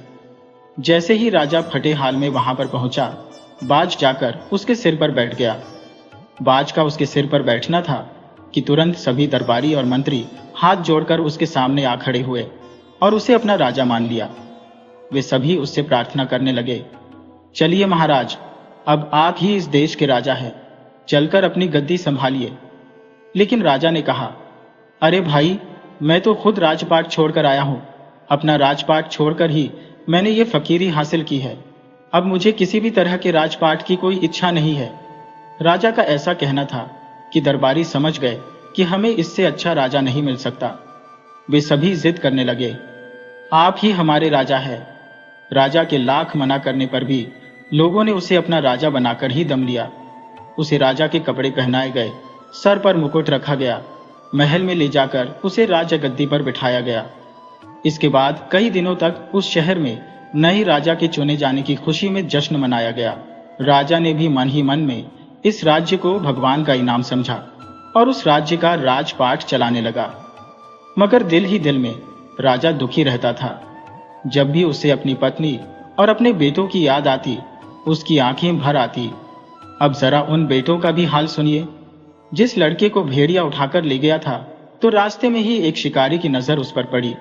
जैसे ही राजा फटे हाल में वहां पर पहुंचा, बाज जाकर उसके सिर पर बैठ गया। बाज का उसके सिर पर बैठना था कि तुरंत सभी दरबारी और मंत्री हाथ जोड़कर उसके सामने आ खड़े हुए और उसे अपना राजा मान लिया। वे सभी उससे प्रार्थना करने लगे, चलिए महाराज, अब आप ही इस देश के राजा हैं, चलकर अपनी गद्दी संभालिए। लेकिन राजा ने कहा, अरे भाई, मैं तो खुद राजपाट छोड़कर आया हूं। अपना राजपाट छोड़कर ही मैंने ये फकीरी हासिल की है। अब मुझे किसी भी तरह के राजपाट की कोई इच्छा नहीं है। राजा का ऐसा कहना था कि दरबारी समझ गए कि हमें इससे अच्छा राजा नहीं मिल सकता। वे सभी जिद करने लगे, आप ही हमारे राजा हैं। राजा के लाख मना करने पर भी लोगों ने उसे अपना राजा बनाकर ही दम लिया। उसे राजा के कपड़े पहनाए गए, सर पर मुकुट रखा गया, महल में ले जाकर उसे राजगद्दी पर बिठाया गया। इसके बाद कई दिनों तक उस शहर में नए राजा के चुने जाने की खुशी में जश्न मनाया गया। राजा ने भी मन ही मन में इस राज्य को भगवान का इनाम समझा और उस राज्य का राजपाट चलाने लगा। मगर दिल ही दिल में राजा दुखी रहता था। जब भी उसे अपनी पत्नी और अपने बेटों की याद आती, उसकी आंखें भर आती। अब जरा उन बेटों का भी हाल सुनिए। जिस लड़के को भेड़िया उठाकर ले गया था तो रास्ते में ही एक शिकारी की नजर उस पर पड़ी।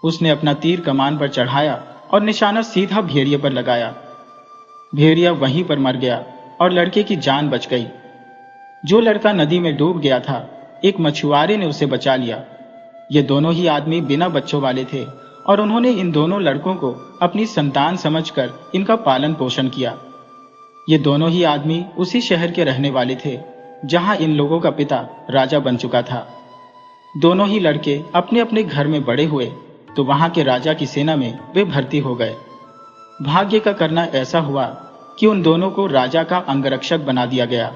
उसने अपना तीर कमान पर चढ़ाया और निशाना सीधा भेड़िए पर लगाया। भेड़िया वहीं पर मर गया और लड़के की जान बच गई। जो लड़का नदी में डूब गया था, एक मछुआरे ने उसे बचा लिया। ये दोनों ही आदमी बिना बच्चों वाले थे और उन्होंने इन दोनों लड़कों को अपनी संतान समझकर इनका पालन पोषण किया। ये दोनों ही आदमी उसी शहर के रहने वाले थे जहां इन लोगों का पिता राजा बन चुका था। दोनों ही लड़के अपने अपने घर में बड़े हुए तो वहां के राजा की सेना में वे भर्ती हो गए। भाग्य का करना ऐसा हुआ कि उन दोनों को राजा का अंगरक्षक बना दिया गया।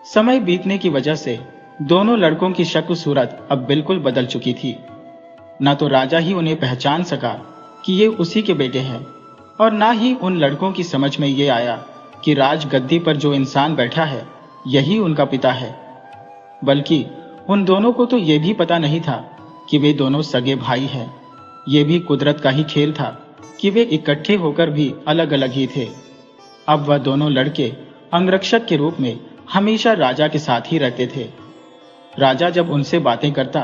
समय बीतने की वजह से दोनों लड़कों की शक्ल सूरत अब बिल्कुल बदल चुकी थी। न तो राजा ही उन्हें पहचान सका कि ये उसी के बेटे हैं और ना ही उन लड़कों की समझ में ये आया कि राजगद्दी पर जो इंसान बैठा है यही उनका पिता है। बल्कि उन दोनों को तो ये भी पता नहीं था कि वे दोनों सगे भाई हैं। ये भी कुदरत का ही खेल था कि वे इकट्ठे होकर भी अलग अलग ही थे। अब वह दोनों लड़के अंगरक्षक के रूप में हमेशा राजा के साथ ही रहते थे। राजा जब उनसे बातें करता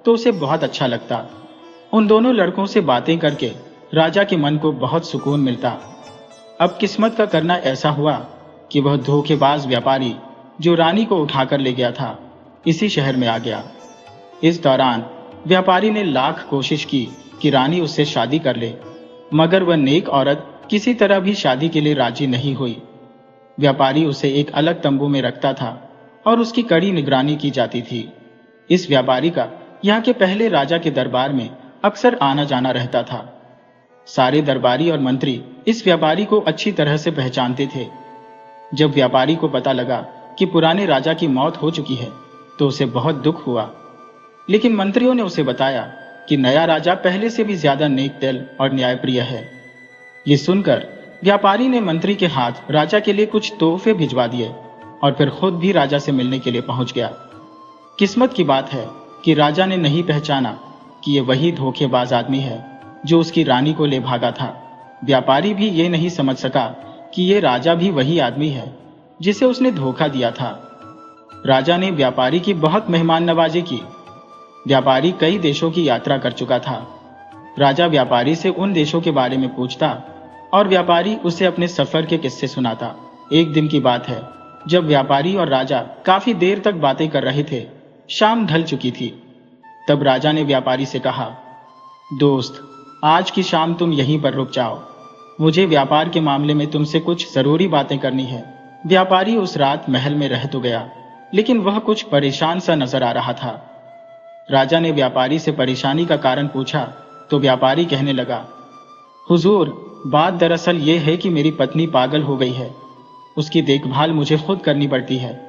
तो उसे बहुत अच्छा लगता। उन दोनों लड़कों से बातें करके राजा के मन को बहुत सुकून मिलता। अब किस्मत का करना ऐसा हुआ कि वह धोखेबाज व्यापारी जो रानी को उठाकर ले गया था, इसी शहर में आ गया। इस दौरान व्यापारी ने लाख कोशिश की कि रानी उससे शादी कर ले, मगर वह नेक औरत किसी तरह भी शादी के लिए राजी नहीं हुई। व्यापारी उसे एक अलग तंबू में रखता था और उसकी कड़ी निगरानी की जाती थी। इस व्यापारी का यहाँ के पहले राजा के दरबार में अक्सर आना जाना रहता था। सारे दरबारी और मंत्री इस व्यापारी को अच्छी तरह से पहचानते थे। जब व्यापारी को पता लगा कि पुराने राजा की मौत हो चुकी है तो उसे बहुत दुख हुआ, लेकिन मंत्रियों ने उसे बताया कि नया राजा पहले से भी ज्यादा नेक दिल और न्यायप्रिय है। ये सुनकर व्यापारी ने मंत्री के हाथ राजा के लिए कुछ तोहफे भिजवा दिए और फिर खुद भी राजा से मिलने के लिए पहुंच गया। किस्मत की बात है कि राजा ने नहीं पहचाना कि ये वही धोखेबाज आदमी है जो उसकी रानी को ले भागा था। व्यापारी भी ये नहीं समझ सका कि ये राजा भी वही आदमी है जिसे उसने धोखा दिया था। राजा ने व्यापारी की बहुत मेहमान नवाजी की। व्यापारी कई देशों की यात्रा कर चुका था। राजा व्यापारी से उन देशों के बारे में पूछता और व्यापारी उसे अपने सफर के किस्से सुनाता। एक दिन की बात है, जब व्यापारी और राजा काफी देर तक बातें कर रहे थे। शाम ढल चुकी थी। तब राजा ने व्यापारी से कहा, दोस्त, आज की शाम तुम यहीं पर रुक जाओ, मुझे व्यापार के मामले में तुमसे कुछ जरूरी बातें करनी है। व्यापारी उस रात महल में रह तो गया, लेकिन वह कुछ परेशान सा नजर आ रहा था। राजा ने व्यापारी से परेशानी का कारण पूछा तो व्यापारी कहने लगा, हुजूर, बात दरअसल ये है कि मेरी पत्नी पागल हो गई है। उसकी देखभाल मुझे खुद करनी पड़ती है।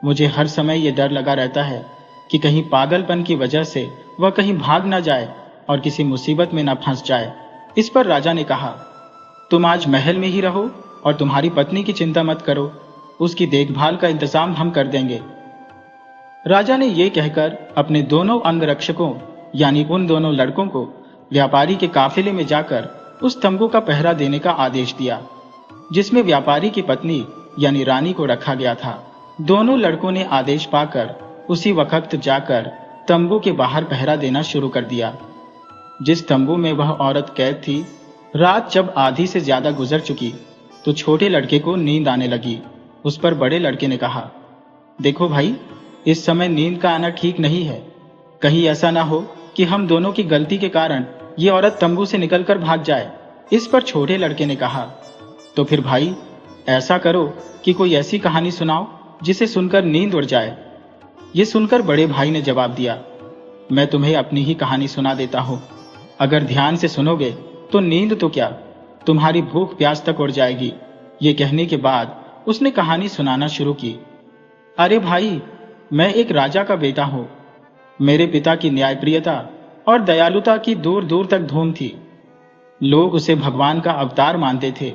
मुझे हर समय ये डर लगा रहता है कि कहीं पागलपन की वजह से वह कहीं भाग ना जाए और किसी मुसीबत में ना फंस जाए। इस पर राजा ने कहा, तुम आज महल में ही रहो और तुम्हारी पत्नी की चिंता मत करो, उसकी देखभाल का इंतजाम हम कर देंगे। राजा ने यह कहकर अपने दोनों अंगरक्षकों यानी उन दोनों लड़कों को व्यापारी के काफिले में जाकर उस तंबू का पहरा देने का आदेश दिया जिसमें व्यापारी की पत्नी यानी रानी को रखा गया था। दोनों लड़कों ने आदेश पाकर उसी वक्त जाकर तंबू के बाहर पहरा देना शुरू कर दिया। जिस तंबू में वह औरत कैद थी, रात जब आधी से ज्यादा गुजर चुकी तो छोटे लड़के को नींद आने लगी। उस पर बड़े लड़के ने कहा, देखो भाई, इस समय नींद का आना ठीक नहीं है। कहीं ऐसा ना हो कि हम दोनों की गलती के कारण ये औरत तंबू से निकलकर भाग जाए। इस पर छोटे लड़के ने कहा, तो फिर भाई ऐसा करो कि कोई ऐसी कहानी सुनाओ जिसे सुनकर नींद उड़ जाए। ये सुनकर बड़े भाई ने जवाब दिया, मैं तुम्हें अपनी ही कहानी सुना देता हूँ। अगर ध्यान से सुनोगे तो नींद तो क्या, तुम्हारी भूख प्यास तक उड़ जाएगी। ये कहने के बाद उसने कहानी सुनाना शुरू की। अरे भाई, मैं एक राजा का बेटा हूँ। मेरे पिता की न्यायप्रियता और दयालुता की दूर दूर तक धूम थी। लोग उसे भगवान का अवतार मानते थे।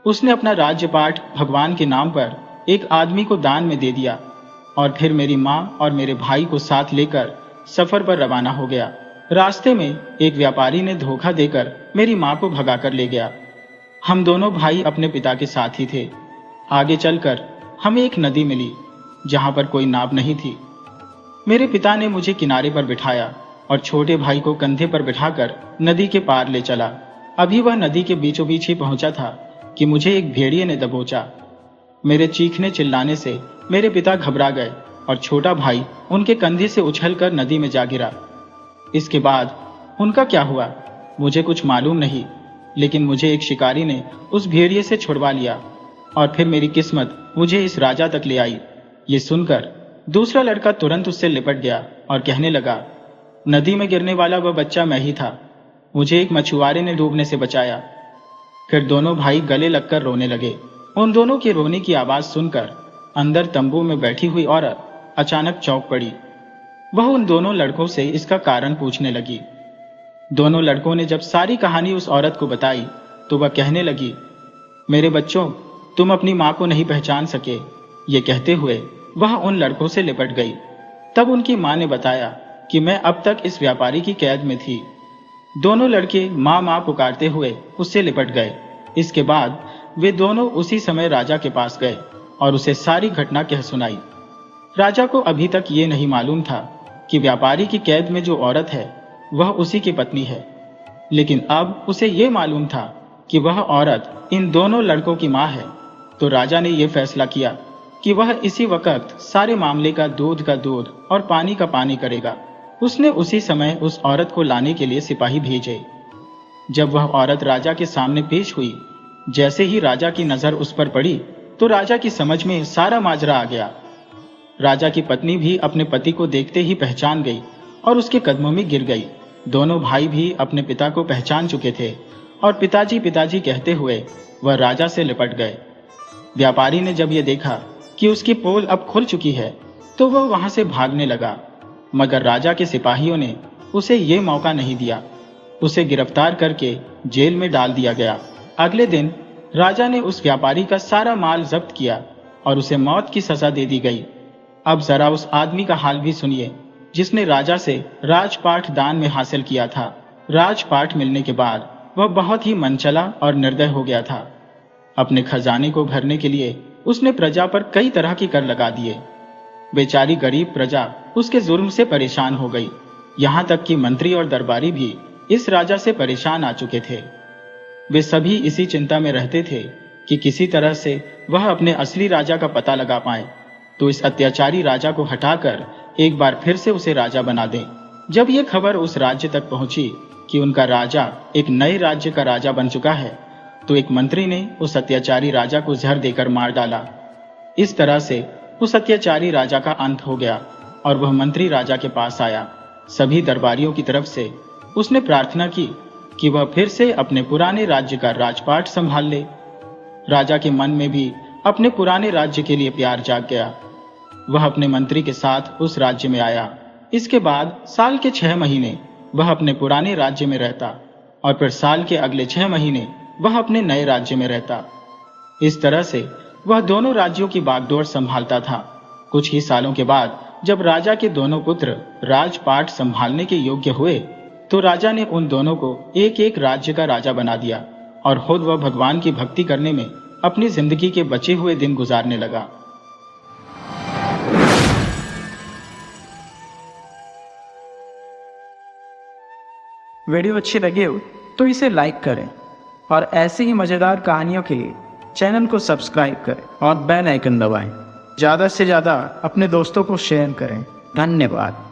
उसने अपना राज्यपाठ भगवान के नाम पर एक आदमी को दान में दे दिया और फिर मेरी माँ और मेरे भाई को साथ लेकर सफर पर रवाना हो गया। रास्ते में एक व्यापारी ने धोखा देकर मेरी माँ को भगाकर ले गया। हम दोनों भाई अपने पिता के साथ ही थे। आगे चलकर हमें एक नदी मिली जहां पर कोई नाव नहीं थी। मेरे पिता ने मुझे किनारे पर बिठाया और छोटे भाई को कंधे पर बिठाकर नदी के पार ले चला। अभी वह नदी के बीचों बीच ही पहुंचा था कि मुझे एक भेड़िए ने दबोचा। मेरे चीखने चिल्लाने से मेरे पिता घबरा गए और छोटा भाई उनके कंधे से उछलकर नदी में जा गिरा। इसके बाद उनका क्या हुआ मुझे कुछ मालूम नहीं, लेकिन मुझे एक शिकारी ने उस भेड़िए से छुड़वा लिया और फिर मेरी किस्मत मुझे इस राजा तक ले आई। ये सुनकर दूसरा लड़का तुरंत उससे लिपट गया और कहने लगा, नदी में गिरने वाला वह बच्चा मैं ही था। मुझे एक मछुआरे ने डूबने से बचाया। फिर दोनों भाई गले लगकर रोने लगे। उन दोनों के रोने की आवाज सुनकर अंदर तंबू में बैठी हुई औरत अचानक चौंक पड़ी। वह उन दोनों लड़कों से इसका कारण पूछने लगी। दोनों लड़कों ने जब सारी कहानी उस औरत को बताई तो वह कहने लगी, मेरे बच्चों, तुम अपनी माँ को नहीं पहचान सके। ये कहते हुए वह उन लड़कों से लिपट गई। तब उनकी माँ ने बताया कि मैं अब तक इस व्यापारी की कैद में थी। दोनों लड़के माँ माँ पुकारते हुए उससे लिपट गए। इसके बाद वे दोनों उसी समय राजा के पास गए और उसे सारी घटना कह सुनाई। राजा को अभी तक ये नहीं मालूम था कि व्यापारी की कैद में जो औरत है वह उसी की पत्नी है, लेकिन अब उसे ये मालूम था कि वह औरत इन दोनों लड़कों की मां है, तो राजा ने यह फैसला किया कि वह इसी वक्त सारे मामले का दूध और पानी का पानी करेगा। उसने उसी समय उस औरत को लाने के लिए सिपाही भेजे। जब वह औरत राजा के सामने पेश हुई, जैसे ही राजा की नजर उस पर पड़ी तो राजा की समझ में सारा माजरा आ गया। राजा की पत्नी भी अपने पति को देखते ही पहचान गई और उसके कदमों में गिर गई। दोनों भाई भी अपने पिता को पहचान चुके थे और पिताजी पिताजी कहते हुए वह राजा से लिपट गए। व्यापारी ने जब यह देखा कि उसकी पोल अब खुल चुकी है तो वह वहां से भागने लगा, मगर राजा के सिपाहियों ने उसे ये मौका नहीं दिया। उसे गिरफ्तार करके जेल में डाल दिया गया। अगले दिन राजा ने उस व्यापारी का सारा माल जब्त किया और उसे मौत की सजा दे दी गई। अब जरा उस आदमी का हाल भी सुनिए जिसने राजा से राजपाट दान में हासिल किया था। राजपाट मिलने के बाद वह बहुत ही मनचला और निर्दय हो गया था। अपने खजाने को भरने के लिए उसने प्रजा पर कई तरह के कर लगा दिए। बेचारी गरीब प्रजा उसके जुर्म से परेशान हो गई। यहाँ तक कि मंत्री और दरबारी भी इस राजा से परेशान आ चुके थे। वे सभी इसी चिंता में रहते थे कि किसी तरह से वह अपने असली राजा का पता लगा पाए, तो इस अत्याचारी राजा को हटाकर एक बार फिर से उसे राजा बना दें। जब यह खबर उस राज्य तक पहुंची कि उनका राजा एक नए राज्य का राजा बन चुका है, तो एक मंत्री ने उस अत्याचारी राजा को जहर देकर मार डाला। इस तरह से उस अत्याचारी राजा का अंत हो गया और वह मंत्री राजा के पास आया। सभी दरबारियों की तरफ से उसने प्रार्थना की कि वह फिर से अपने पुराने राज्य का राजपाट संभाल ले। राजा के मन में भी अपने पुराने राज्य के लिए प्यार जाग गया। वह अपने मंत्री के साथ उस राज्य में आया। इसके बाद साल के 6 महीने वह अपने पुराने राज्य में रहता और फिर साल के अगले 6 महीने वह अपने नए राज्य में रहता। इस तरह से वह दोनों राज्यों की बागडोर संभालता था। कुछ ही सालों के बाद जब राजा के दोनों पुत्र राजपाट संभालने के योग्य हुए, तो राजा ने उन दोनों को एक एक राज्य का राजा बना दिया और खुद वह भगवान की भक्ति करने में अपनी जिंदगी के बचे हुए दिन गुजारने लगा। वीडियो अच्छी लगी हो तो इसे लाइक करें और ऐसी ही मज़ेदार कहानियों के लिए चैनल को सब्सक्राइब करें और बेल आइकन दबाएं। ज़्यादा से ज़्यादा अपने दोस्तों को शेयर करें। धन्यवाद।